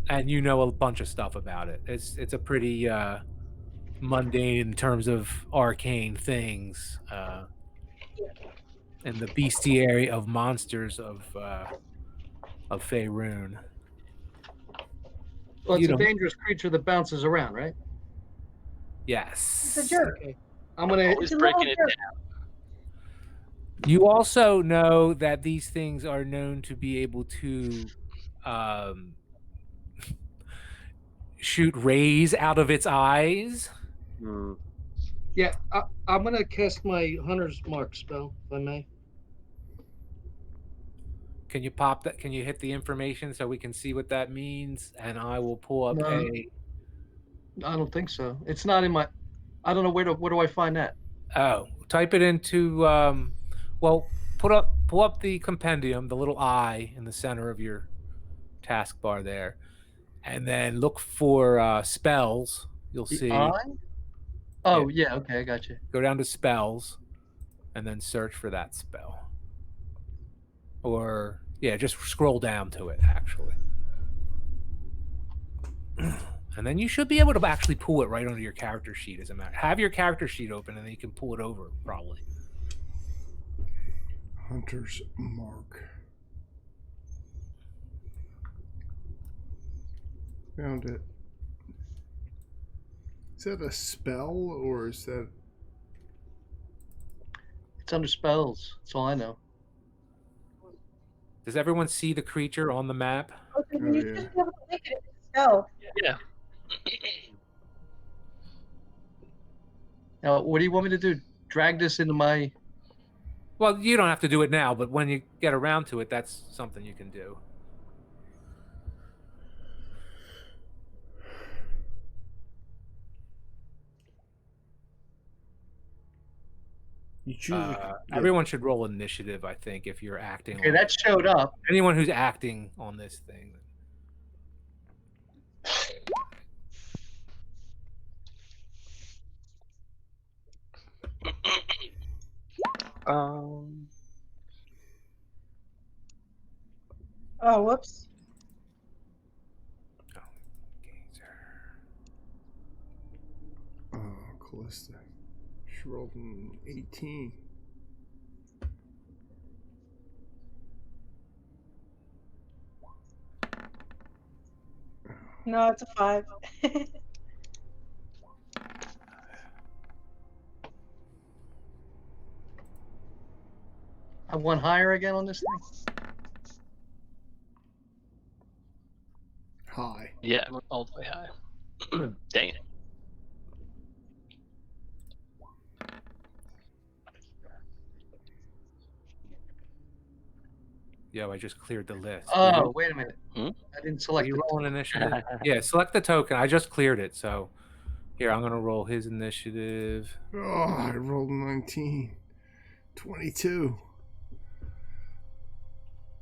And you know a bunch of stuff about it. It's a pretty mundane in terms of arcane things. And the bestiary of monsters of Faerun. Well, it's You a don't- dangerous creature that bounces around, right? Yes. It's a jerk. Okay. I'm gonna. Always It's a breaking little it jerk. down. You also know that these things are known to be able to shoot rays out of its eyes. Hmm. Yeah, I'm gonna cast my hunter's mark spell, if I may. Can you pop that? Can you hit the information so we can see what that means? And I will pull up No. I don't think so. It's not in my. I don't know where do I find that? type it into well, pull up the compendium, the little eye in the center of your taskbar there, and then look for spells. You'll The see. eye? Oh yeah, okay, I got you. Go down to spells, and then search for that spell. Or yeah, just scroll down to it actually. And then you should be able to actually pull it right onto your character sheet. As a matter, have your character sheet open, and then you can pull it over probably. Hunter's mark. Found it. Is that a spell or is that? It's under spells. That's all I know. Does everyone see the creature on the map? Okay, Oh, you yeah. should be able to make it if it's spell. Yeah. Now, what do you want me to do? Drag this into my. Well, you don't have to do it now, but when you get around to it, that's something you can do. You choose. Everyone should roll initiative, I think, if you're acting. Okay, on that showed up. anyone who's acting on this thing. Um. Oh, whoops. Oh, Callista. She rolled an 18. No, it's a 5. I won higher again on this thing. High. Yeah, I'm all the way high. Dang it. Yo, I just cleared the list. Oh, wait a minute. Hmm? I didn't Are select you it. rolling initiative? Yeah, select the token. I just cleared it, so here I'm gonna roll his initiative. Oh, I rolled 19. 22.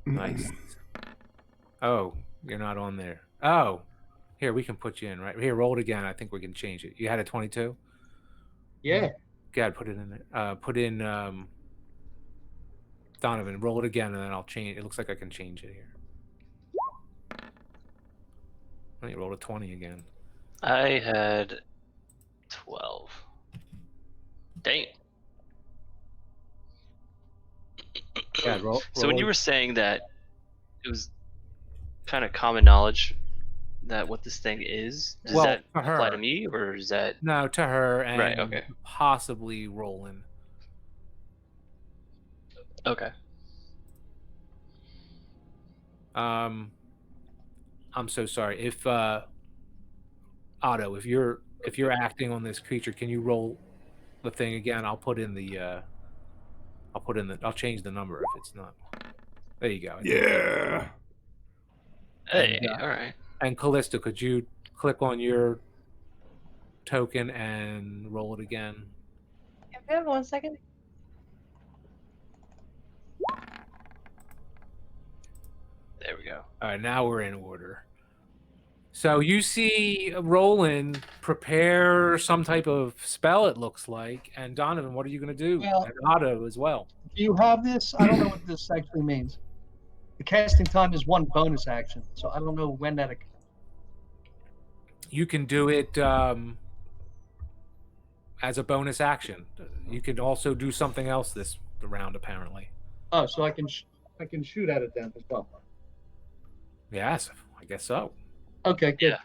Nice. Oh, you're not on there. Oh, here we can put you in right here. Roll it again. I think we can change it. You had a 22. Yeah. God, put it in there. Put in Donovan. Roll it again, and then I'll change. It looks like I can change it here. Let me roll a 20 again. I had 12. Dang. Yeah, roll. So when roll you it- were saying that it was kind of common knowledge that what this thing is, does Well, that for apply to her. me, or is that No, to her and Right, okay. possibly Roland. okay? I'm so sorry. If Otto, if you're acting on this creature, can you roll the thing again? I'll change the number if it's not. There you go. I think Yeah. Hey, And, all right. And Callista, could you click on your token and roll it again? Yeah, 1 second. There we go. All right, now we're in order. So you see Roland prepare some type of spell, it looks like. And Donovan, what are you going to do? Well- And Otto as well. Do you have this? I don't know what this actually means. The casting time is 1 bonus action, so I don't know when that. You can do it as a bonus action. You can also do something else this round, apparently. Oh, so I can shoot at it then as well. Yes, I guess so. Okay, good. Yeah.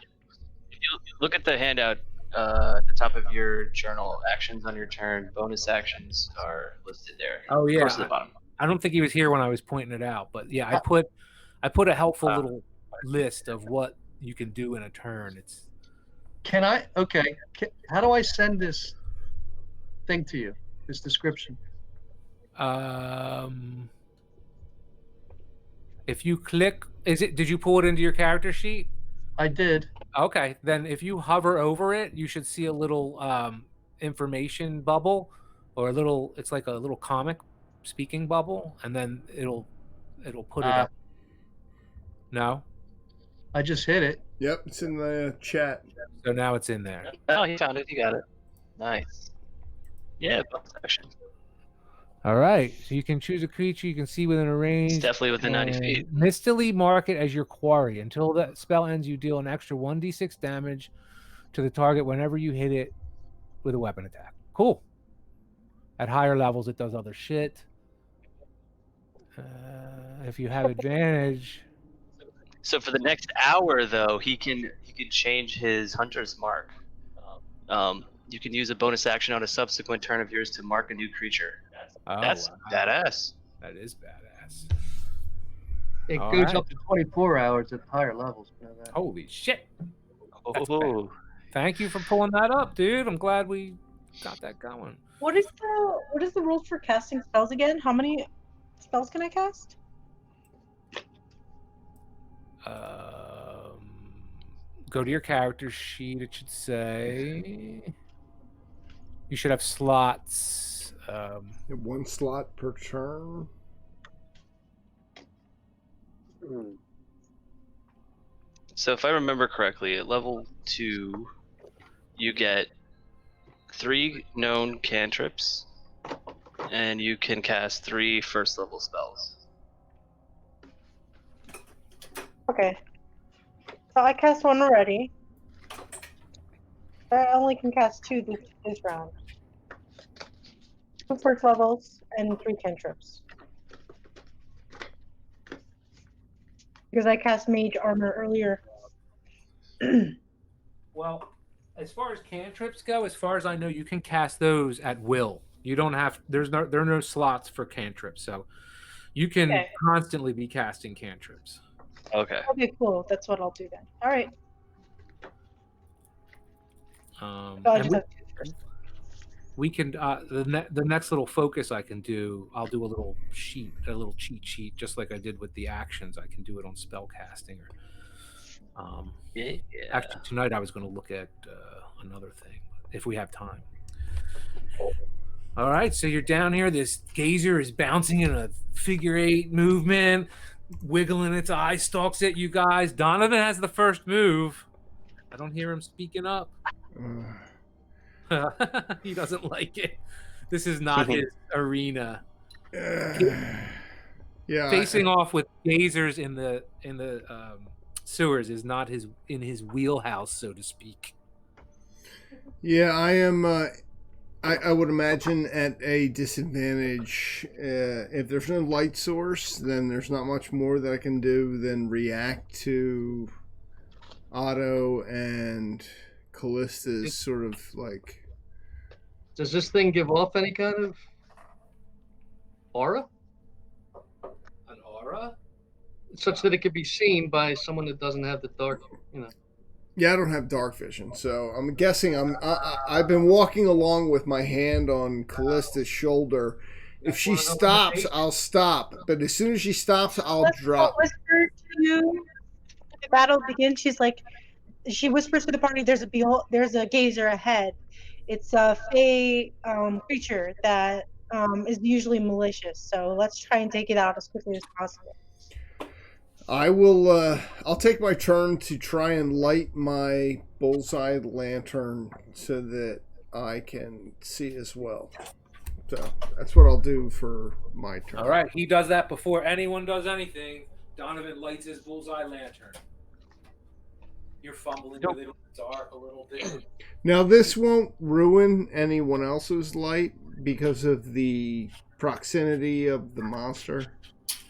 If you look at the handout at the top of your journal, actions on your turn, bonus actions are listed there. Oh, yeah. Towards the bottom. I don't think he was here when I was pointing it out, but yeah, I put a helpful little list of what you can do in a turn. It's Can I? Okay. How do I send this thing to you? This description. if you click, did you pull it into your character sheet? I did. Okay, then if you hover over it, you should see a little information bubble, or it's like a little comic speaking bubble, and then it'll put it up. No? I just hit it. Yep, it's in the chat. So now it's in there. Oh, he found it. You got it. Nice. Yeah, bonus action. All right, so you can choose a creature you can see within a range. It's definitely within 90 and feet. Mistily mark it as your quarry. Until that spell ends, you deal an extra 1d6 damage to the target whenever you hit it with a weapon attack. Cool. At higher levels, it does other shit. If you have advantage, So for the next hour, though, he can change his hunter's mark. You can use a bonus action on a subsequent turn of yours to mark a new creature. That's wow. badass. That is badass. It All goes right. up to 24 hours at higher levels. You know that. Holy shit. That's Oh, Thank you for pulling that up, dude. I'm glad we got that going. What is the rules for casting spells again? How many spells can I cast? Go to your character sheet. It should say you should have slots. You have 1 slot per turn. so if I remember correctly, at level 2, you get 3 known cantrips, and you can cast 3 first level spells. Okay. So I cast 1 already. I only can cast 2 this round. 2 first levels and 3 cantrips. Because I cast mage armor earlier. Well, as far as cantrips go, as far as I know, you can cast those at will. You don't have there are no slots for cantrips, so you can Okay. constantly be casting cantrips. Okay. Okay, cool. That's what I'll do then. All right. Um, So I and just have 2 first. We can the next little focus I can do. I'll do a little cheat sheet, just like I did with the actions. I can do it on spell casting. Yeah. Actually, tonight I was going to look at another thing if we have time. All right, so you're down here. This gazer is bouncing in a figure 8 movement, wiggling its eye stalks at you guys. Donovan has the first move. I don't hear him speaking up. He doesn't like it. This is not his arena. Yeah, Facing off with gazers in the sewers is not in his wheelhouse, so to speak. Yeah, I am. I would imagine at a disadvantage. If there's no light source, then there's not much more that I can do than react to Otto and Callista's sort of like. Does this thing give off any kind of aura? An aura? Such that it could be seen by someone that doesn't have the dark, Yeah, I don't have dark vision, so I'm guessing I've been walking along with my hand on Callista's shoulder. If she stops, I'll stop. But as soon as she stops, I'll drop. Whisper to you. The battle begins. She whispers to the party. There's a gazer ahead. It's a fey creature that is usually malicious. So let's try and take it out as quickly as possible. I will. I'll take my turn to try and light my bullseye lantern so that I can see as well. So that's what I'll do for my turn. All right, he does that before anyone does anything. Donovan lights his bullseye lantern. You're fumbling with it in the dark a little bit. Now this won't ruin anyone else's light because of the proximity of the monster.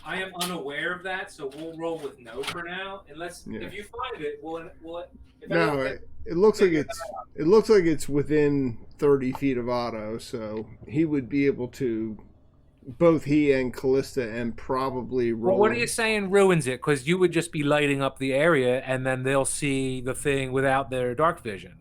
I am unaware of that, so we'll roll with no for now. Unless if you find it, we'll no, it looks like it's within 30 feet of Otto, so he would be able to, both he and Callista, and probably roll. Well, what are you saying ruins it? Because you would just be lighting up the area, and then they'll see the thing without their dark vision.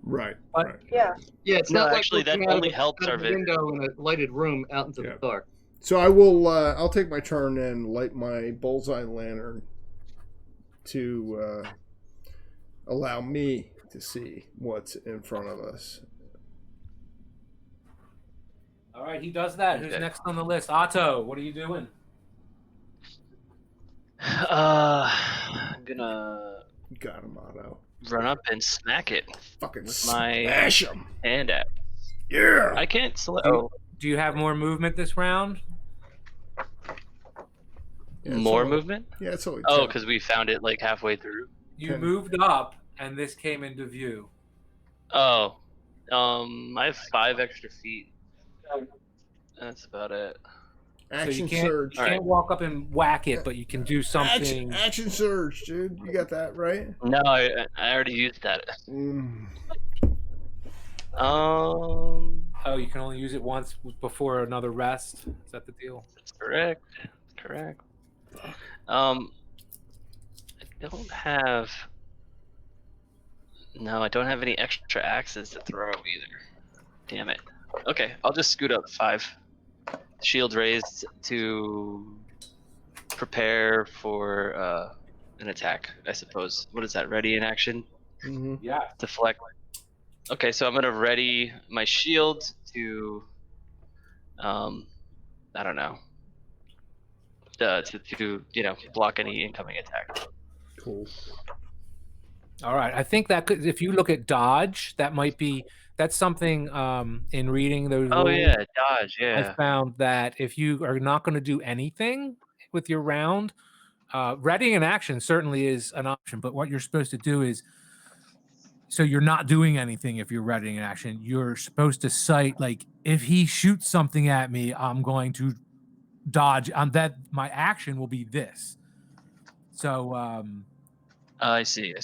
Right. But, right. Yeah. Yeah, it's No, not actually, like that looking out only of helps a our vision. window in a lighted room out into the dark. So I will. I'll take my turn and light my bullseye lantern to allow me to see what's in front of us. all right, he does that. Who's next on the list? Otto, what are you doing? I'm gonna Got him, Otto. run up and smack it Fucking with my smash him. hand axe. Yeah. I can't select. Do you have more movement this round? Yeah, More only- movement? Yeah, it's only. Oh, 10. because we found it like halfway through. You Okay. moved up, and this came into view. Oh, I have 5 extra feet. That's about it. Action so you can't, surge. You can't walk up and whack it, but you can do something. Action surge, dude. You got that right? No, I already used that. Mm. Oh, you can only use it once before another rest. Is that the deal? That's correct. Correct. I don't have. No, I don't have any extra axes to throw either. Damn it. Okay, I'll just scoot up 5. Shield raised to prepare for an attack, I suppose. What is that? Ready in action? Mm-hmm. Yeah. Deflect. Okay, so I'm gonna ready my shield to, I don't know, to block any incoming attack. Cool. All right. I think that could, if you look at dodge, that's something in reading those Oh rules, yeah, dodge. I Yeah. found that if you are not going to do anything with your round, readying an action certainly is an option, but what you're supposed to do is, so you're not doing anything if you're readying an action. You're supposed to cite, like, if he shoots something at me, I'm going to dodge. That my action will be this. So I see.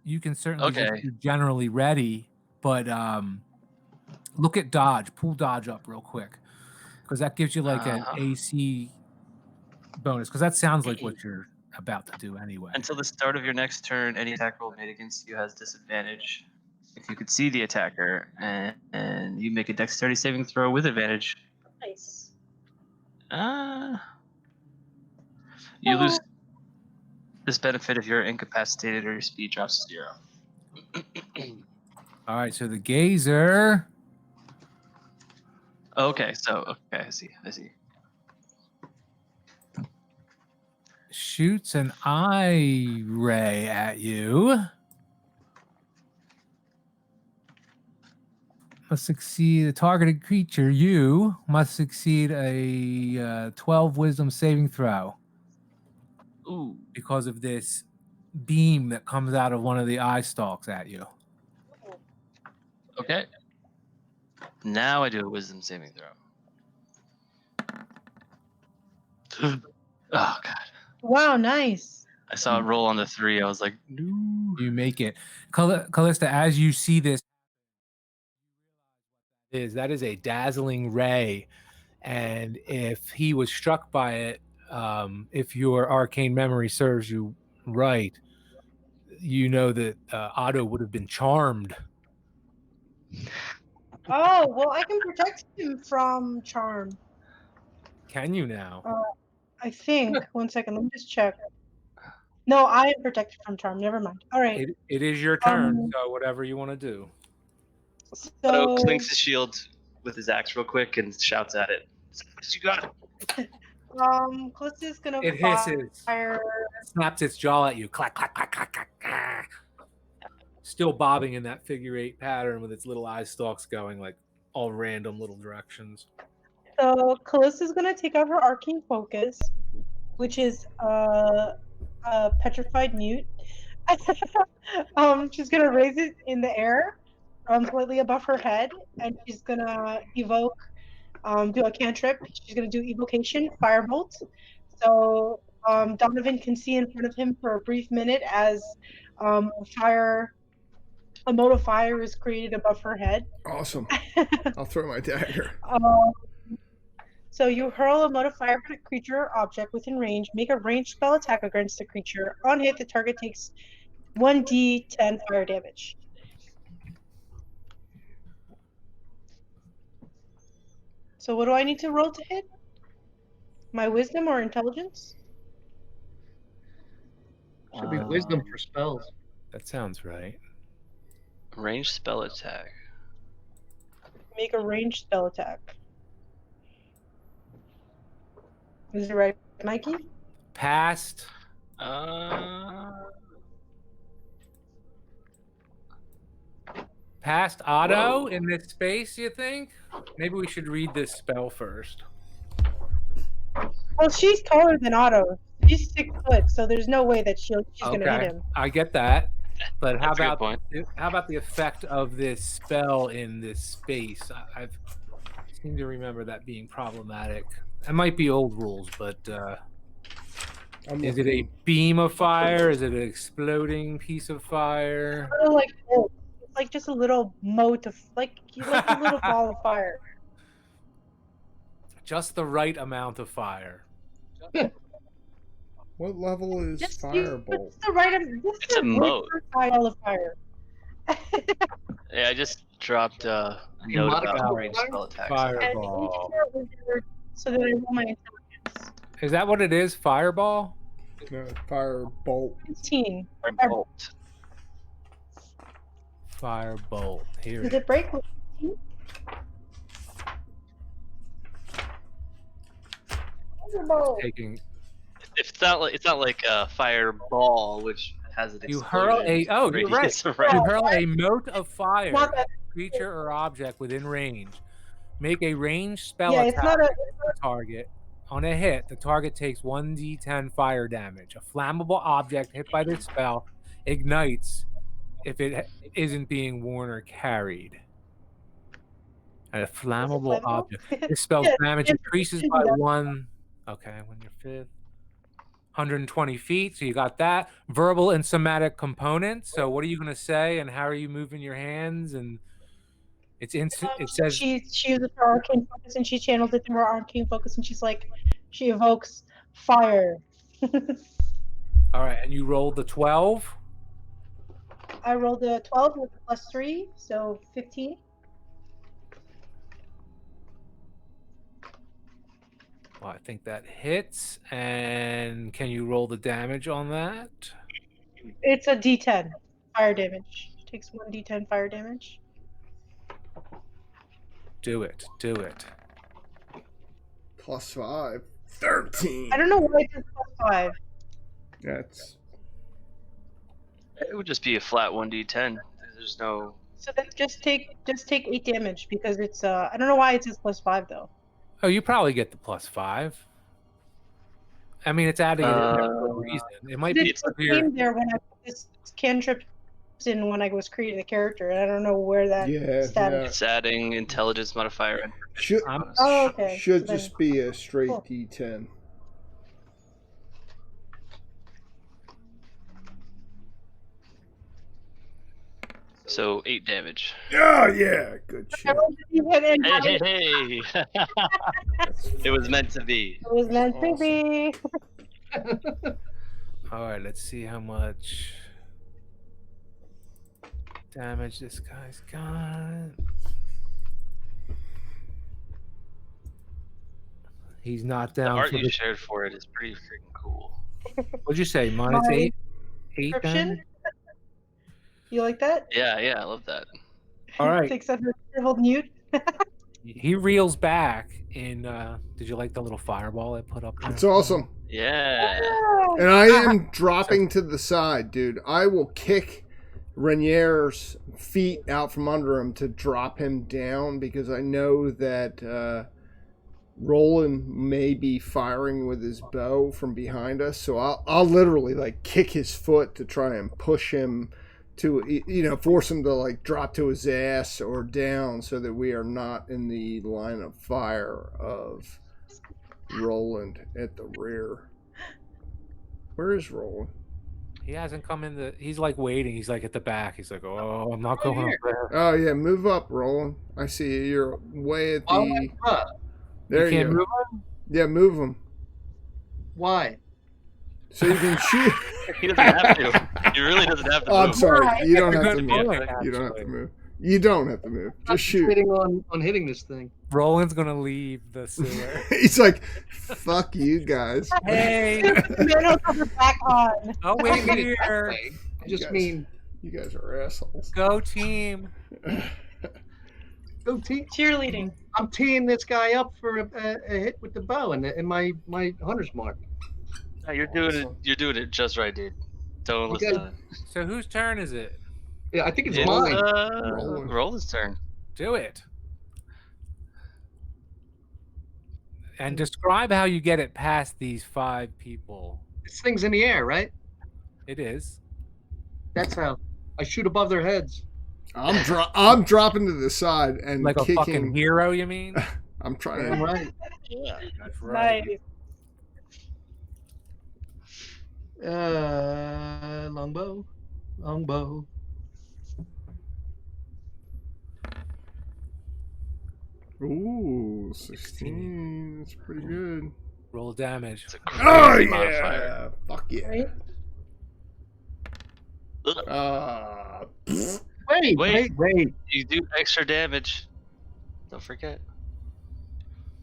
you can certainly just Okay. be generally ready, but look at dodge. Pull dodge up real quick, because that gives you like an AC bonus. Because that sounds like what you're about to do anyway. Until the start of your next turn, any attack roll made against you has disadvantage. if you could see the attacker, and you make a dexterity saving throw with advantage, Nice. you lose this benefit if you're incapacitated or your speed drops to 0. All right, so the gazer Okay, I see. shoots an eye ray at you. Must succeed. The targeted creature, you must succeed a 12 wisdom saving throw Ooh. because of this beam that comes out of one of the eye stalks at you. Okay. Now I do a wisdom saving throw. Oh god. Wow, nice. I saw it roll on the 3. I was like, no. You make it. Callista, as you see this, that is a dazzling ray. And if he was struck by it, if your arcane memory serves you right, you know that Otto would have been charmed. Oh, well, I can protect him from charm. Can you now? I think. 1 second, let me just check. No, I am protected from charm. Never mind. All right. It is your turn, so whatever you want to do. Otto So, clinks his shield with his axe real quick and shouts at it. You got it. Callista's gonna It hisses, fire. snaps its jaw at you. Clack, clack, clack, clack, clack, clack. Still bobbing in that figure 8 pattern with its little eye stalks going like all random little directions. So Callista's gonna take out her arcane focus, which is a petrified mute. She's gonna raise it in the air, slightly above her head, and she's gonna evoke, do a cantrip. She's gonna do evocation, firebolt. So Donovan can see in front of him for a brief minute as a mote of fire is created above her head. Awesome. I'll throw my dagger. So you hurl a mote of fire at a creature or object within range. Make a ranged spell attack against the creature. On hit, the target takes 1d10 fire damage. So what do I need to roll to hit? My wisdom or intelligence? Should be wisdom for spells. That sounds right. Ranged spell attack. Make a ranged spell attack. Is it right, Mikey? Past. Past Otto in this space, you think? Maybe we should read this spell first. Well, she's taller than Otto. She's 6 foot, so there's no way that she's gonna hit him. I get that. But how That's a good about point. how about the effect of this spell in this space? I seem to remember that being problematic. It might be old rules, but is it a beam of fire? Is it an exploding piece of fire? Like, it's like just a little mote of like a little ball of fire. Just the right amount of fire. What level is Just firebolt? It's the right amount. It's a mote. Ball of fire. Yeah, I just dropped a note about ranged spell attacks. Fireball. So that I roll my intelligence. Is that what it is? Fireball? No, firebolt. 15. Firebolt. Firebolt. Here. Does it break? 15? Fireball. Taking. It's not like a fireball, which has an You hurl a. Oh, you're right. radius You around. hurl a mote of fire, Not that. creature or object within range. Make a ranged spell Yeah, attack it's not a. on the target. On a hit, the target takes 1d10 fire damage. A flammable object hit by this spell ignites if it isn't being worn or carried. A flammable object. This spell's Yes, damage yes, increases yes, by yes. 1. Okay, when you're fifth. 120 feet, so you got that. Verbal and somatic components. So what are you going to say, and how are you moving your hands? And it's instant. It says She uses her arcane focus and she channels it through her arcane focus and she evokes fire. all right, and you rolled the 12. I rolled a 12 with a +3, so 15. Well, I think that hits. And can you roll the damage on that? It's a D10 fire damage. Takes 1d10 fire damage. Do it. Do it. +5. 13. I don't know why it says +5. That's It would just be a flat 1d10. There's no. So then just take 8 damage because it's I don't know why it says +5 though. Oh, you probably get the +5. I mean, it's adding it in there for a reason. It might be It severe. came there when I put this cantrip in when I was creating the character, and I don't know where that status. It's adding intelligence modifier. And should Oh, okay. should So then- just be a straight Cool. D10. So 8 damage. Oh yeah, good I shit. rolled a D10 and Hey, got hey, it. hey! It was meant to be. It was meant to be. All right, let's see how much damage this guy's got. He's not The down art for you the. shared for it is pretty freaking cool. What'd you say? Minus My 8? 8 Description. damage? You like that? Yeah, I love that. All right. Takes up your hold mute. He reels back in. Did you like the little fireball I put up there? It's awesome. Yeah. And I am dropping to the side, dude. I will kick Renier's feet out from under him to drop him down because I know that Roland may be firing with his bow from behind us. So I'll literally like kick his foot to try and push him to, you know, force him to like drop to his ass or down so that we are not in the line of fire of Roland at the rear. Where is Roland? He hasn't come in the. He's like waiting. He's like at the back. He's like, oh, I'm not going up there. Oh yeah, move up, Roland. I see you. You're way at the. There You can't go. move him? Yeah, move him Why? so you can shoot. He doesn't have to. He really doesn't have to. Oh, I'm move. sorry. You don't That's a have to good move. point, You don't have to actually. move. You don't have to move. I'm Just shoot. waiting on hitting this thing. Roland's gonna leave the sewer. He's like, "Fuck you guys." Hey, Manhole cover back on. I'll I wait don't mean it that here. way. I just guys- mean You guys are assholes. Go team. go team. Cheerleading. I'm teeing this guy up for a hit with the bow and my hunter's mark. No, you're doing it just right, dude. Don't Okay. listen to that. So whose turn is it? Yeah, I think it's It's, mine. Roland. Roland's turn. Do it. And describe how you get it past these 5 people. This thing's in the air, right? It is. That's how I shoot above their heads. I'm dropping to the side and Like a kicking. fucking hero, you mean? I'm trying Damn to. right. Yeah. That's right. Nice. Longbow. Ooh, 16. That's pretty good. Roll damage. It's a Oh crazy yeah! modifier. Fuck yeah! Right? Wait. You do extra damage. Don't forget.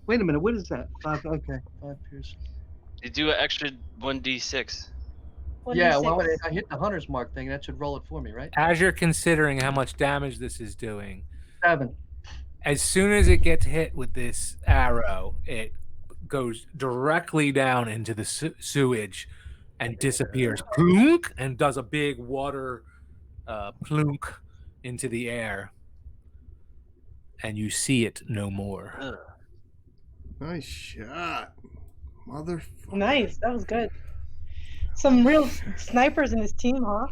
Wait a minute. What is that? 5. Okay, 5 pierce. You do an extra 1d6. Yeah, well, 1d6. I hit the hunter's mark thing. That should roll it for me, right? As you're considering how much damage this is doing, 7. as soon as it gets hit with this arrow, it goes directly down into the sewage and disappears. Plunk, and does a big water plunk into the air. And you see it no more. Ugh. Nice shot, motherfucker. Nice. That was good. Some real snipers in this team, huh?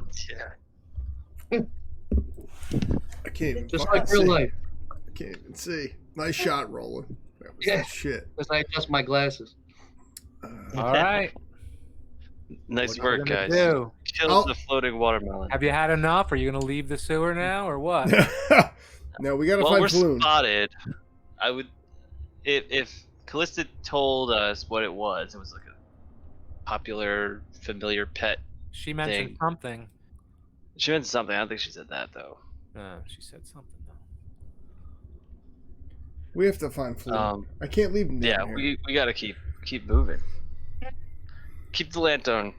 Yeah. I can't even Just fucking like real see. life. I can't even see. Nice shot, Roland. That was Yeah. the shit. Because I adjust my glasses. All right. Nice What are we work, gonna guys. do? Killed Oh. the floating watermelon. Have you had enough? Are you going to leave the sewer now or what? No, we gotta Well, find we're Floon. spotted. I would, if Callista told us what it was like a popular, familiar pet. She mentioned Dang. something. She meant something. I don't think she said that though. She said something though. We have to find Flea. I can't leave him down Yeah, here. we gotta keep moving. Keep the lantern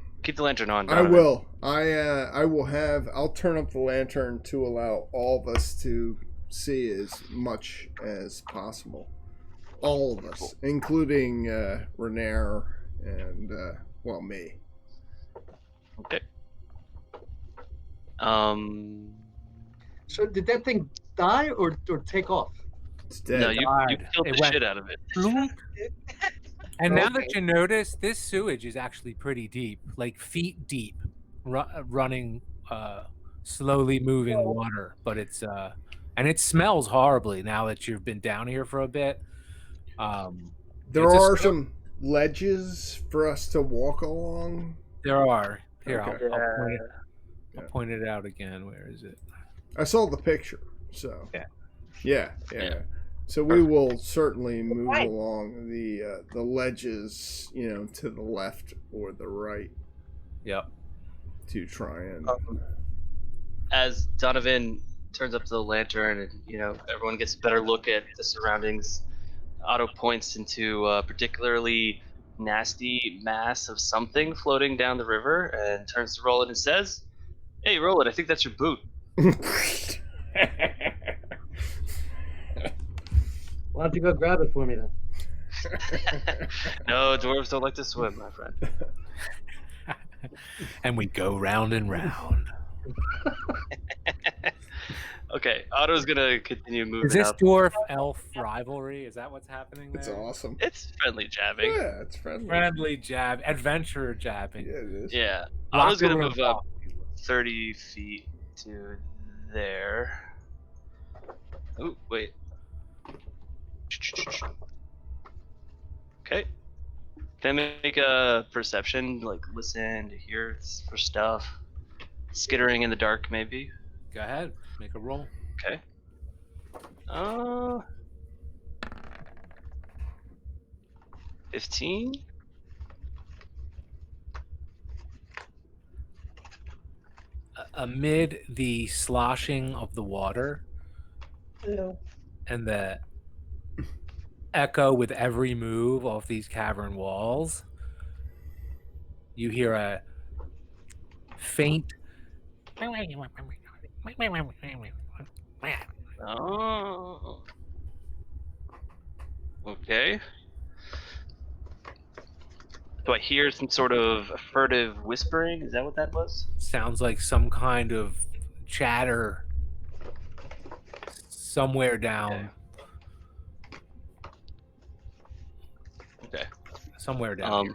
on. I Donovan. will. I will have. I'll turn up the lantern to allow all of us to see as much as possible. All of us, including Renair and well, me. Okay. So did that thing die or take off? It's dead. No, you died. killed It the went shit out of it. bloop. And now that Okay. you notice, this sewage is actually pretty deep, like feet deep, running, slowly moving water. But it's and it smells horribly now that you've been down here for a bit. There it's a are sto- some ledges for us to walk along. There are. Here, Okay. I'll point it out again. Where is it? I saw the picture, so Yeah. yeah. So we will certainly move along the ledges, to the left or the right Yep. to try and. As Donovan turns up the lantern and everyone gets a better look at the surroundings, Otto points into a particularly nasty mass of something floating down the river and turns to Roland and says, "Hey, Roland, I think that's your boot." Why don't you go grab it for me then? No, dwarves don't like to swim, my friend. And we go round and round. Okay, Otto's gonna continue moving Is this up. dwarf elf rivalry? Is that what's happening there? It's awesome. It's friendly jabbing. Yeah, it's friendly. Friendly jab, adventure jabbing. Yeah, it is. Yeah, Locker Otto's gonna room move up talk. 30 feet to there. Oh, wait. Okay. Can I make a perception, like listen to hear for stuff? Skittering in the dark, maybe? Go ahead, make a roll. Okay. 15? Amid the sloshing of the water Ew. and the echo with every move of these cavern walls, you hear a faint Oh. Okay. Do I hear some sort of furtive whispering? Is that what that was? sounds like some kind of chatter somewhere down. Okay. Somewhere down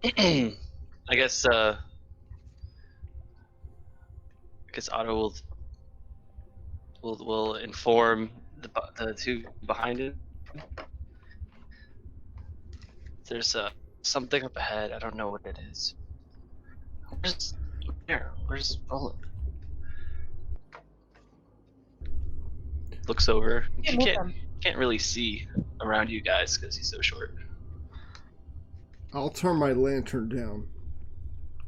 I guess Otto will inform the two behind it. There's something up ahead. I don't know what it is. Where's Roland? Looks over. Yeah, You move can't really see around you guys because he's so short. I'll turn my lantern down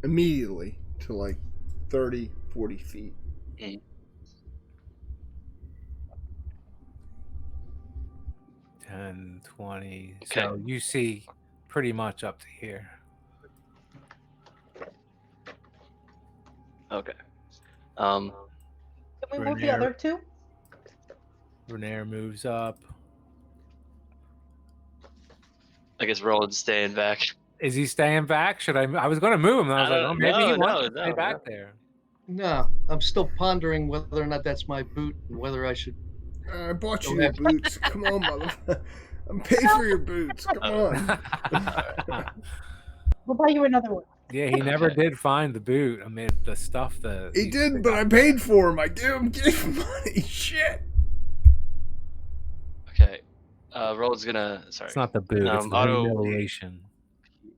immediately to like 30, 40 feet. 10, 20. Okay. So you see pretty much up to here. Okay. Can we move the Renair. other two? Renair moves up. I guess Roland's staying back. Is he staying back? Should I was going to move him. And I was like, oh, maybe he wants to stay no. back there. No, I'm still pondering whether or not that's my boot and whether I should. I bought you your boots. Come on, motherfucker. I'm paid for your boots. Come on. We'll buy you another one. Yeah, he never Okay. did find the boot amid the stuff that He did, but I paid for him. I gave him money. Shit. Okay. Roland's gonna. Sorry. It's not the boot. It's the Otto humiliation.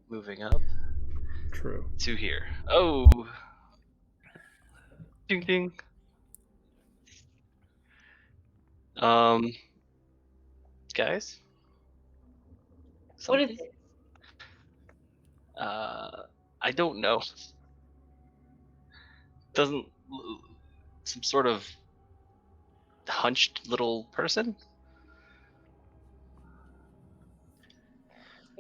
moving up True. to here. Oh. Ding ding. Guys. What is it? I don't know. Doesn't some sort of hunched little person?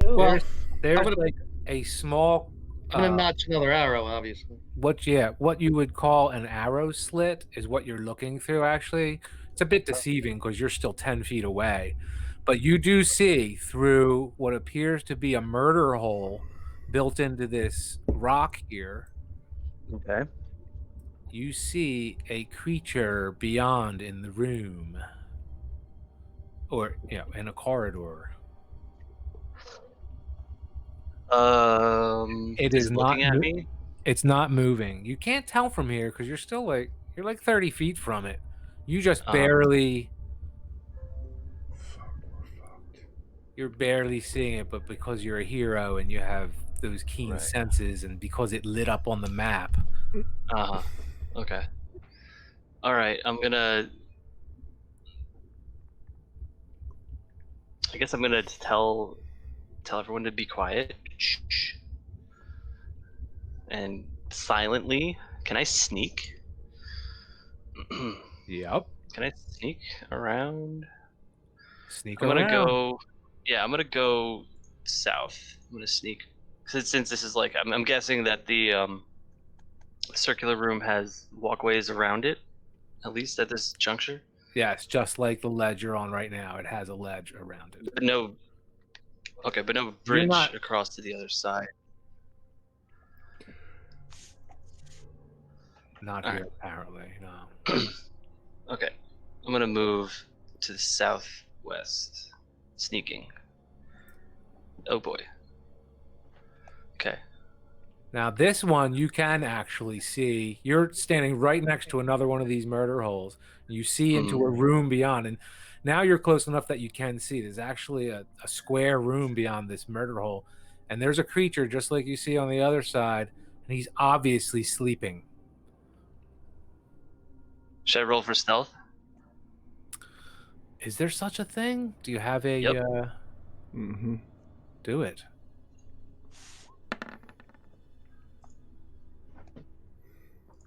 Ooh. Well, There's gonna- like a small I'm gonna notch another arrow, obviously. what you would call an arrow slit is what you're looking through. Actually, it's a bit deceiving because you're still 10 feet away, but you do see through what appears to be a murder hole built into this rock here. Okay. You see a creature beyond in the room, or in a corridor. It Is is it not looking at me? It's not moving. You can't tell from here because you're still you're like 30 feet from it. You just barely you're barely seeing it, but because you're a hero and you have those keen senses and because it lit up on the map. Uh-huh. Okay. All right, I guess I'm gonna tell everyone to be quiet. Shh. And silently, can I sneak? Yep. Can I sneak around? Sneak I'm gonna around. I'm gonna go south. I'm gonna sneak. Since this is like, I'm guessing that the circular room has walkways around it, at least at this juncture. Yes, just like the ledge you're on right now. It has a ledge around it. But no You're bridge not across to the other side. not All here right. apparently, no. Okay. I'm gonna move to the southwest. Sneaking. Oh boy. Okay. Now this one you can actually see. You're standing right next to another one of these murder holes. You see into a room beyond, and now you're close enough that you can see. There's actually a square room beyond this murder hole, and there's a creature just like you see on the other side, and he's obviously sleeping. Should I roll for stealth? Is there such a thing? Do you have a Yep. Do it.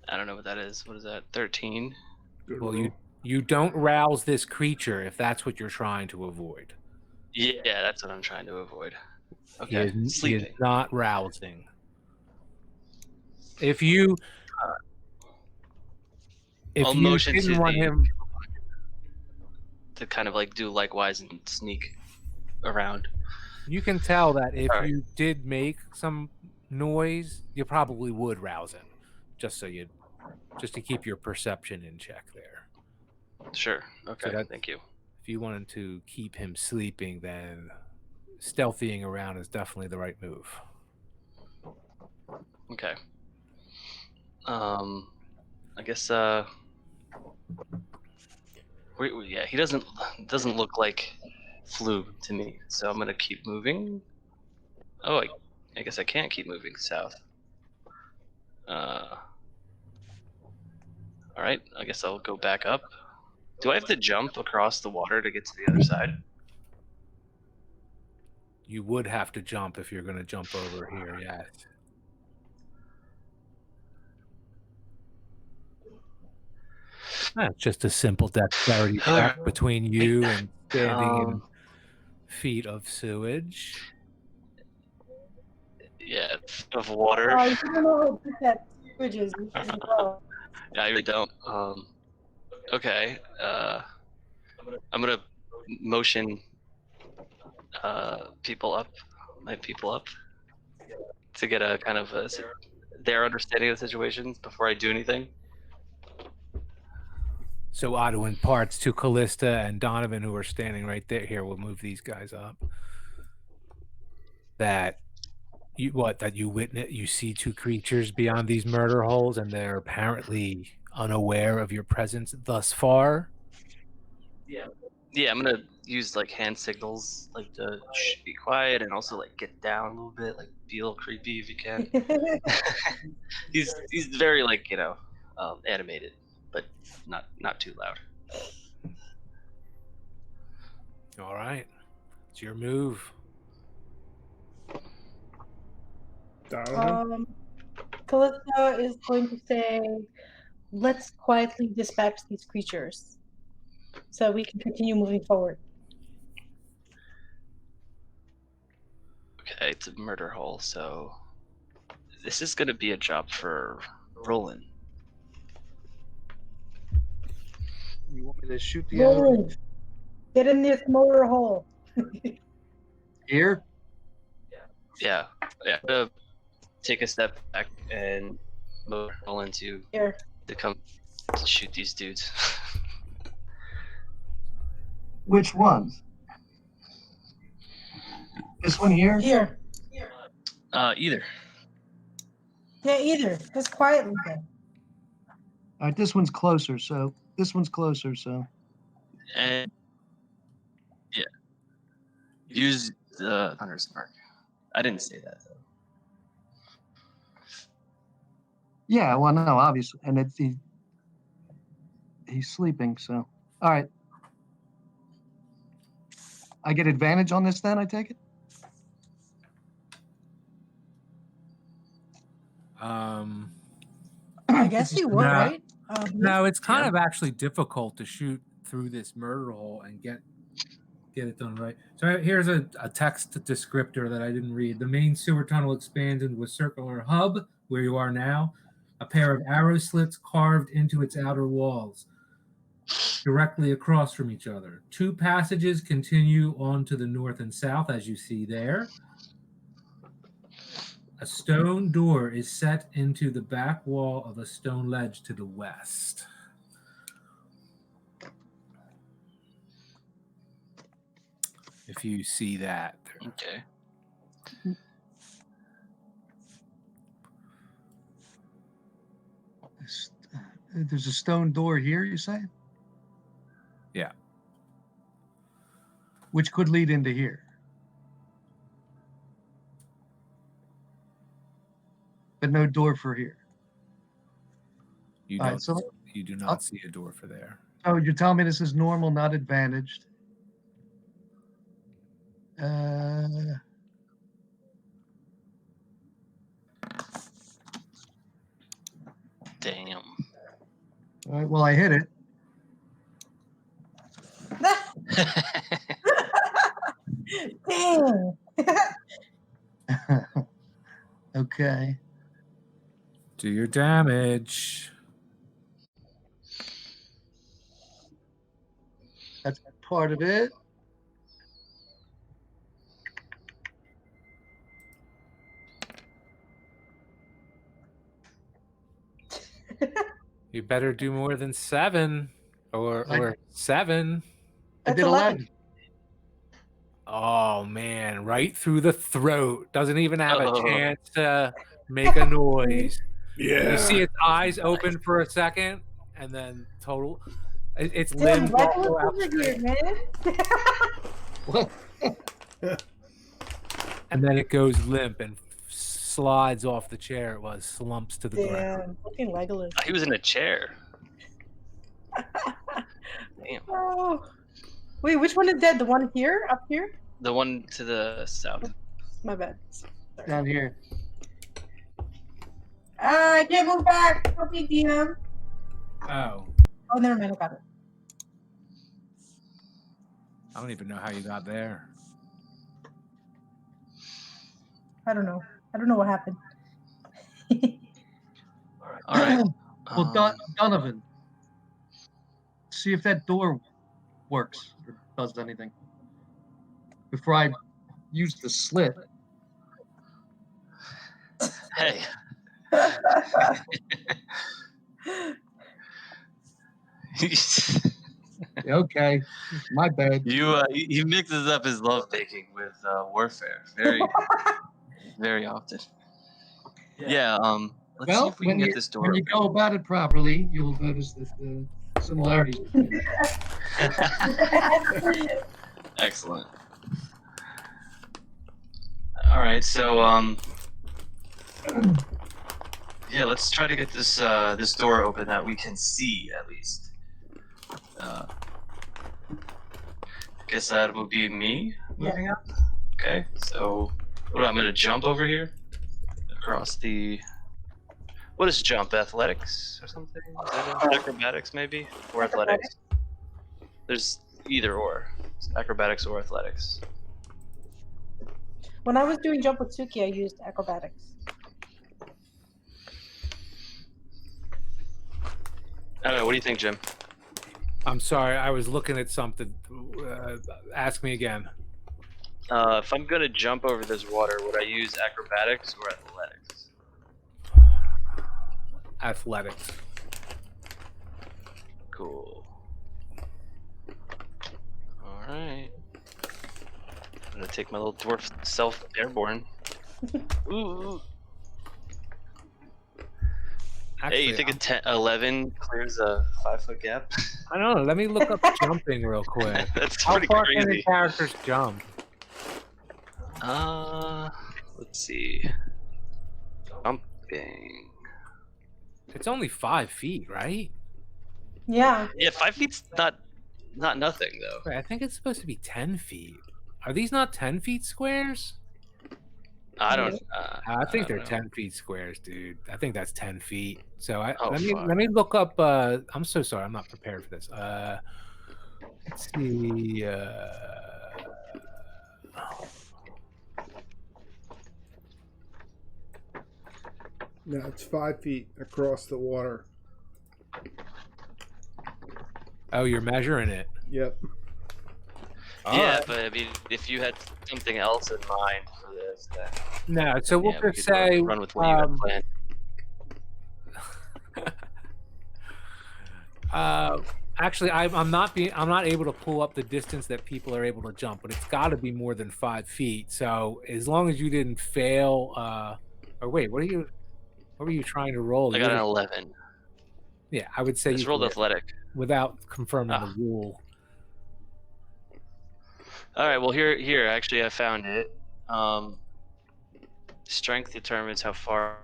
I don't know what that is. What is that? 13. Good Well, roll. you don't rouse this creature if that's what you're trying to avoid. Yeah, that's what I'm trying to avoid. He Okay. is Sleeping. not rousing. If you I'll motion didn't to want him to kind of like do likewise and sneak around. you can tell that if All right. you did make some noise, you probably would rouse him, just to keep your perception in check there. Sure. Okay. So Thank you. if you wanted to keep him sleeping, then stealthying around is definitely the right move. Okay. I guess he doesn't look like Flu to me, so I'm gonna keep moving. Oh, I guess I can't keep moving south. All right, I guess I'll go back up. Do I have to jump across the water to get to the other side? You would have to jump if you're going to jump over here, yes. That's just a simple dexterity check between you and standing in feet of sewage. Yeah, of water. Oh, you don't know what that sewage is. Yeah, I really don't. Okay. I'm gonna motion my people up, to get a kind of their understanding of the situations before I do anything. So Otto imparts to Callista and Donovan, who are standing right there. Here, we'll move these guys up. That you see two creatures beyond these murder holes, and they're apparently unaware of your presence thus far. Yeah, I'm gonna use like hand signals, like to be quiet, and also like get down a little bit, like be a little creepy if you can. He's very like animated, but not too loud. All right, it's your move. Donovan? Callista is going to say, let's quietly dispatch these creatures so we can continue moving forward. Okay, it's a murder hole, so this is gonna be a job for Roland. You want me to shoot the Roland, get in this motor hole. here? Yeah. I'm gonna take a step back and move Roland to Here. come to shoot these dudes. Which ones? This one here? Here. Either. Yeah, either. Just quietly then. All right, this one's closer, so this one's closer, so. And yeah, use the hunter's mark. I didn't say that though. Yeah, well, no, obviously, and he's sleeping, so. All right. I get advantage on this then, I take it? I guess you would, No. right? No, it's kind Yeah. of actually difficult to shoot through this murder hole and get it done right. So here's a text descriptor that I didn't read. The main sewer tunnel expands into a circular hub where you are now. A pair of arrow slits carved into its outer walls, directly across from each other. 2 passages continue on to the north and south, as you see there. A stone door is set into the back wall of a stone ledge to the west. If you see that. Okay. There's a stone door here, you say? Yeah. Which could lead into here. But no door for here. You All don't. right, so You do not see a door for there. oh, you're telling me this is normal, not advantaged. Damn. All right, well, I hit it. Dang. Okay. Do your damage. That's part of it. You better do more than 7 or 7. I That's did 11. Oh man, right through the throat. Doesn't even have a Oh. chance to make a noise. Yeah. You see its eyes open for a second, and then total. Its Damn, limbs why all do go you out over here, straight, man? and then it goes limp and slides off the chair. It was slumps to the ground. Damn, fucking Legolas. He was in a chair. Damn. Oh. Wait, which one is dead? The one here? Up here? The one to the south. My bad. Sorry. Down here. I can't move back. Okay, DM. Oh, Oh, never mind. I got it. I don't even know how you got there. I don't know. I don't know what happened. All right. Well, Donovan, see if that door works or does anything before I use the slit. Hey. Okay, my bad. He mixes up his love making with warfare very, very often. Yeah. Let's see Well, if we can get this door when you open. go about it properly, you'll notice that the similarities. Excellent. All right, so yeah, let's try to get this this door open that we can see at least. Guess that would be me moving up. Okay, so I'm gonna jump over here across the What is jump? Athletics or something? Is that it? Acrobatics maybe? Or athletics? There's either or. It's acrobatics or athletics. When I was doing jump with Suki, I used acrobatics. I don't know. What do you think, Jim? I'm sorry, I was looking at something. Ask me again. If I'm gonna jump over this water, would I use acrobatics or athletics? Athletics. Cool. Alright. I'm gonna take my little dwarf self airborne. Ooh. Actually, Hey, you think a 11 clears a 5-foot gap? I don't know. Let me look up jumping real quick. That's How pretty far can the crazy. characters jump? Let's see. Jumping. It's only 5 feet, right? Yeah. Yeah, 5 feet's not nothing though. Wait, I think it's supposed to be 10 feet. Are these not 10 feet squares? I don't. I think they're don't know. 10 feet squares, dude. I think that's 10 feet. So Oh, let fuck. me look up. I'm so sorry. I'm not prepared for this. Let's see. No, it's 5 feet across the water. Oh, you're measuring it. Yep. Yeah, Alright. but I mean, if you had something else in mind for this, then No, so we'll yeah, we just could say. run with what you had planned. Actually, I'm not able to pull up the distance that people are able to jump, but it's got to be more than 5 feet. So as long as you didn't fail, or wait, what were you trying to roll? I got an 11. Yeah, I would say Just you rolled could, athletic. without confirming the Ah. rule. All right. Well, here. Actually, I found it. Strength determines how far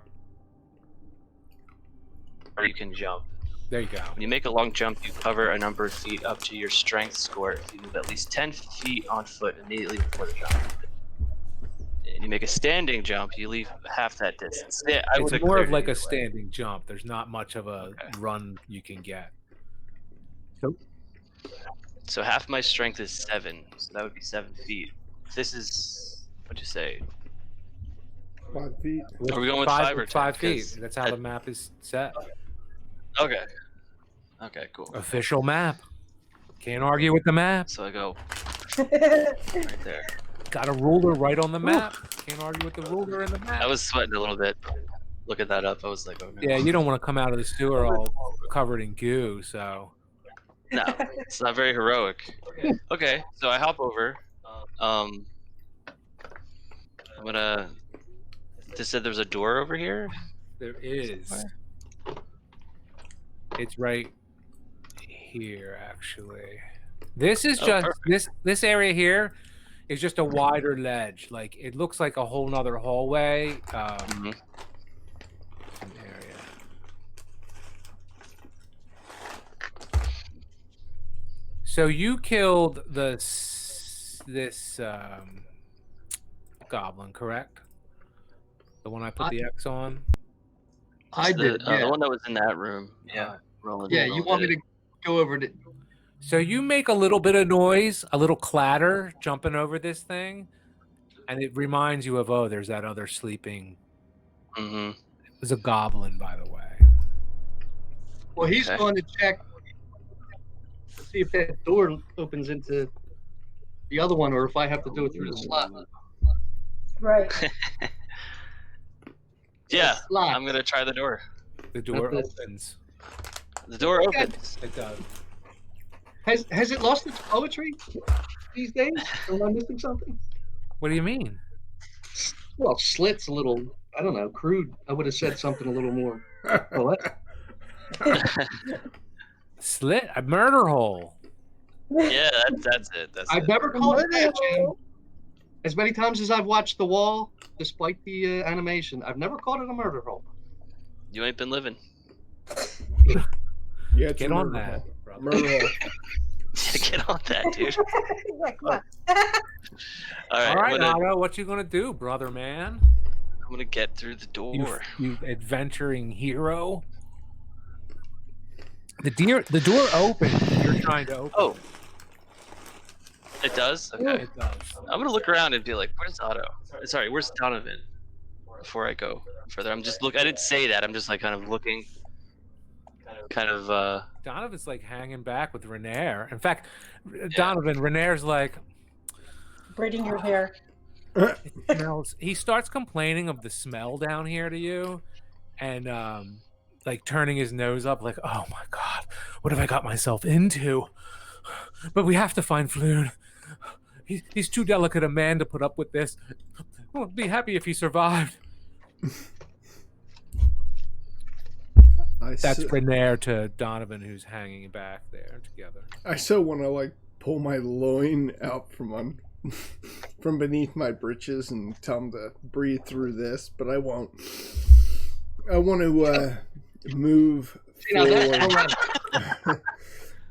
you can jump. There you go. When you make a long jump, you cover a number of feet up to your strength score if you move at least 10 feet on foot immediately before the jump. And you make a standing jump, you leave half that distance. Yeah, I It's would've more of cleared like it a either way. standing jump. There's not much of a run you can get. So half my strength is 7, so that would be 7 feet. This is what'd you say? 5 feet. Are we going with 5 or 10? 5 feet. 'Cause That's how the map is set. Okay. Okay, cool. Official map. Can't argue with the map. So I go right there. Got a ruler right on the map. Can't argue with the ruler in the map. I was sweating a little bit. Looking that up, I was like, oh no. Yeah, you don't want to come out of the sewer all covered in goo, so. No, it's not very heroic. Okay, so I hop over. I'm gonna. They said there's a door over here. There is. It's right here, actually. This is Oh, just perfect. this area here is just a wider ledge. Like it looks like a whole nother hallway. Mhm. An area. So you killed this goblin, correct? The one I put the X on. I did. The Yeah. one that was in that room. Yeah. Roland. Yeah. You want me to go over to? So you make a little bit of noise, a little clatter jumping over this thing, and it reminds you of, oh, there's that other sleeping. Mm-hmm. It was a goblin, by the way. Well, he's Okay. going to check to see if that door opens into the other one, or if I have to do it through the slot. Right. Yeah, Slot. I'm gonna try the door. The door Not this. opens. The door Okay. opens. It does. Has it lost its poetry these days? Am I missing something? What do you mean? Well, slit's a little, I don't know, crude. I would have said something a little more. Oh, what? Slit? A murder hole. Yeah, that's it. That's I've it. never called it that, Jim. As many times as I've watched The Wall, despite the animation, I've never called it a murder hole. You ain't been living. Yeah, it's Get a on murder that, hole. brother. Murder hole. Get on that, dude. Like, come on. All right, All right, I'm gonna Otto, what you gonna do, brother man? gonna get through the door. You adventuring hero. The door opens. And you're trying to open. Oh, it does. Okay. It does. I'm gonna look around and be like, "Where's Otto? Sorry, where's Donovan?" Before I go further, I'm just look. I didn't say that. I'm just like kind of looking. Donovan's like hanging back with Renair. In fact, Donovan, Renair's like Braiding your hair. it smells. He starts complaining of the smell down here to you, and like turning his nose up, like, "Oh my god, what have I got myself into?" But we have to find Floon. He's too delicate a man to put up with this. I'll be happy if he survived. That's Renair to Donovan, who's hanging back there together. I so want to like pull my loin out from from beneath my breeches and tell him to breathe through this, but I won't. I want to move forward.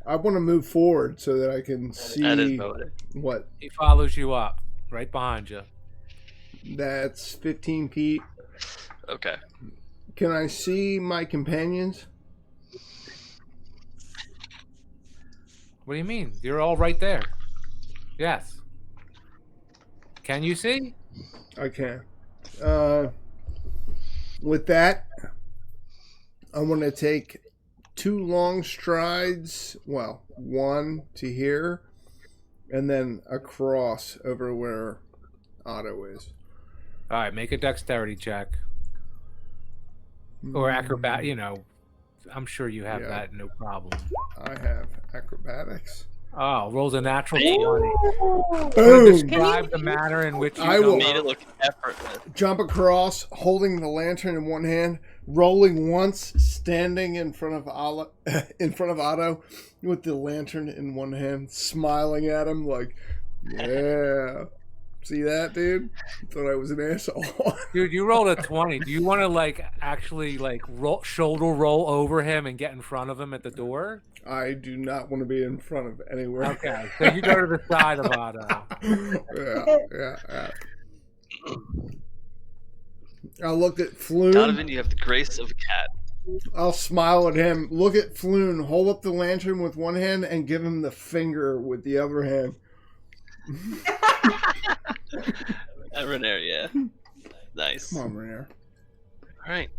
I want to move forward so that I can see what. He follows you up, right behind you. That's 15 feet. Okay. Can I see my companions? What do you mean? You're all right there. Yes. Can you see? I can. With that, I want to take 2 long strides. Well, 1 to here, and then across over where Otto is. All right, make a dexterity check. Or acrobat, I'm sure you have that, no problem. I have acrobatics. Oh, rolls a natural 20. Boom! Describe the manner in which I will made it look effortless. Jump across, holding the lantern in one hand, rolling once, standing in front of Otto with the lantern in one hand, smiling at him like, yeah. See that, dude? You thought I was an asshole. Dude, you rolled a 20. Do you want to actually shoulder roll over him and get in front of him at the door? I do not want to be in front of anywhere. Okay, so you go to the side of Otto. Yeah. I'll look at Floon. Donovan, you have the grace of a cat. I'll smile at him. Look at Floon. Hold up the lantern with one hand and give him the finger with the other hand. Renair, yeah. Nice. Come on, Renair. Alright.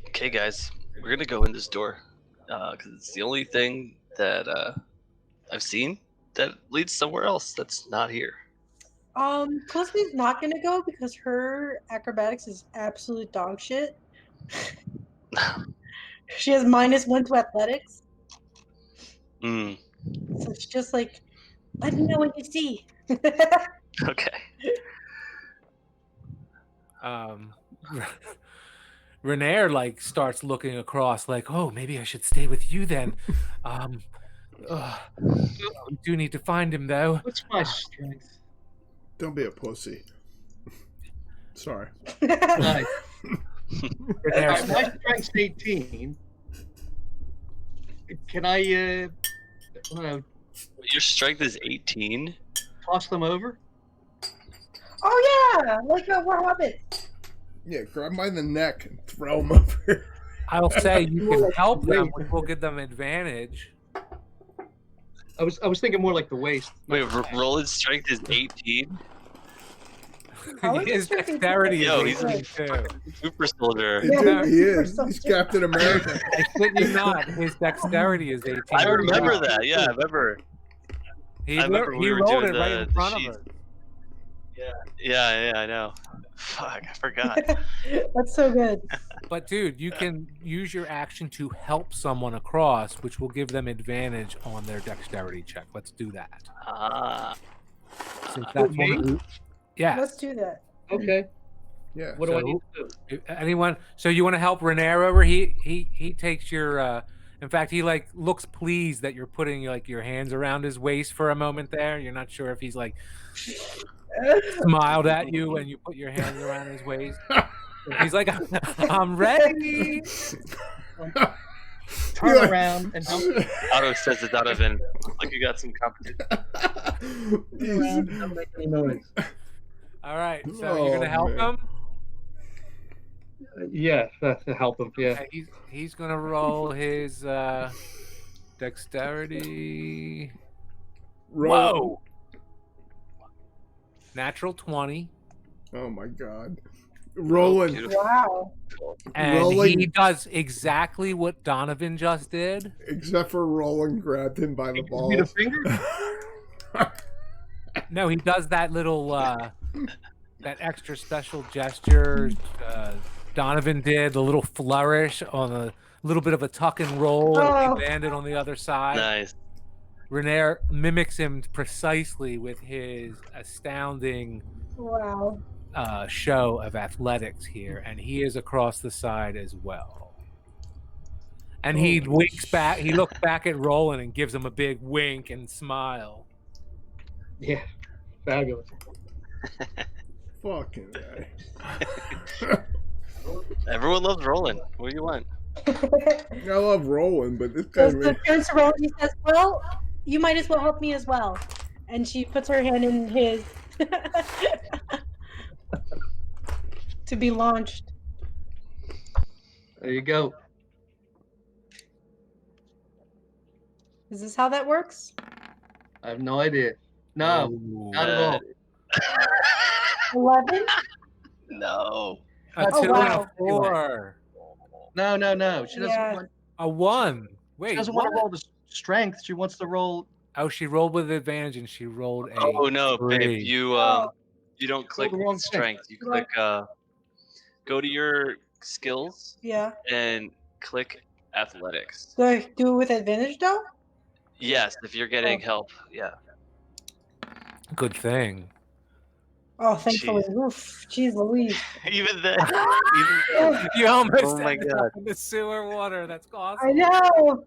Okay, guys. We're gonna go in this door. Because it's the only thing that I've seen that leads somewhere else that's not here. Calista's not gonna go because her acrobatics is absolute dog shit. She has -1 to athletics. So it's just like, let me know what you see. Okay. Renair starts looking across like, oh, maybe I should stay with you then. We do need to find him though. What's my strength? Don't be a pussy. Sorry. My strength's 18. Can I don't know, Your strength is 18? toss them over? Oh yeah, like we're hobbits. Yeah, grab by the neck and throw him over. I'll say you can help them, which will give them advantage. I was thinking more like the waist. Wait, Roland's strength is 18? His dexterity is he's a 18 too. super soldier. Dude, he is. He's Captain America. I shit you not. His dexterity is 18. I remember that. Yeah, I remember. He we were rolled doing it right in front of sheets. us. Yeah, I know. Fuck, I forgot. That's so good. But dude, you can use your action to help someone across, which will give them advantage on their dexterity check. Let's do that. Since that's one of the... Yeah. Let's do that. Okay. Yeah. What do I need to do? Anyone? So you want to help Renair over? He takes your. In fact, he looks pleased that you're putting your hands around his waist for a moment there. You're not sure if he's smiled at you when you put your hands around his waist. He's like, I'm ready. Turn around and help. Otto says to Donovan, like you got some competition. Turn around and don't make any noise. All right, so you're gonna help him. Yeah, to help him. Yeah. He's gonna roll his dexterity. Roll. Whoa! Natural 20. Oh my god. Oh, Rolling. beautiful. Wow. And Rolling. he does exactly what Donovan just did. Except for Roland grabbed him by the Gives me the balls. finger? No, he does that little that extra special gesture Donovan did, the little flourish on a little bit of a tuck and roll, and Oh. he landed on the other side. Nice. Renair mimics him precisely with his astounding Wow. show of athletics here, and he is across the side as well. And he Holy winks back. He looks back at Roland and gives him a big wink and smile. Yeah. Fabulous. Fucking guy. Everyone loves rolling. What do you want? I love Roland, but this guy. Goes to turns to Roland. He says, "Well, you might as well help me as well." And she puts her hand in his to be launched. There you go. Is this how that works? I have no idea. No, Ooh. not at all. 11? No. A Oh, 2 and wow. a 4. No. She doesn't Yeah. want. A 1. Wait, She doesn't what? want to roll the strength. She wants to roll. Oh, she rolled with advantage, and she rolled a Oh no, 3. babe. You Oh. you don't click the wrong strength. You Right. click go to your skills Yeah. and click athletics. Do I do it with advantage though? Yes, if you're getting help. Yeah. Good thing. Oh, thankfully. Oof. Jeez Louise. Even then. Even then. You almost Oh my ended up God. in the sewer water. That's awesome. I know.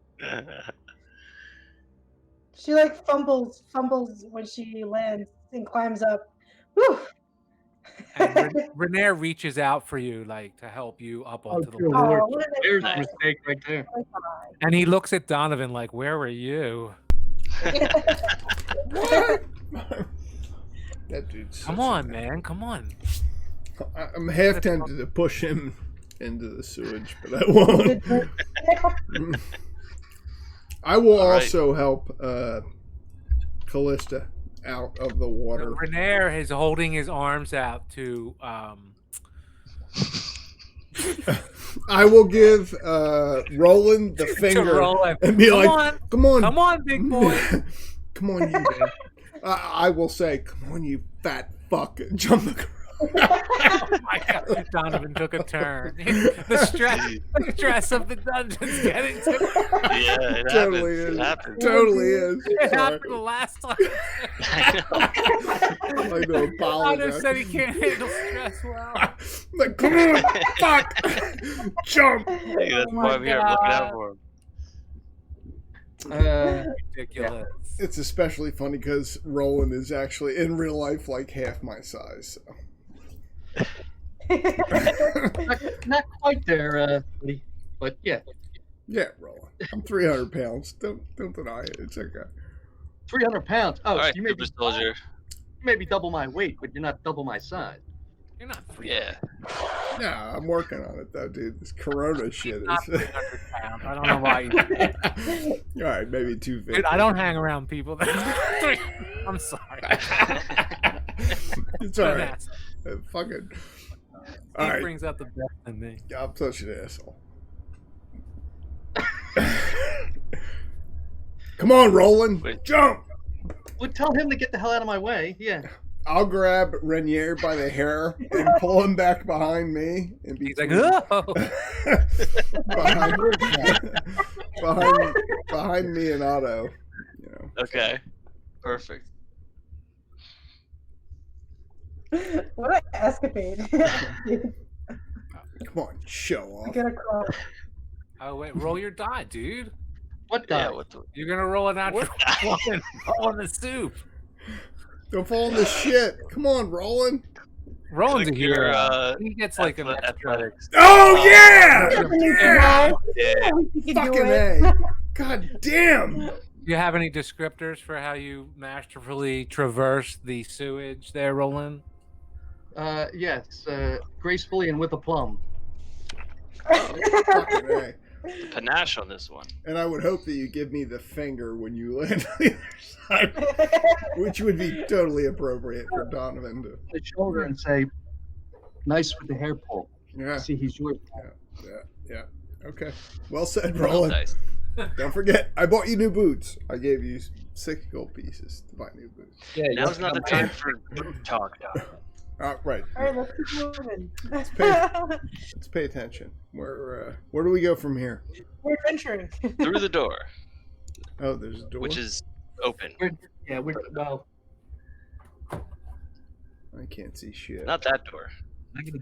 She like fumbles when she lands and climbs up. Whew. And Renair reaches out for you, like to help you up onto the good ladder. lord. Oh, what a nice There's a guy. mistake right there. And he looks at Donovan like, "Where were you? What? That dude's. Come such a- on, man. Come on." I'm half tempted to push him into the sewage, but I won't. I will All right. also help Callista out of the water. Renair is holding his arms out to I will give Roland the to finger Roland. and be Come like, on, "Come on, come on, big boy." come on, you." I will say, "Come on, you fat fuck!" Jump across. Oh my God, Donovan took a turn. The stress of the dungeon's getting to him. Yeah, it Totally happens. is. It happens. Totally is. It Sorry. happened the last time. I know. I'd like to Donovan apologize. said he can't handle stress well. Like, come on, fuck, jump. Hey, that's Oh my why I'm here. I'm looking God. out for him. Ridiculous. It's especially funny because Roland is actually in real life like half my size. So. Not quite there, buddy, but yeah, Yeah, Roland. I'm 300 pounds. Don't deny it. It's okay. 300 pounds. Oh, All right, you Super Soldier. you may be double my weight, but you're not double my size. You're not Yeah. Nah, I'm working on it though, dude. This Corona shit not is. 300 pounds. I don't know why. All right, maybe 250. Dude, I don't hang around people that. I'm sorry. It's all An right. asshole. Fucking. He All right. brings out the best in me. I'm such an asshole. Come on, Roland. Wait. Jump. Well, tell him to get the hell out of my way. Yeah. I'll grab Renier by the hair and pull him back behind me. And He's like, between- oh. behind me and Otto. You know. Okay. Perfect. What an escapade. Come on, show off. Get across. Oh, wait. Roll your die, dude. What the? Yeah, what the You're going to roll a natural one and fall in the soup. Don't fall in the shit. Come on, Roland. Roland's a Click your, hero. He gets like an extra. athletics. Oh yeah! Yeah. Yeah. You can do Fucking it. A. God damn. Do you have any descriptors for how you masterfully traverse the sewage there, Roland? Yes, gracefully and with aplomb. Fucking A. The panache on this one. And I would hope that you give me the finger when you land on the other side, which would be totally appropriate for Donovan to. My shoulder and say, "Nice with the hair pull." Yeah, See, he's yours. yeah. Okay. Well said, Real Roland. nice. Don't forget, I bought you new boots. I gave you 6 gold pieces to buy new boots. Yeah, Now's not the time for talk. Right. All right, let's keep moving. Let's pay attention. Where do we go from here? We're adventuring. Through the door, Oh, there's a door. which is open. we're well. I can't see shit. Not that door. I gotta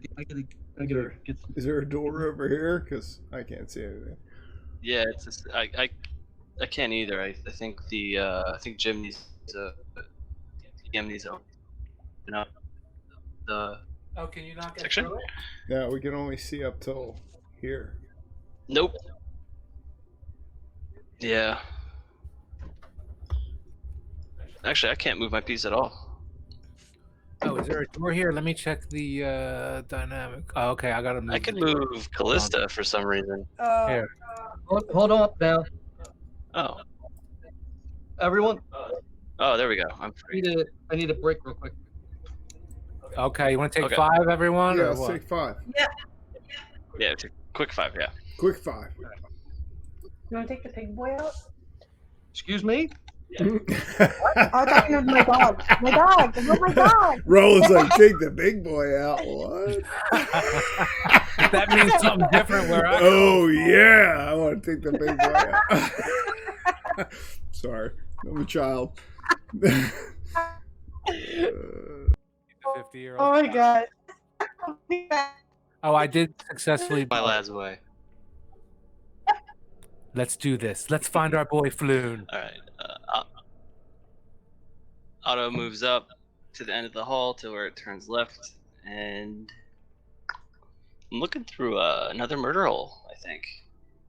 get. Is there a door over here? Because I can't see anything. Yeah, it's just, I can't either. I think Jim needs to open up the Oh, can you not get section. through it? No, we can only see up till here. Nope. Yeah. Actually, I can't move my piece at all. Oh, is there a door here? Let me check the dynamic. Oh, okay, I gotta move. I can move Callista for some reason. Here. Hold on now, Oh. everyone. Oh, there we go. I'm free. I need a break real quick. Okay, you want to take Okay. 5, everyone? Yeah, or let's what? take 5. Yeah, it's a quick 5. Yeah. Quick 5. You want to take the pig boy out? Excuse me. I was talking to my dog. My dog. Oh my dog. Roland's like, take the big boy out. What? That means something different where I Oh, yeah. I want to take the big boy out. Sorry. I'm a child. 50-year-old. Oh my god. Oh, I did successfully. My lad's away. Let's do this. Let's find our boy Floon. All right. Otto moves up to the end of the hall to where it turns left, and I'm looking through another murder hole, I think,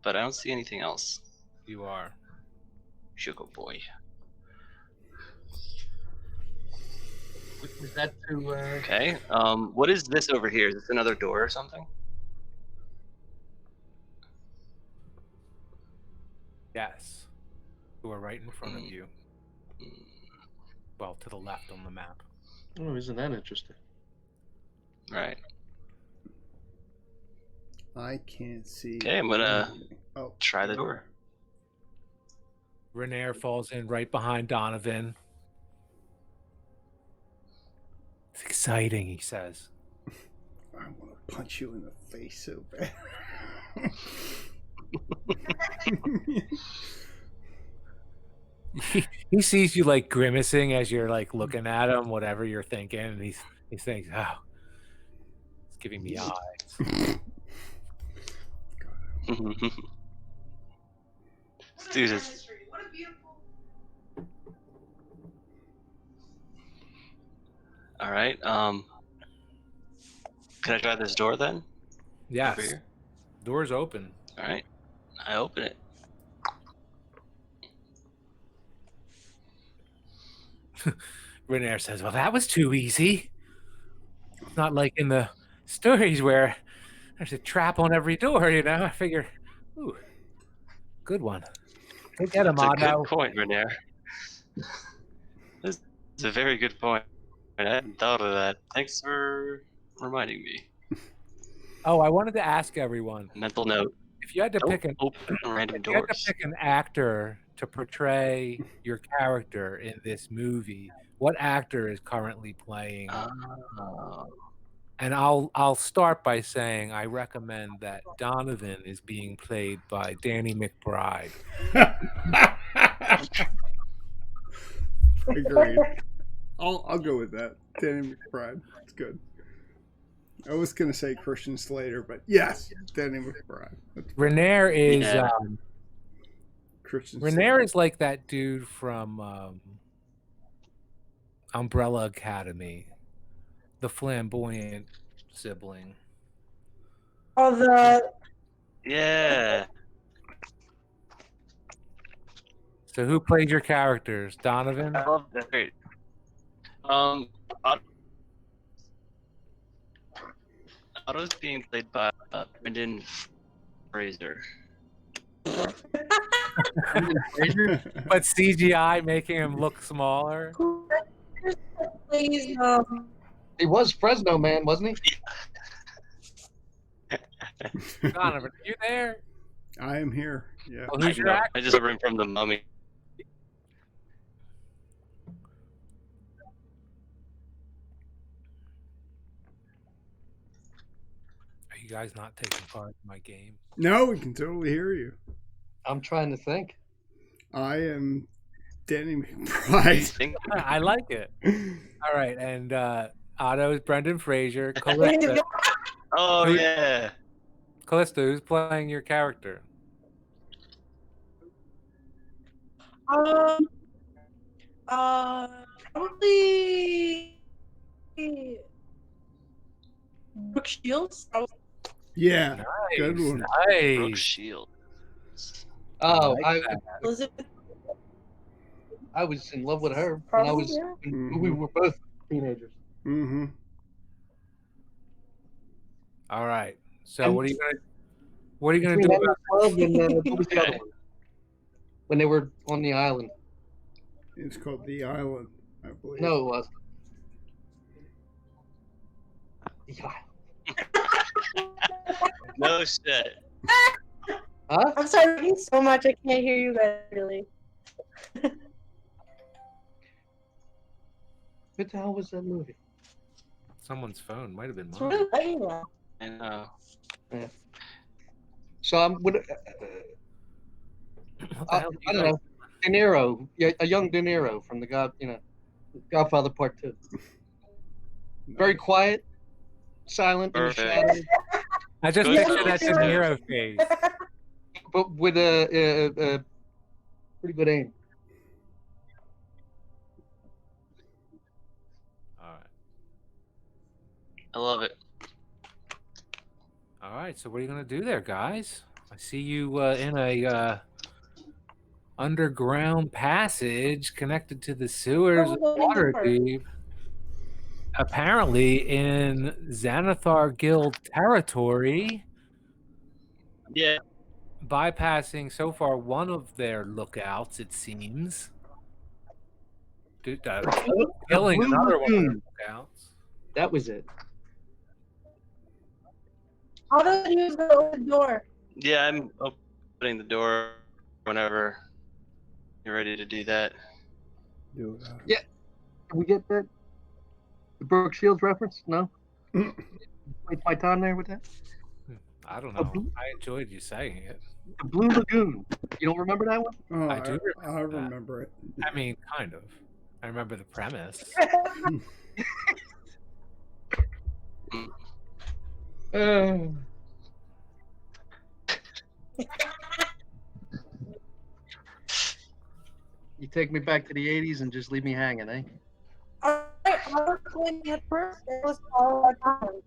but I don't see anything else. You are. Sugar boy. Was that to? Okay. What is this over here? Is this another door or something? Yes. Who are right in front of you. Well, to the left on the map. Oh, isn't that interesting? Right. I can't see. Okay, I'm gonna Oh, try the door. Renair falls in right behind Donovan. It's exciting, he says. I want to punch you in the face so bad. He sees you like grimacing as you're like looking at him, whatever you're thinking, and he thinks, "Oh, it's giving me eyes." Dude, it's... All right. Can I try this door then? Over Yes, here. door's open. All right. I open it. Renair says, "Well, that was too easy. It's not like in the stories where there's a trap on every door, you know. I figure, ooh, good one. Go get him, That's a Otto." good point, Renair. This is a very good point. I hadn't thought of that. Thanks for reminding me. Oh, I wanted to ask everyone Mental note. if you had to Don't pick open random if you had to doors. pick an actor to portray your character in this movie, what actor is currently playing? And I'll start by saying I recommend that Donovan is being played by Danny McBride. Agreed. I'll go with that. Danny McBride. It's good. I was gonna say Christian Slater, but yes, Danny McBride. That's Renair is Yeah. Christian Renair is like that dude from Umbrella Academy, the flamboyant sibling. Oh, the Yeah. So who played your characters? Donovan? I love that. Great. Otto's being played by Brendan Fraser. But CGI making him look smaller. Please, He was Fresno man, wasn't he? Donovan, are you there? I am here. Yeah. Well, who's your No, actor? I just remember him from the Mummy. Are you guys not taking part in my game? No, we can totally hear you. I'm trying to think. I am Danny McBride. I like it. All right, and Otto is Brendan Fraser. Callista, Oh yeah. Callista, who's playing your character? Probably Brooke Shields. Yeah. Good Nice, one. Brooke nice. Shields. Oh, like Elizabeth. I was in love with her when I was Probably, when we were both teenagers. Mm-hmm. All right. So And what are you gonna between do that about and Love and what was the other one? When they were on the island. It's called The Island, I believe. No, it was. Yeah. No shit. Huh? I'm sorry so much. I can't hear you guys really. What the hell was that movie? someone's phone? Might have been It's mine. really late now. I know. So I'm with What the I hell? don't know. De Niro, yeah, a young De Niro from Godfather Part 2. Very quiet, silent in the Perfect. shadows, I just Good pictured that De choice. Niro face. but with a pretty good aim. All right. I love it. All right. So what are you gonna do there, guys? I see you in a underground passage connected to the sewers of Waterdeep. Apparently in Xanathar Guild territory, Yeah. bypassing so far one of their lookouts, it seems. Killing Blue another one of their Lagoon. lookouts. That was it. How does he use the open door? Yeah, I'm opening the door whenever you're ready to do that. Do it. Can we get that? The Brooke Shields reference? No? Waste my time there with that? I don't know. I enjoyed you saying it. The Blue Lagoon. You don't remember that one? Oh, I do I remember it. I mean, kind of. I remember the premise. You take me back to the 80s and just leave me hanging, eh? Alright, I was going at first. It was all our time.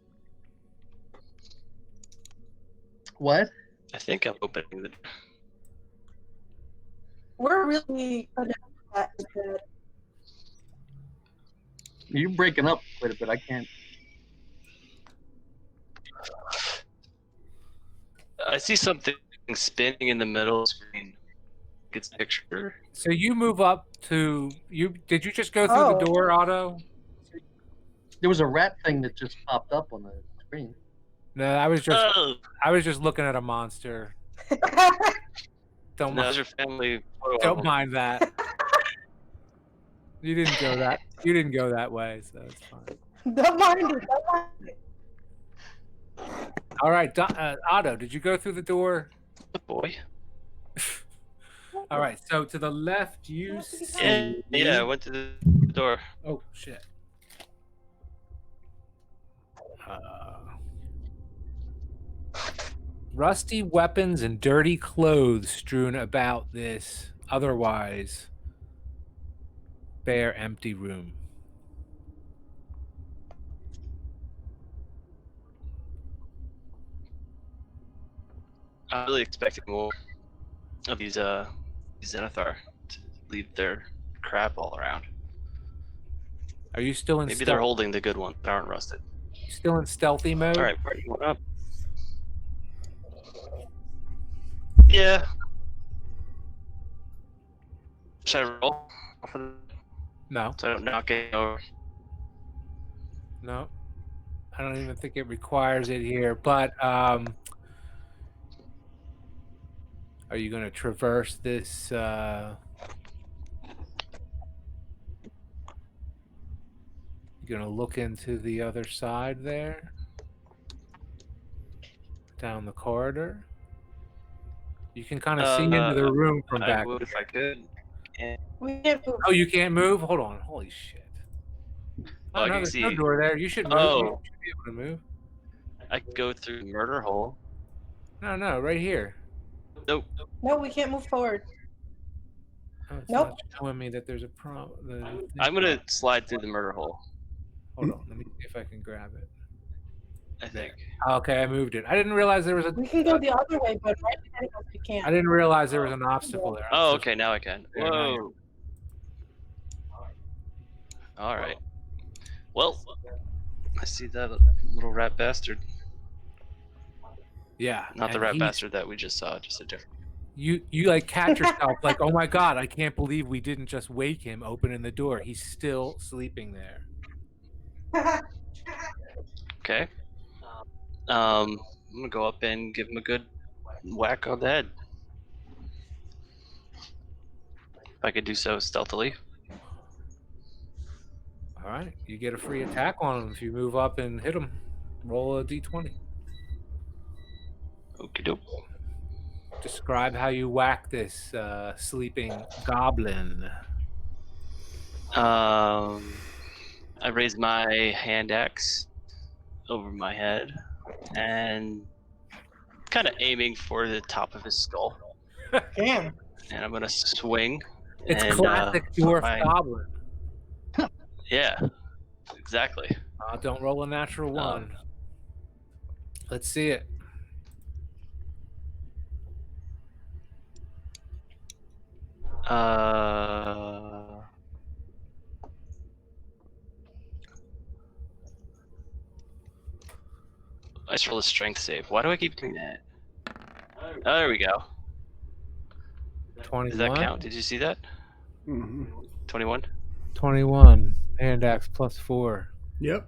What? I think I'm opening the door. We're really good at that. You're breaking up quite a bit. I can't. I see something spinning in the middle of the screen. It's a picture. So you move up to you. Did you just go through the door, Otto? There was a rat thing that just popped up on the screen. No, I was just Oh, looking at a monster. Don't no, mind, it's your family photo don't album. mind that. You didn't go that. You didn't go that way, so it's fine. Don't mind it. Don't mind it. All right, Otto, did you go through the door? Boy. All right, so to the left you Yeah, see. yeah, I went to the door. Oh shit. Rusty weapons and dirty clothes strewn about this otherwise bare, empty room. I'm really expecting more of these Xanathar to leave their crap all around. Are you still in Maybe they're holding the good ones that aren't rusted. still in stealthy mode? All right, party one up. Yeah. Should I roll? No, So I don't knock it over. no. I don't even think it requires it here. But are you going to traverse this? You're going to look into the other side there, down the corridor. You can kind of see into the room from I back would if I here. could. And, We can't move. Oh, you can't move? Hold on. Holy shit. oh, Oh, I no, can there's no see. door there. You should move. You Oh, should be able to move. I could go through the murder hole. No, right here. Nope. No, we can't move forward. Oh, it's Nope. not showing me that there's a problem. I'm gonna slide through the murder hole. Hold on. Let me see if I can grab it. I think. Okay, I moved it. I didn't realize there was a. We can go the other way, but right ahead of us we can't. I didn't realize there was an obstacle there. I'm Oh, so okay. Now I can. There, now Whoa. All right. Well, I see that little rat bastard. Yeah. Not the and rat he's- bastard that we just saw, just a different. You like catch yourself like, oh my god, I can't believe we didn't just wake him opening the door. He's still sleeping there. Okay. I'm gonna go up and give him a good whack on the head. If I could do so stealthily. All right, you get a free attack on him if you move up and hit him. Roll a d20. Okie doke. Describe how you whack this sleeping goblin. I raise my hand axe over my head and kind of aiming for the top of his skull. Damn. And I'm gonna swing. It's and, classic put dwarf my- goblin. Yeah, exactly. Don't roll a natural one. Let's see it. Let's roll a strength save. Why do I keep doing that? Oh, there we go. 21. Does that count? Did you see that? Mm-hmm. 21? 21. Hand axe plus 4. Yep.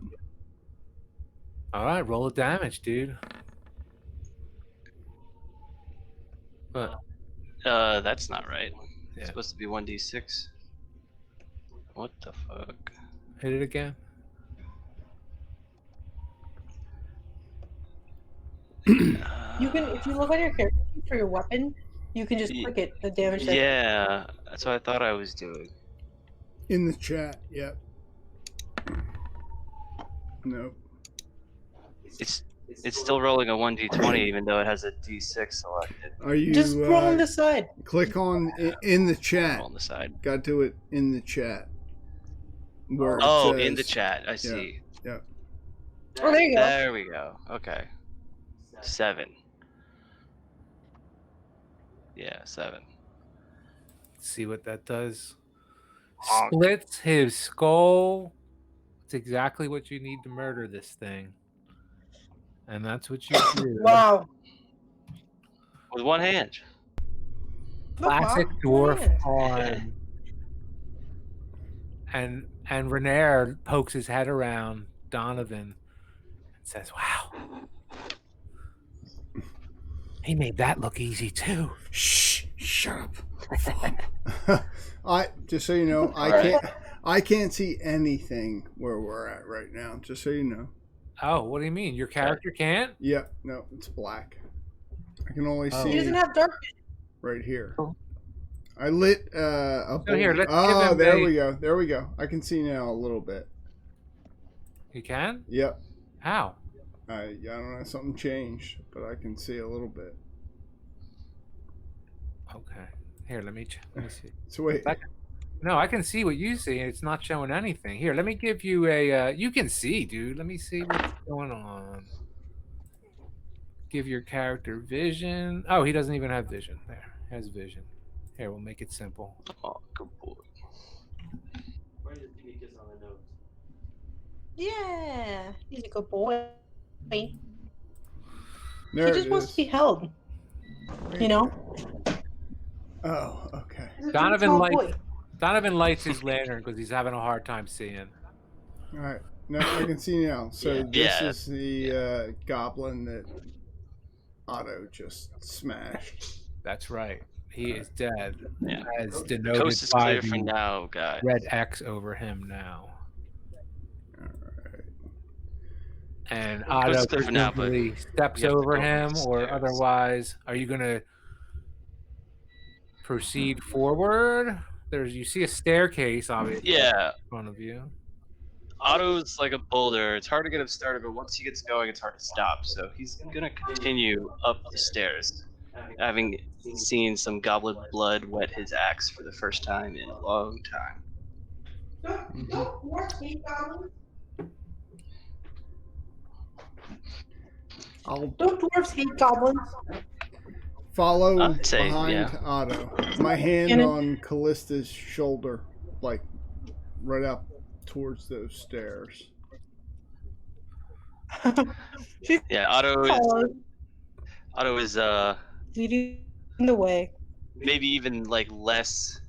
All right, roll a damage, dude. What? That's not right. Yeah. It's supposed to be 1d6. What the fuck? Hit it again. You can, if you look on your character sheet for your weapon, you can just click it. The damage. that- Yeah, that's what I thought I was doing. In the chat. Yep. Nope. It's still rolling a 1d20 even though it has a d6 selected. Are you Just roll on the side. click on in the chat? On the side. Got to it in the chat. Where it Oh, says, in the chat. I see. Yeah. Oh, there you go. There we go. Okay. 7. Yeah, 7. Let's see what that does. Honk. Splits his skull. It's exactly what you need to murder this thing. And that's what you do. Wow. With one hand. Classic Wow. dwarf Man. arm. And Renair pokes his head around Donovan and says, wow. He made that look easy too. Shh! Shut up. I just so you know, Right. I can't see anything where we're at right now. Just so you know. Oh, what do you mean? Your character can't? Yep. No, it's black. I can only Oh. He see doesn't have dark. right here. I lit a So here, let's give oh, him there a- we go. There we go. I can see now a little bit. You can? Yep. How? I don't know. Something changed, but I can see a little bit. Okay. Here, let me see. So wait. No, I can see what you see. It's not showing anything. Here, let me give you a. You can see, dude. Let me see what's going on. Give your character vision. Oh, he doesn't even have vision. There, has vision. Here, we'll make it simple. Oh, good boy. Yeah. He's a good boy. There He it just wants to is. be held. You know? Oh, okay. He's a Donovan small lights. boy. Donovan lights his lantern because he's having a hard time seeing. All right. Now I can see now. So this Yeah. is the goblin that Otto just smashed. That's right. He is dead, Yeah. as The denoted coast is by clear for the now, guys. red X over him now. All right. And The coast Otto is clear for now, but presumably steps we have to over go up him, the or stairs. otherwise, are you gonna proceed forward? You see a staircase, obviously, Yeah. in front of you. Otto's like a boulder. It's hard to get him started, but once he gets going, it's hard to stop. So he's gonna continue up the stairs, having seen some goblin blood wet his axe for the first time in a long time. Don't dwarfs hate goblins? I'll Don't dwarfs hate goblins? follow I'd say, behind yeah. Otto. My hand Shannon? on Callista's shoulder, like right up towards those stairs. She's Yeah, Otto is leading the way. maybe even like less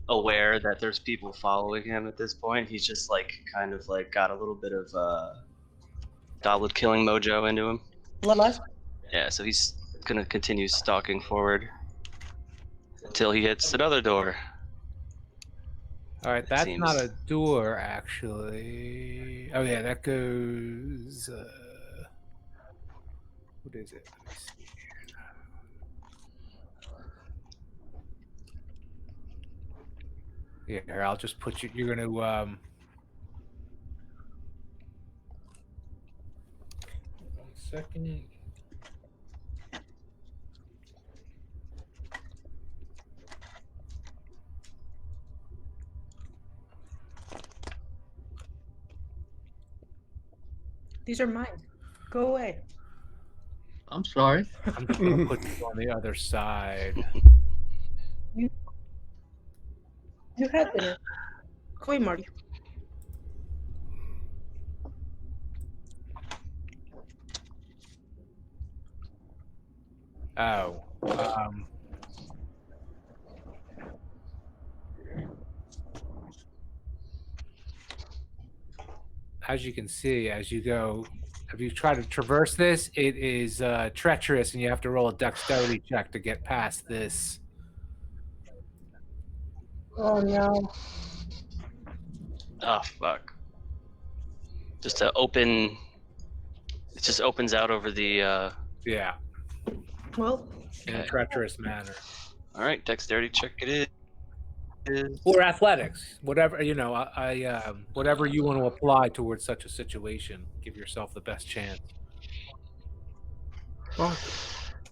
aware that there's people following him at this point. He's just like kind of like got a little bit of goblin killing mojo into him. Less. Yeah, so he's gonna continue stalking forward until he hits another door. All right, that's Seems- not a door, actually. Oh yeah, that goes. What is it? Let me see. Yeah, here, I'll just put you. You're gonna. One second. These are mine. Go away. I'm sorry. I'm just gonna put you on the other side. You had dinner. Go away, Marty. Oh. As you can see, as you go, if you try to traverse this, it is treacherous, and you have to roll a dexterity check to get past this. Oh no. Oh fuck! Just to open. It just opens out over the. Yeah, Well, in a treacherous manner. All right, dexterity check it is. Or athletics, whatever whatever you want to apply towards such a situation. Give yourself the best chance. Fuck.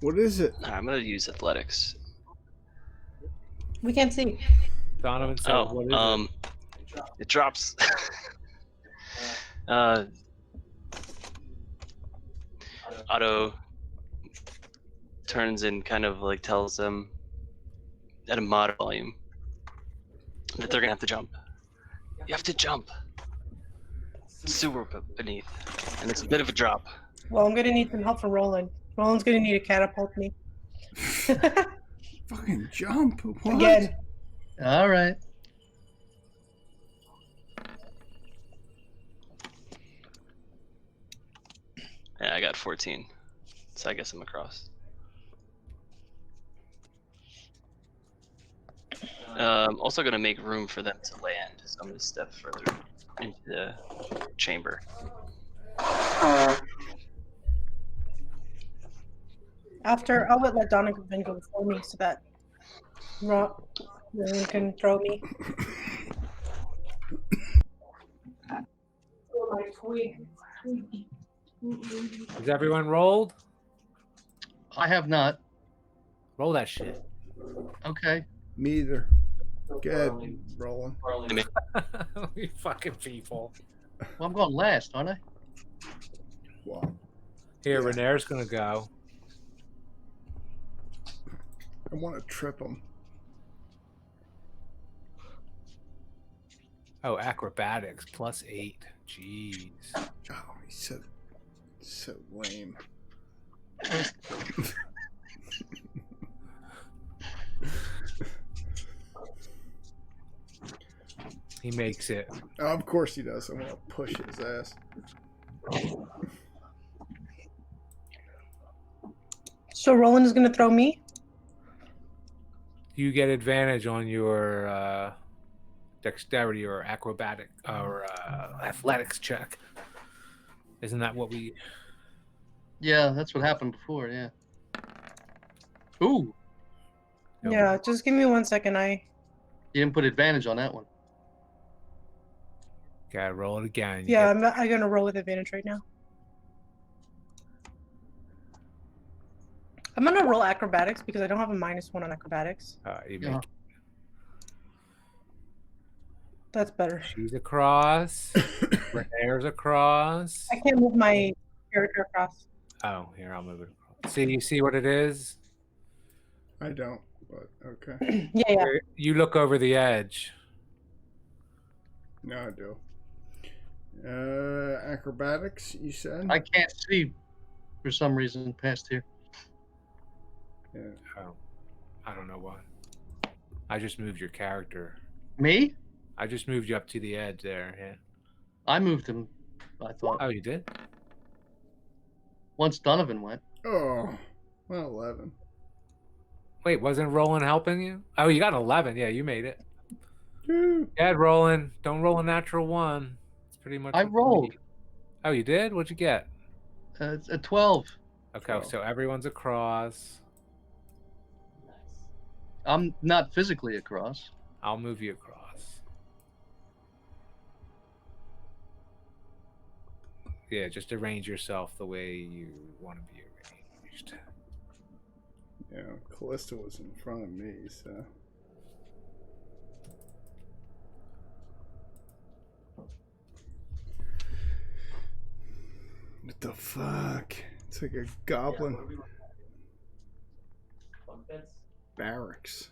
What is it? I'm gonna use athletics. we can't see. Donovan said, "What is It drops. Otto turns and kind of like tells them at a moderate volume that they're gonna have to jump. You have to jump. Sewer beneath, and it's a bit of a drop. Well, I'm gonna need some help from Roland. Roland's gonna need to catapult me. Fucking jump. What? Again. All right. Yeah, I got 14, so I guess I'm across. Also gonna make room for them to land, so I'm gonna step further into the chamber. After, I'll let Donovan go before me so that Roland can throw me. Oh, my twig. Is everyone rolled? I have not. Roll that shit." Okay. Me either. Good, Roland. You fucking people. Well, I'm going last, aren't I? Wow. Here, Yeah. Renair's gonna go. I want to trip him. Oh, acrobatics +8. Jeez. Oh, he's so lame. makes it. Oh, of course he does. I'm gonna push his ass. So Roland is gonna throw me. You get advantage on your dexterity or acrobatic or athletics check. Isn't that what we? Yeah, that's what happened before. Yeah. Ooh, No. Yeah, just give me 1 second. you didn't put advantage on that one. Okay, roll it again. You Yeah, get- I'm gonna roll with advantage right now. I'm gonna roll acrobatics because I don't have a -1 on acrobatics. you Yeah. make. That's better. She's across. Renee's across. I can't move my character across. Oh, here I'll move it across. See, you see what it is? I don't, but okay. Yeah. You look over the edge. No, I do. Acrobatics, you said? I can't see for some reason past here. Yeah. Oh, I don't know why. I just moved your character. Me? I just moved you up to the edge there. Yeah. I moved him. I thought Oh, you did? once Donovan went. Oh, well, 11. Wait, wasn't Roland helping you? Oh, you got 11. Yeah, you made it. Woo. Yeah, Roland. Don't roll a natural 1. It's pretty much. I what you rolled. need. Oh, you did? What'd you get? It's a 12. Okay, 12. so everyone's across. I'm not physically across. I'll move you across. Yeah, just arrange yourself the way you want to be arranged. Yeah, Callista was in front of me, so. What the fuck? It's like a goblin barracks.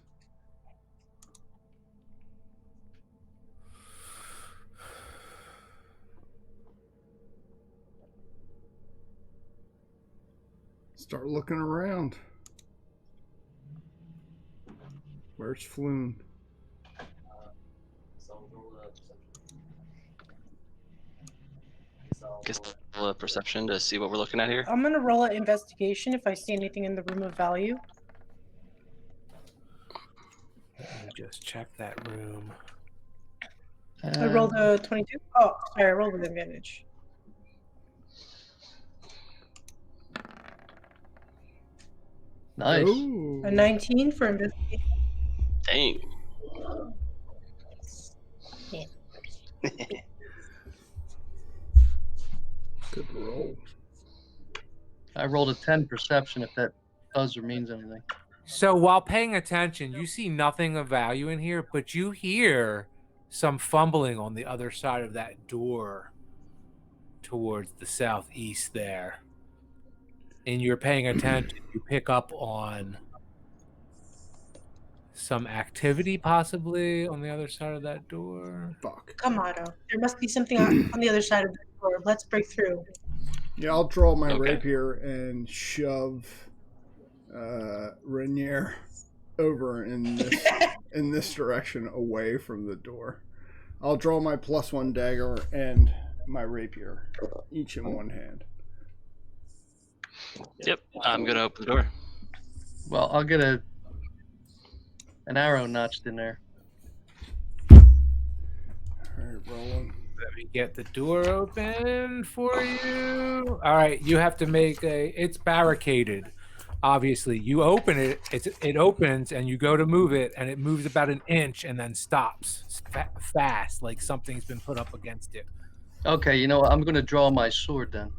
Start looking around. Where's Floon? Guess roll a perception to see what we're looking at here. I'm gonna roll an investigation if I see anything in the room of value. Let me just check that room. I rolled a 22. Oh, sorry, I rolled with advantage. Nice. Ooh. A 19 for investigation. Dang. Good roll. I rolled a 10 perception if that does or means anything. So while paying attention, you see nothing of value in here, but you hear some fumbling on the other side of that door towards the southeast there. And you're paying attention, you pick up on some activity possibly on the other side of that door. Fuck. Come on, there must be something on the other side of the door. Let's break through. Yeah, I'll draw my Okay. rapier and shove Rainier over in this direction away from the door. I'll draw my +1 dagger and my rapier, each in one hand. Yep, I'm gonna open the door. Well, I'll get an arrow notched in there. All right, rolling. Let me get the door open for you. All right, you have to make it's barricaded. Obviously, you open it, it opens, and you go to move it, and it moves about an inch and then stops fast, like something's been put up against it. Okay, you know what? I'm going to draw my sword then.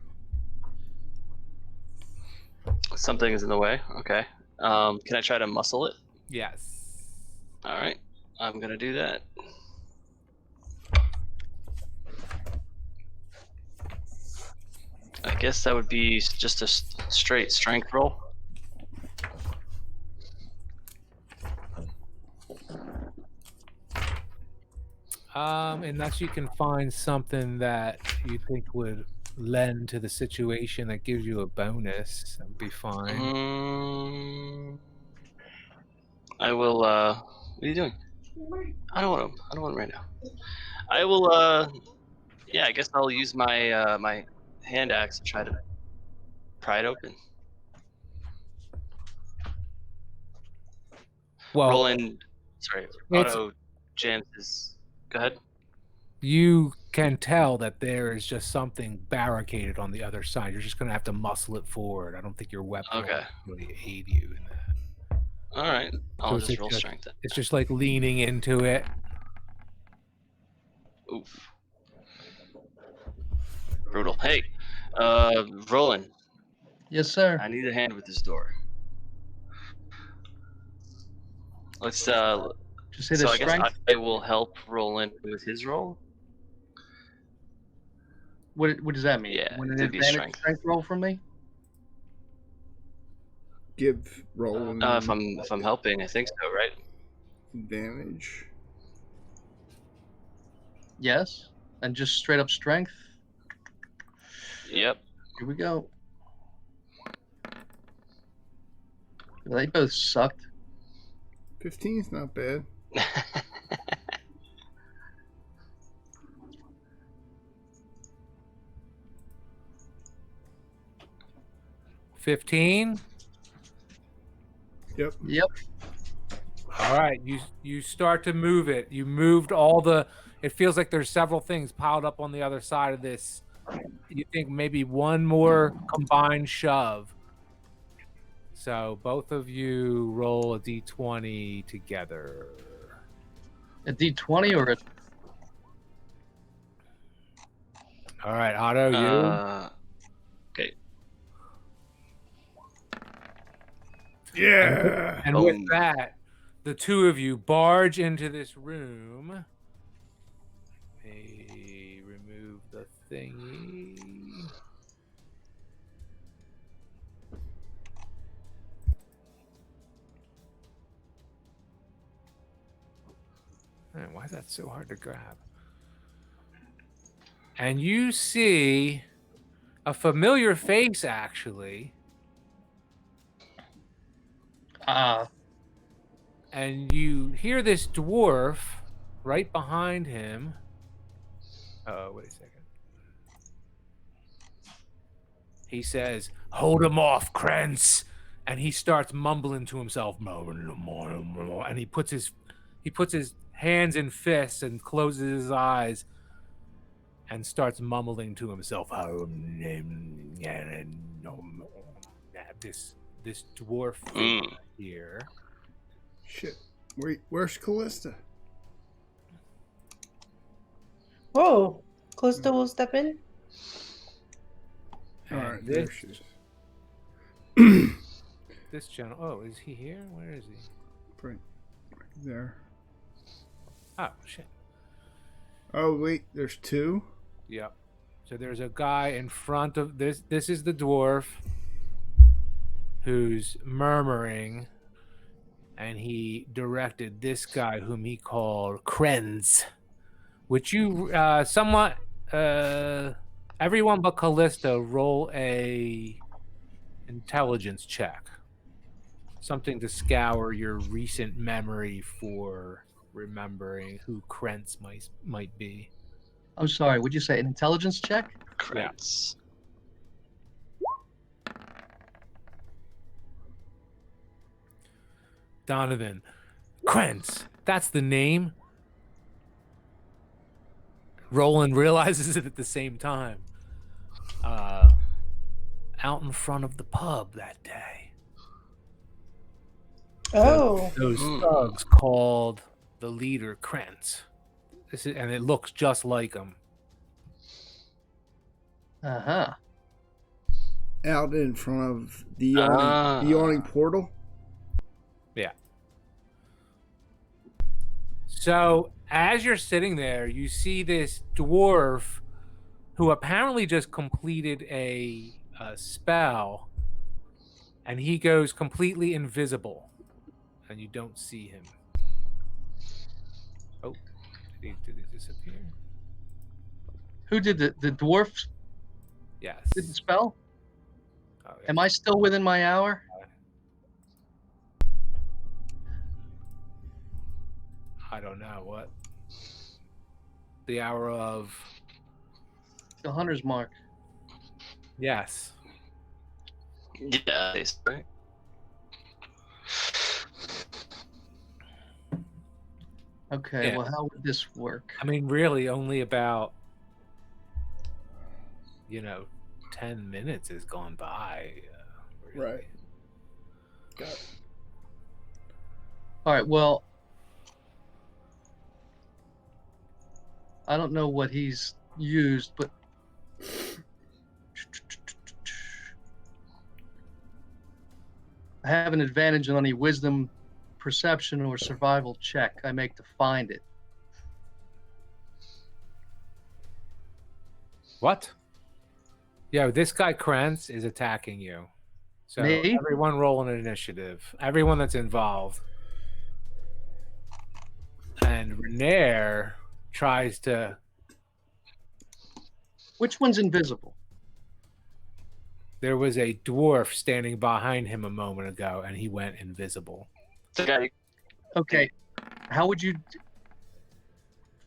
Something is in the way. Okay. Can I try to muscle it? Yes. All right. I'm gonna do that. I guess that would be just a straight strength roll. Unless you can find something that you think would lend to the situation that gives you a bonus, that would be fine. I will. What are you doing? I don't want him right now. I will. Yeah, I guess I'll use my my hand axe to try to pry it open. Well, Roland, sorry, it's Otto jams his. Go ahead. you can tell that there is just something barricaded on the other side. You're just gonna have to muscle it forward. I don't think your weapon Okay. will really aid you in that. All right. So I'll it's just like roll strength then. it's just like leaning into it. Oof. Brutal. Hey, Roland, Yes, sir. I need a hand with this door. Let's Just hit so his I guess strength. I will help Roland with his roll. What does that mean? Yeah, When an it'd be advantage strength. roll from me? Give Roland If I'm helping, I think so, right? advantage. Yes. And just straight up strength. Yep. Here we go. They both sucked. 15's not bad. 15. Yep. Yep. All right, you start to move it. You moved all the. It feels like there's several things piled up on the other side of this. You think maybe one more combined shove. So both of you roll a d20 together. A D20 or a All right, Otto, you. Okay. Yeah. And with that, the two of you barge into this room. Remove the thingy. Man, why is that so hard to grab? And you see a familiar face, actually. And you hear this dwarf right behind him. Oh, wait a second. He says, "Hold him off, Krentz." And he starts mumbling to himself. And he puts his hands in fists and closes his eyes and starts mumbling to himself. This dwarf here. Shit. Where's Callista? Whoa. Callista will step in. All right, And there she is. this channel. Oh, is he here? Where is he? Right there. Oh, shit. Oh wait, there's two. Yep. So there's a guy in front of this. This is the dwarf who's murmuring, and he directed this guy whom he called Krenz, which you somewhat everyone but Callista roll a intelligence check. Something to scour your recent memory for remembering who Krenz might be. I'm sorry, would you say an intelligence check? Crits. Donovan. Krentz, that's the name. Roland realizes it at the same time. Out in front of the pub that day. Oh. Those thugs called the leader Krentz. And it looks just like him. Uh-huh. Out in front of the yawning portal. Yeah. So as you're sitting there, you see this dwarf who apparently just completed a spell, and he goes completely invisible, and you don't see him. Oh, did he disappear? Who did the dwarf Yes. did the spell? Oh, yeah. Am I still within my hour? I don't know what. The hour of The hunter's mark. yes. Yeah, right. Okay, Yeah. well, how would this work? I mean, really, only about 10 minutes has gone by. Really. Right. Got it. All right, well, I don't know what he's used, but I have an advantage on any wisdom, perception, or survival check I make to find it. What? Yeah, this guy Krantz is attacking you. So Me? everyone roll an initiative. Everyone that's involved. And Renair tries to. Which one's invisible? There was a dwarf standing behind him a moment ago, and he went invisible. The guy. Okay, how would you,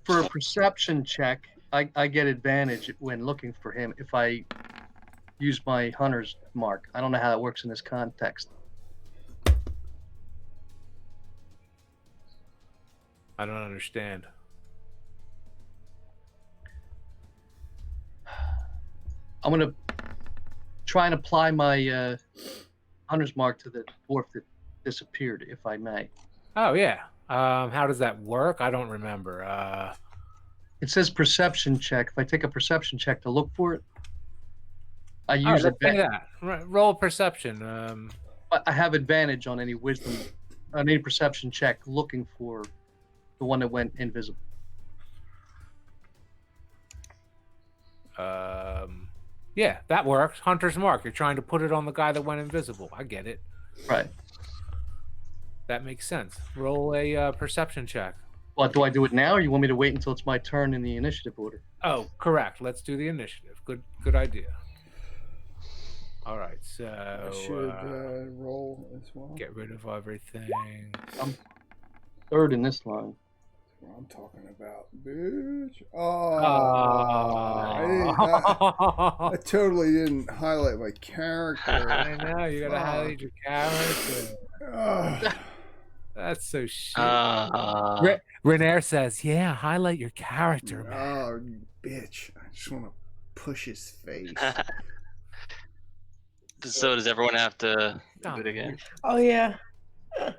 for a perception check, I get advantage when looking for him if I use my hunter's mark. I don't know how that works in this context. I don't understand. I'm going to try and apply my hunter's mark to the dwarf that disappeared, if I may. Oh, yeah. How does that work? I don't remember. It says perception check. If I take a perception check to look for it, I All right, use let's say advantage. that. Roll perception. I have advantage on any wisdom, on any perception check looking for the one that went invisible. Yeah, that works. Hunter's mark. You're trying to put it on the guy that went invisible. I get it. Right. That makes sense. Roll a perception check. Well, do I do it now, or you want me to wait until it's my turn in the initiative order? Oh, correct. Let's do the initiative. Good idea. All right, so I should roll as well. get rid of everything. I'm third in this line. That's what I'm talking about, bitch. I totally didn't highlight my character. I know, you gotta highlight your character. That's so shit. Renair says, yeah, highlight your character, man. Oh, you bitch. I just want to push his face. So does everyone have to do it again? Oh yeah. Renair,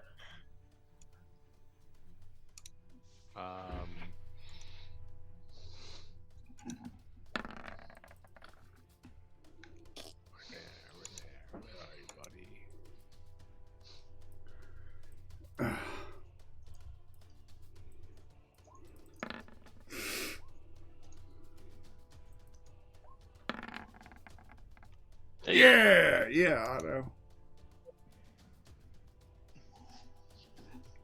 where are you, buddy? Yeah, Otto.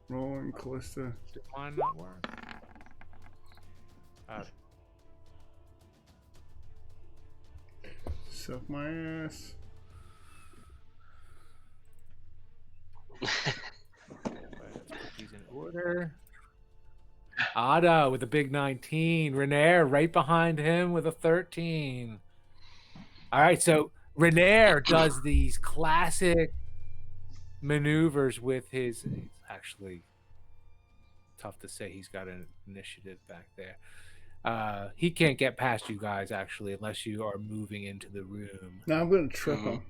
Rolling, Callista. Did mine not work? Suck my ass. He's in order. Otto with a big 19. Renair right behind him with a 13. All right, so Renair does these classic maneuvers with his. It's actually tough to say he's got an initiative back there. He can't get past you guys actually unless you are moving into the room. Now I'm going to trip him.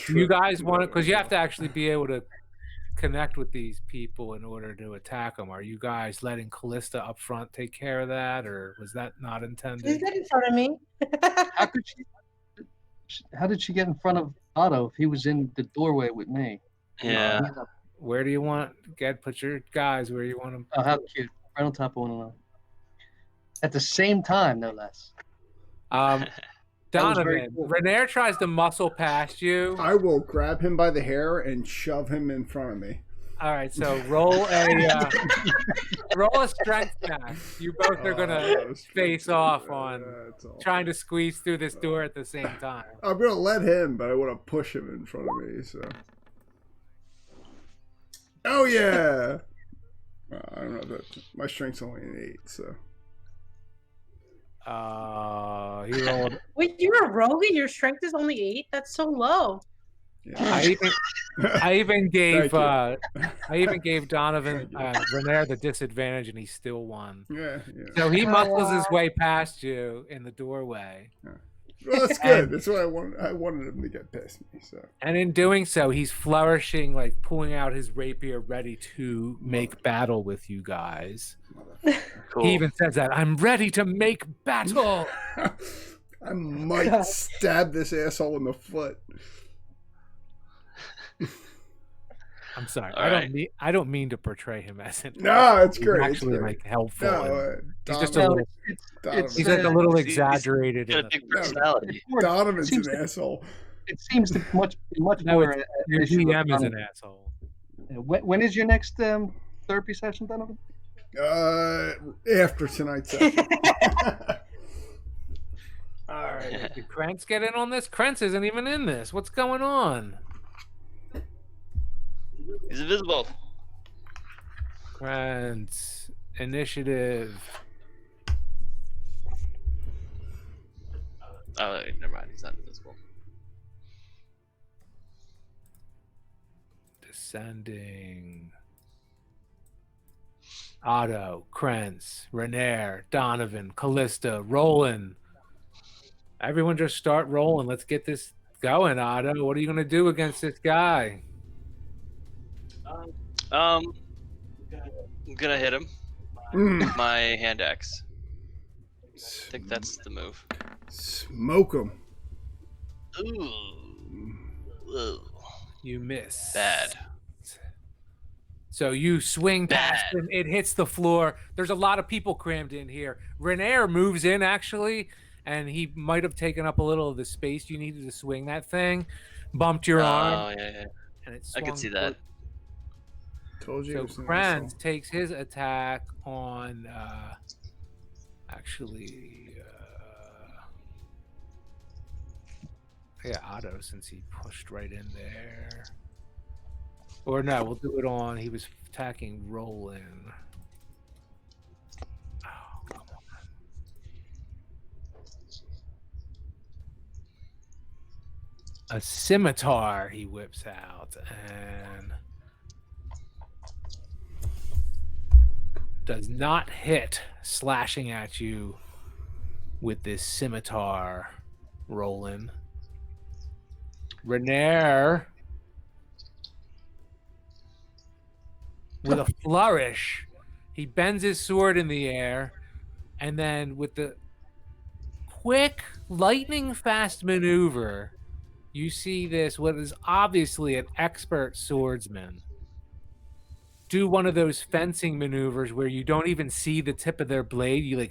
You guys want to, because you have to actually be able to connect with these people in order to attack them. Are you guys letting Callista up front take care of that, or was that not intended? She's in front of me. How did she get in front of Otto if he was in the doorway with me? Yeah. Where do you want? Put your guys where you want them. Oh, how cute! Right on top of one another. At the same time, no less. Donovan, cool. Renair tries to muscle past you. I will grab him by the hair and shove him in front of me. All right, so roll a strength check. You both are gonna face off on trying to squeeze through this door at the same time. I'm gonna let him, but I want to push him in front of me. So, oh yeah, I don't know that my strength's only an 8, so He rolled. Wait, you're a rogue and your strength is only 8? That's so low. I even gave Thank you. I even gave Donovan Thank Renair the disadvantage, and he still won. yeah. So he Oh, muscles his wow. way past you in the doorway, Well, that's good. That's what I wanted. I wanted him to get past me. So and in doing so, he's flourishing, like pulling out his rapier, ready to make battle with you guys. Cool. He even says that I'm ready to make battle. I might God. stab this asshole in the foot. I'm sorry. All I don't mean to portray him as an. No, it's He's great. It's actually great. like helpful. No, He's just a Donovan, little. Donovan, He's like a little He's exaggerated. got In a the, big personality. Donovan's seems an to- asshole. It seems to much no, more. it's, your DM is an asshole. When is your next therapy session, Donovan? After tonight's session. All right. Did Krentz get in on this? Krentz isn't even in this. What's going on? He's invisible. Krentz, initiative. Oh, never mind. He's not invisible. Descending. Otto, Krentz, Renair, Donovan, Callista, Roland. Everyone just start rolling. Let's get this going, Otto. What are you going to do against this guy? I'm gonna hit him. Mm. My hand axe. I think that's the move. Smoke him. Ooh. You miss. Bad. So you swing past Bad. him. It hits the floor. There's a lot of people crammed in here. Renair moves in, actually, and he might have taken up a little of the space you needed to swing that thing. Bumped your arm. Oh, yeah. And it I could swung see that. Told you. So it was an Krantz asshole. takes his attack on actually yeah, Otto, since he pushed right in there. Or no, we'll do it on, he was attacking Roland. Oh, come on. A scimitar he whips out and does not hit, slashing at you with this scimitar, Roland. Renair, with a flourish, he bends his sword in the air, and then with the quick, lightning fast maneuver, you see this, what is obviously an expert swordsman, do one of those fencing maneuvers where you don't even see the tip of their blade. You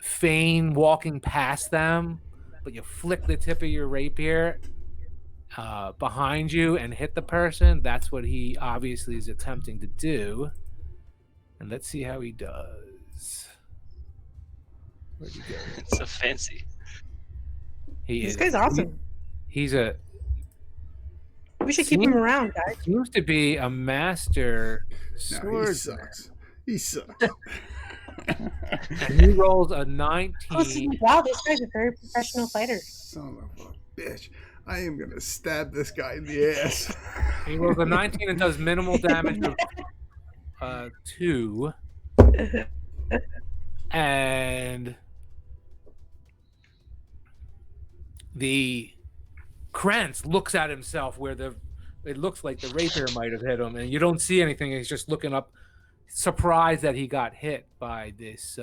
feign walking past them, but you flick the tip of your rapier behind you and hit the person. That's what he obviously is attempting to do. And let's see how he does. Where'd he go? It's so fancy. This guy's awesome. He's a We should keep him around, guys. seems to be a master No, he swordsman. sucks. He sucks. And he rolls a 19. Wow, this guy's a very professional fighter. Son of a bitch. I am going to stab this guy in the ass. He rolls a 19 and does minimal damage of 2. And the Krantz looks at himself where it looks like the rapier might have hit him, and you don't see anything. He's just looking up, surprised that he got hit by this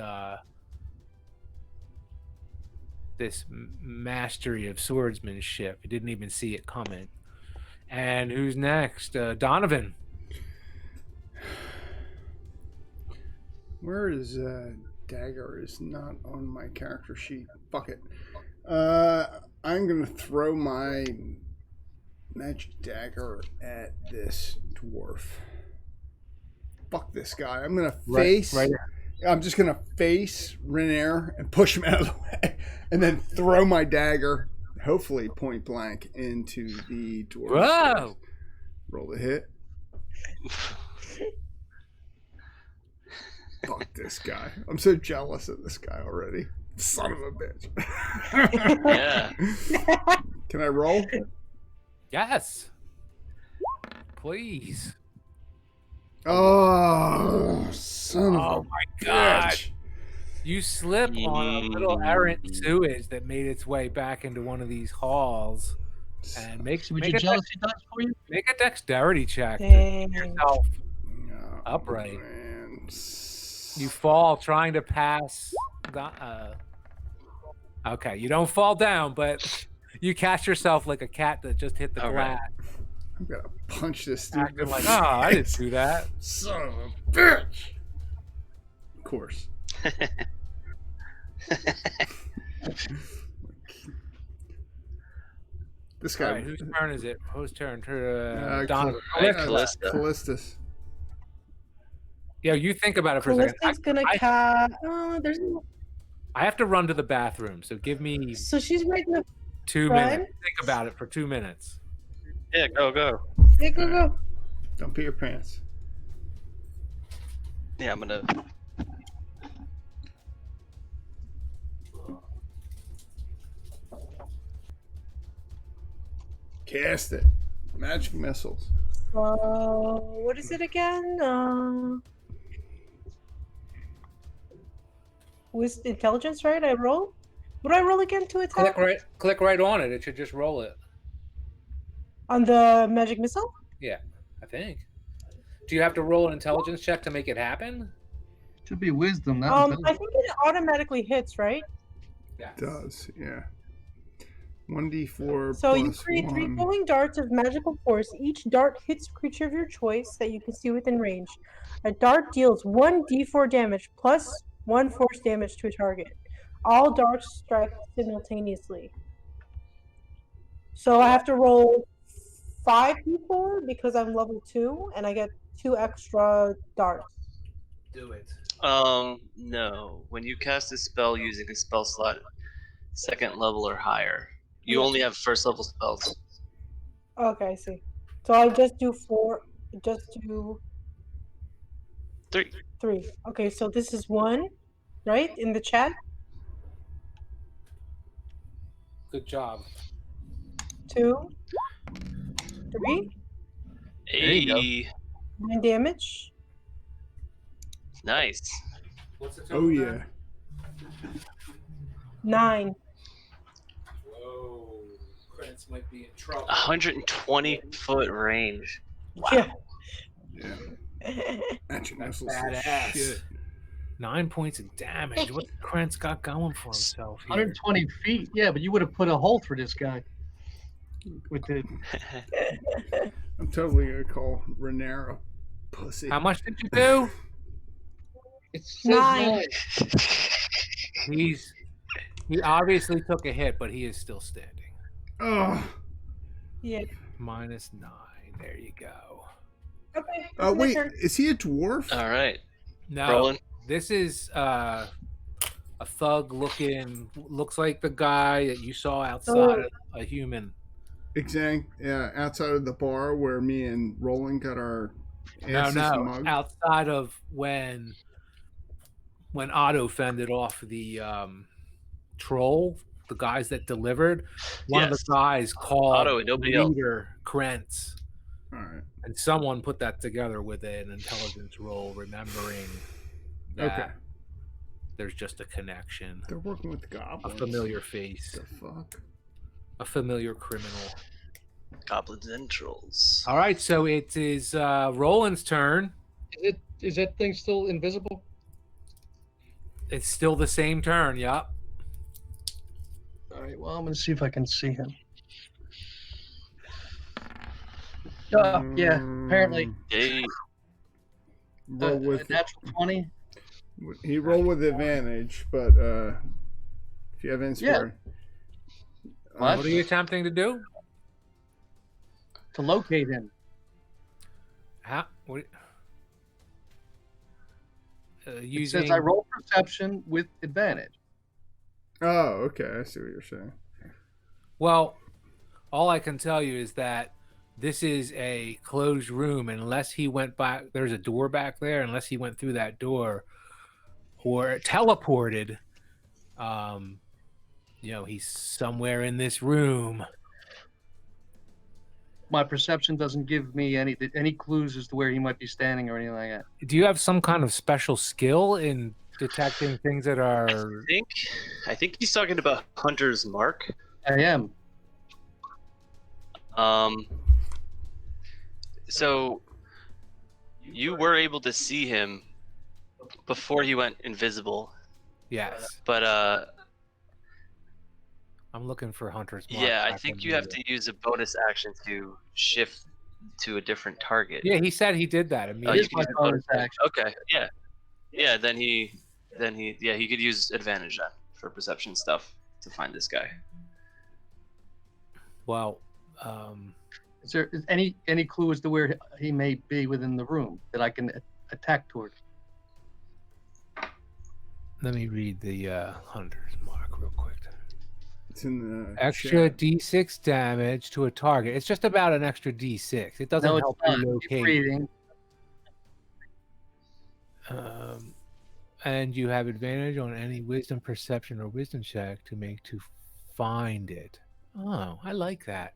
this mastery of swordsmanship. He didn't even see it coming. And who's next? Donovan. Where is dagger? Is not on my character sheet. Fuck it. I'm gonna throw my magic dagger at this dwarf. Fuck this guy. I'm gonna face. Right. I'm just gonna face Renair and push him out of the way, and then throw my dagger, hopefully point blank, into the dwarf. Whoa! Roll the hit. Fuck this guy. I'm so jealous of this guy already. Son of a bitch. Yeah. Can I roll? Yes. Please. Oh, son of Oh a my god. bitch. You slip on a little errant sewage that made its way back into one of these halls, and make See what make your a jealousy does for you? make a dexterity check to Dang. get yourself Oh, upright. man. You fall trying to pass. Okay, you don't fall down, but you catch yourself like a cat that just hit the All right. glass, I'm gonna punch this dude in acting the like, "Oh, I didn't face. do that." Son of a bitch. Of course. This All guy. right, whose turn is it? Whose turn? Call- Donovan. Callista. Callistus. Yeah, you think about it for a second. Callista's gonna there's I have to run to the bathroom, so give me so she's right in the 2 front. minutes. Think about it for 2 minutes. Yeah, go. Yeah, go. Don't pee your pants. Yeah, I'm gonna. Cast it. Magic missiles. What is it again? Was intelligence right? I roll. What do I roll again to attack? Click right on it. It should just roll it. On the magic missile? Yeah, I think. Do you have to roll an intelligence check to make it happen? Should be wisdom, not I intelligence. think it automatically hits, right? Yeah. It does, yeah. 1d4 So you plus create 3 1. glowing darts of magical force. Each dart hits a creature of your choice that you can see within range. A dart deals 1d4 damage plus 1 force damage to a target. All darts strike simultaneously. So I have to roll 5d4 because I'm level 2, and I get 2 extra darts. Do it. No. When you cast a spell using a spell slot, second level or higher, you Yeah. only have first level spells. Okay, I see. So I just do 4. Just do 3. 3. Okay, so this is 1, right? In the chat? Good job. 2, 3, you go. Hey, 9 damage. nice. What's the Oh, yeah. 9. Whoa. Prince might be in trouble. 120-foot range. Wow. Yeah. Yeah. Magic That's missiles. badass. Shit. 9 points of damage. What Krentz got going for himself here? 120 feet. Yeah, but you would have put a hole through this guy. With the I'm totally going to call Renera pussy. How much did you do? it says 9. He obviously took a hit, but he is still standing. Oh. Yeah. -9. There you go. Okay. that's my Wait, turn. is he a dwarf? All right. No, Rolling. this is a thug looking. Looks like the guy that you saw outside of a human. Exact. Yeah, outside of the bar where me and Roland got our asses No, mugged. outside of when Otto fended off the troll, the guys that delivered. One of Yes. the guys called Otto and nobody else. leader Krentz, All right. and someone put that together with an intelligence roll, remembering that Okay. there's just a connection, They're working with the a goblins. familiar face, The fuck? a familiar criminal. Goblins and trolls. All right, so it is Roland's turn. is that thing still invisible? It's still the same turn. Yup. All right. Well, I'm gonna see if I can see him. Yeah. Apparently, Yay. Roll a with natural 20. he rolled with advantage, but if you have inspiration, What? What are you attempting to do? To locate him. How? What? It Using. says I roll perception with advantage. Oh, okay. I see what you're saying. Well, all I can tell you is that this is a closed room. Unless he went back, there's a door back there. Unless he went through that door, or teleported. He's somewhere in this room. My perception doesn't give me any clues as to where he might be standing or anything like that. Do you have some kind of special skill in detecting things that are? I think he's talking about Hunter's Mark. I am. So you were able to see him before he went invisible, Yes. but I'm looking for Hunter's Mark. yeah, I back think in you the- have to use a bonus action to shift to a different target. Yeah, he said he did that Oh, immediately. you can use a bonus action. Okay, yeah. Then he could use advantage then for perception stuff to find this guy. Well, Is there any clue as to where he may be within the room that I can attack toward? let me read the Hunter's Mark real quick. It's in the Extra chat. D6 damage to a target. It's just about an extra D6. It doesn't No, it's help not. you Keep locate. reading. And you have advantage on any wisdom, perception, or wisdom check to make to find it. Oh, I like that.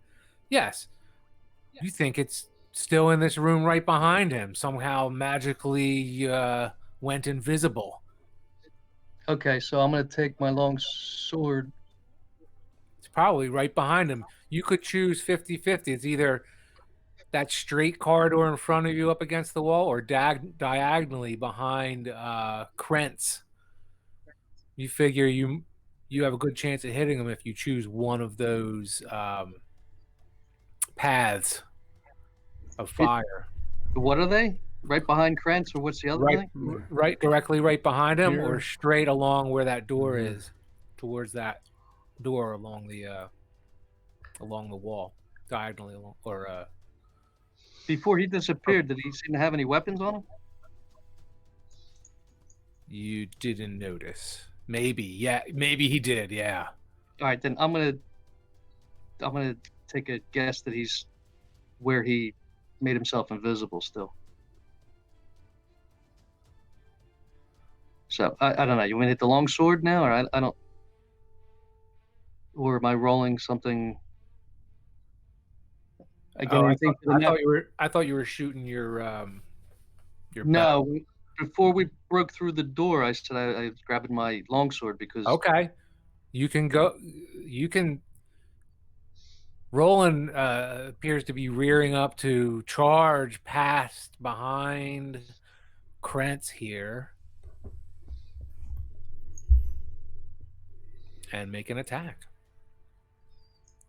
Yes. You think it's still in this room right behind him. Somehow magically went invisible. Okay, so I'm going to take my long sword. It's probably right behind him. You could choose 50-50. It's either that straight corridor in front of you up against the wall or diagonally behind Krentz. You figure you have a good chance of hitting him if you choose one of those paths of fire. What are they? Right behind Krantz, or what's the other thing? Right, directly right behind him, or Here. straight along where that door Mhm. is, towards that door along the wall, diagonally along, or Before he disappeared, did he seem to have any weapons on him? you didn't notice. Maybe, yeah, maybe he did, yeah. All right, then I'm gonna take a guess that he's where he made himself invisible still. So I don't know. You want to hit the long sword now, or I don't, or am I rolling something? Again, Oh, anything for the I thought you were shooting your bow. No, before we broke through the door, I said I was grabbing my longsword because Okay, you can go. You can. Roland appears to be rearing up to charge past behind Krentz here and make an attack.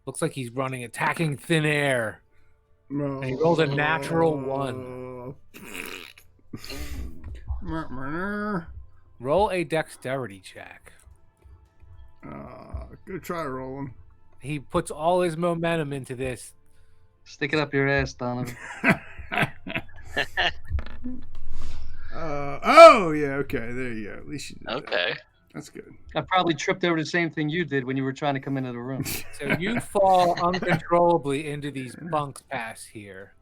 Looks like he's attacking thin air. And he rolled a natural 1. Roll a dexterity check. Good try, Roland. He puts all his momentum into this. stick it up your ass, Donovan. Oh yeah, okay, there you go. At least you did that. Okay. That's good. I probably tripped over the same thing you did when you were trying to come into the room. So you fall uncontrollably into these bunks past here.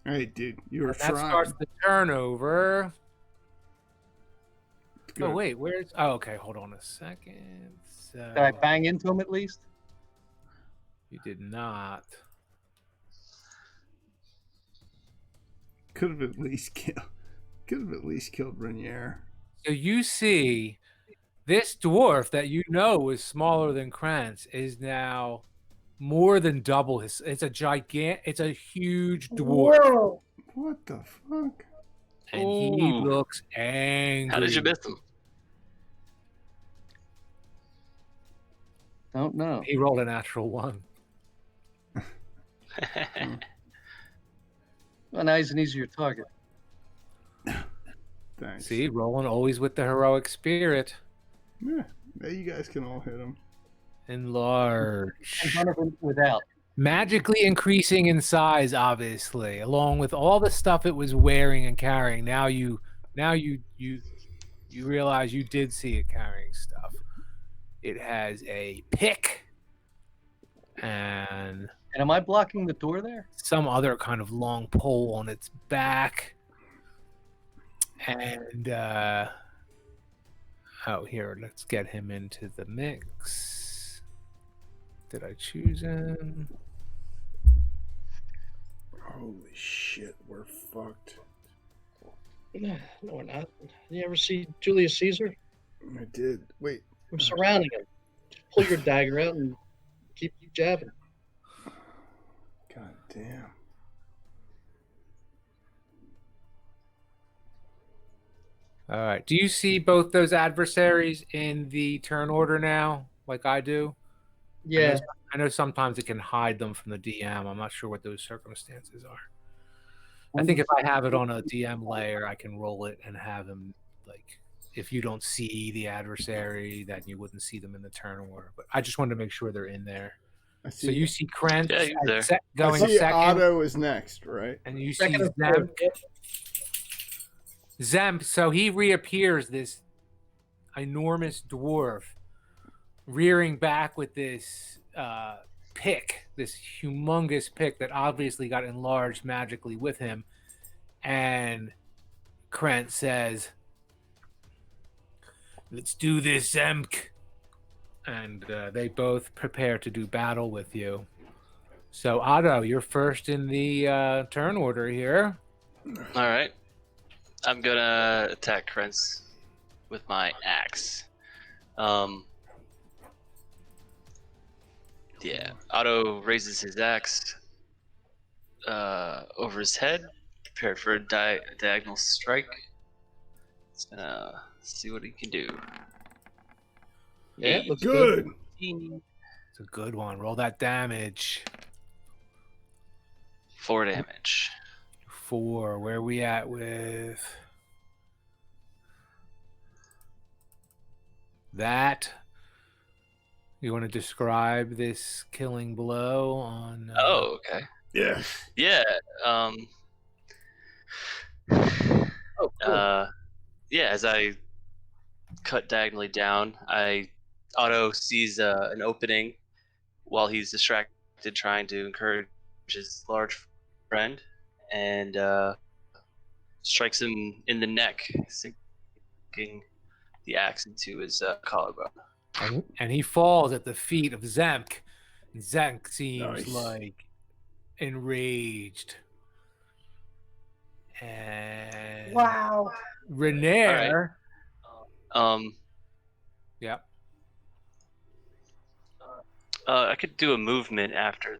Hey, dude, you were And that trying. starts the turnover. Good. Oh wait, where's? Oh, okay. Hold on a second. So Did I bang into him at least? you did not. Could have at least killed. Could have at least killed Renier. So you see, this dwarf that you know is smaller than Krantz is now more than double his. It's a huge dwarf, Whoa. What the fuck? and he Ooh. looks angry. How did you miss him? Don't know. He rolled a natural 1. Well, now he's an easier target. Thanks. See, rolling always with the heroic spirit. Yeah, now you guys can all hit him. Enlarge. And Donovan without. Magically increasing in size, obviously, along with all the stuff it was wearing and carrying. Now you realize you did see it carrying stuff. It has a pick and And am I blocking the door there? some other kind of long pole on its back. And Oh, here, let's get him into the mix. Did I choose him? Holy shit, we're fucked. No, we're not. You ever see Julius Caesar? I did. Wait. We're surrounding him. Just pull your dagger out and keep jabbing. God damn. All right. Do you see both those adversaries in the turn order now, like I do? Yeah. I know sometimes it can hide them from the DM. I'm not sure what those circumstances are. I think if I have it on a DM layer, I can roll it and have them, like, if you don't see the adversary, then you wouldn't see them in the turn order. But I just wanted to make sure they're in there. I see. So you see Krent Yeah, he's there. going I see second, Otto is next, right? and you see Second and Zemp. third. Yep. Zemp, so he reappears, this enormous dwarf, rearing back with this pick, this humongous pick that obviously got enlarged magically with him. And Krent says, "Let's do this, Zemk." And they both prepare to do battle with you. So, Otto, you're first in the turn order here. All right. I'm gonna attack Krentz with my axe. Yeah. Otto raises his axe over his head, prepared for a diagonal strike. It's gonna see what he can do. Yeah, looks good. Good. It's a good one. Roll that damage. 4 damage. 4. Where are we at with that? You want to describe this killing blow on? Oh, okay. Yeah. Yeah. Oh, cool. Yeah. As I cut diagonally down, Otto sees an opening while he's distracted, trying to encourage his large friend, and strikes him in the neck, sinking the axe into his collarbone. And he falls at the feet of Zemk. Zemk seems Nice. like enraged. And Wow. Renair. Um, Yeah. I could do a movement after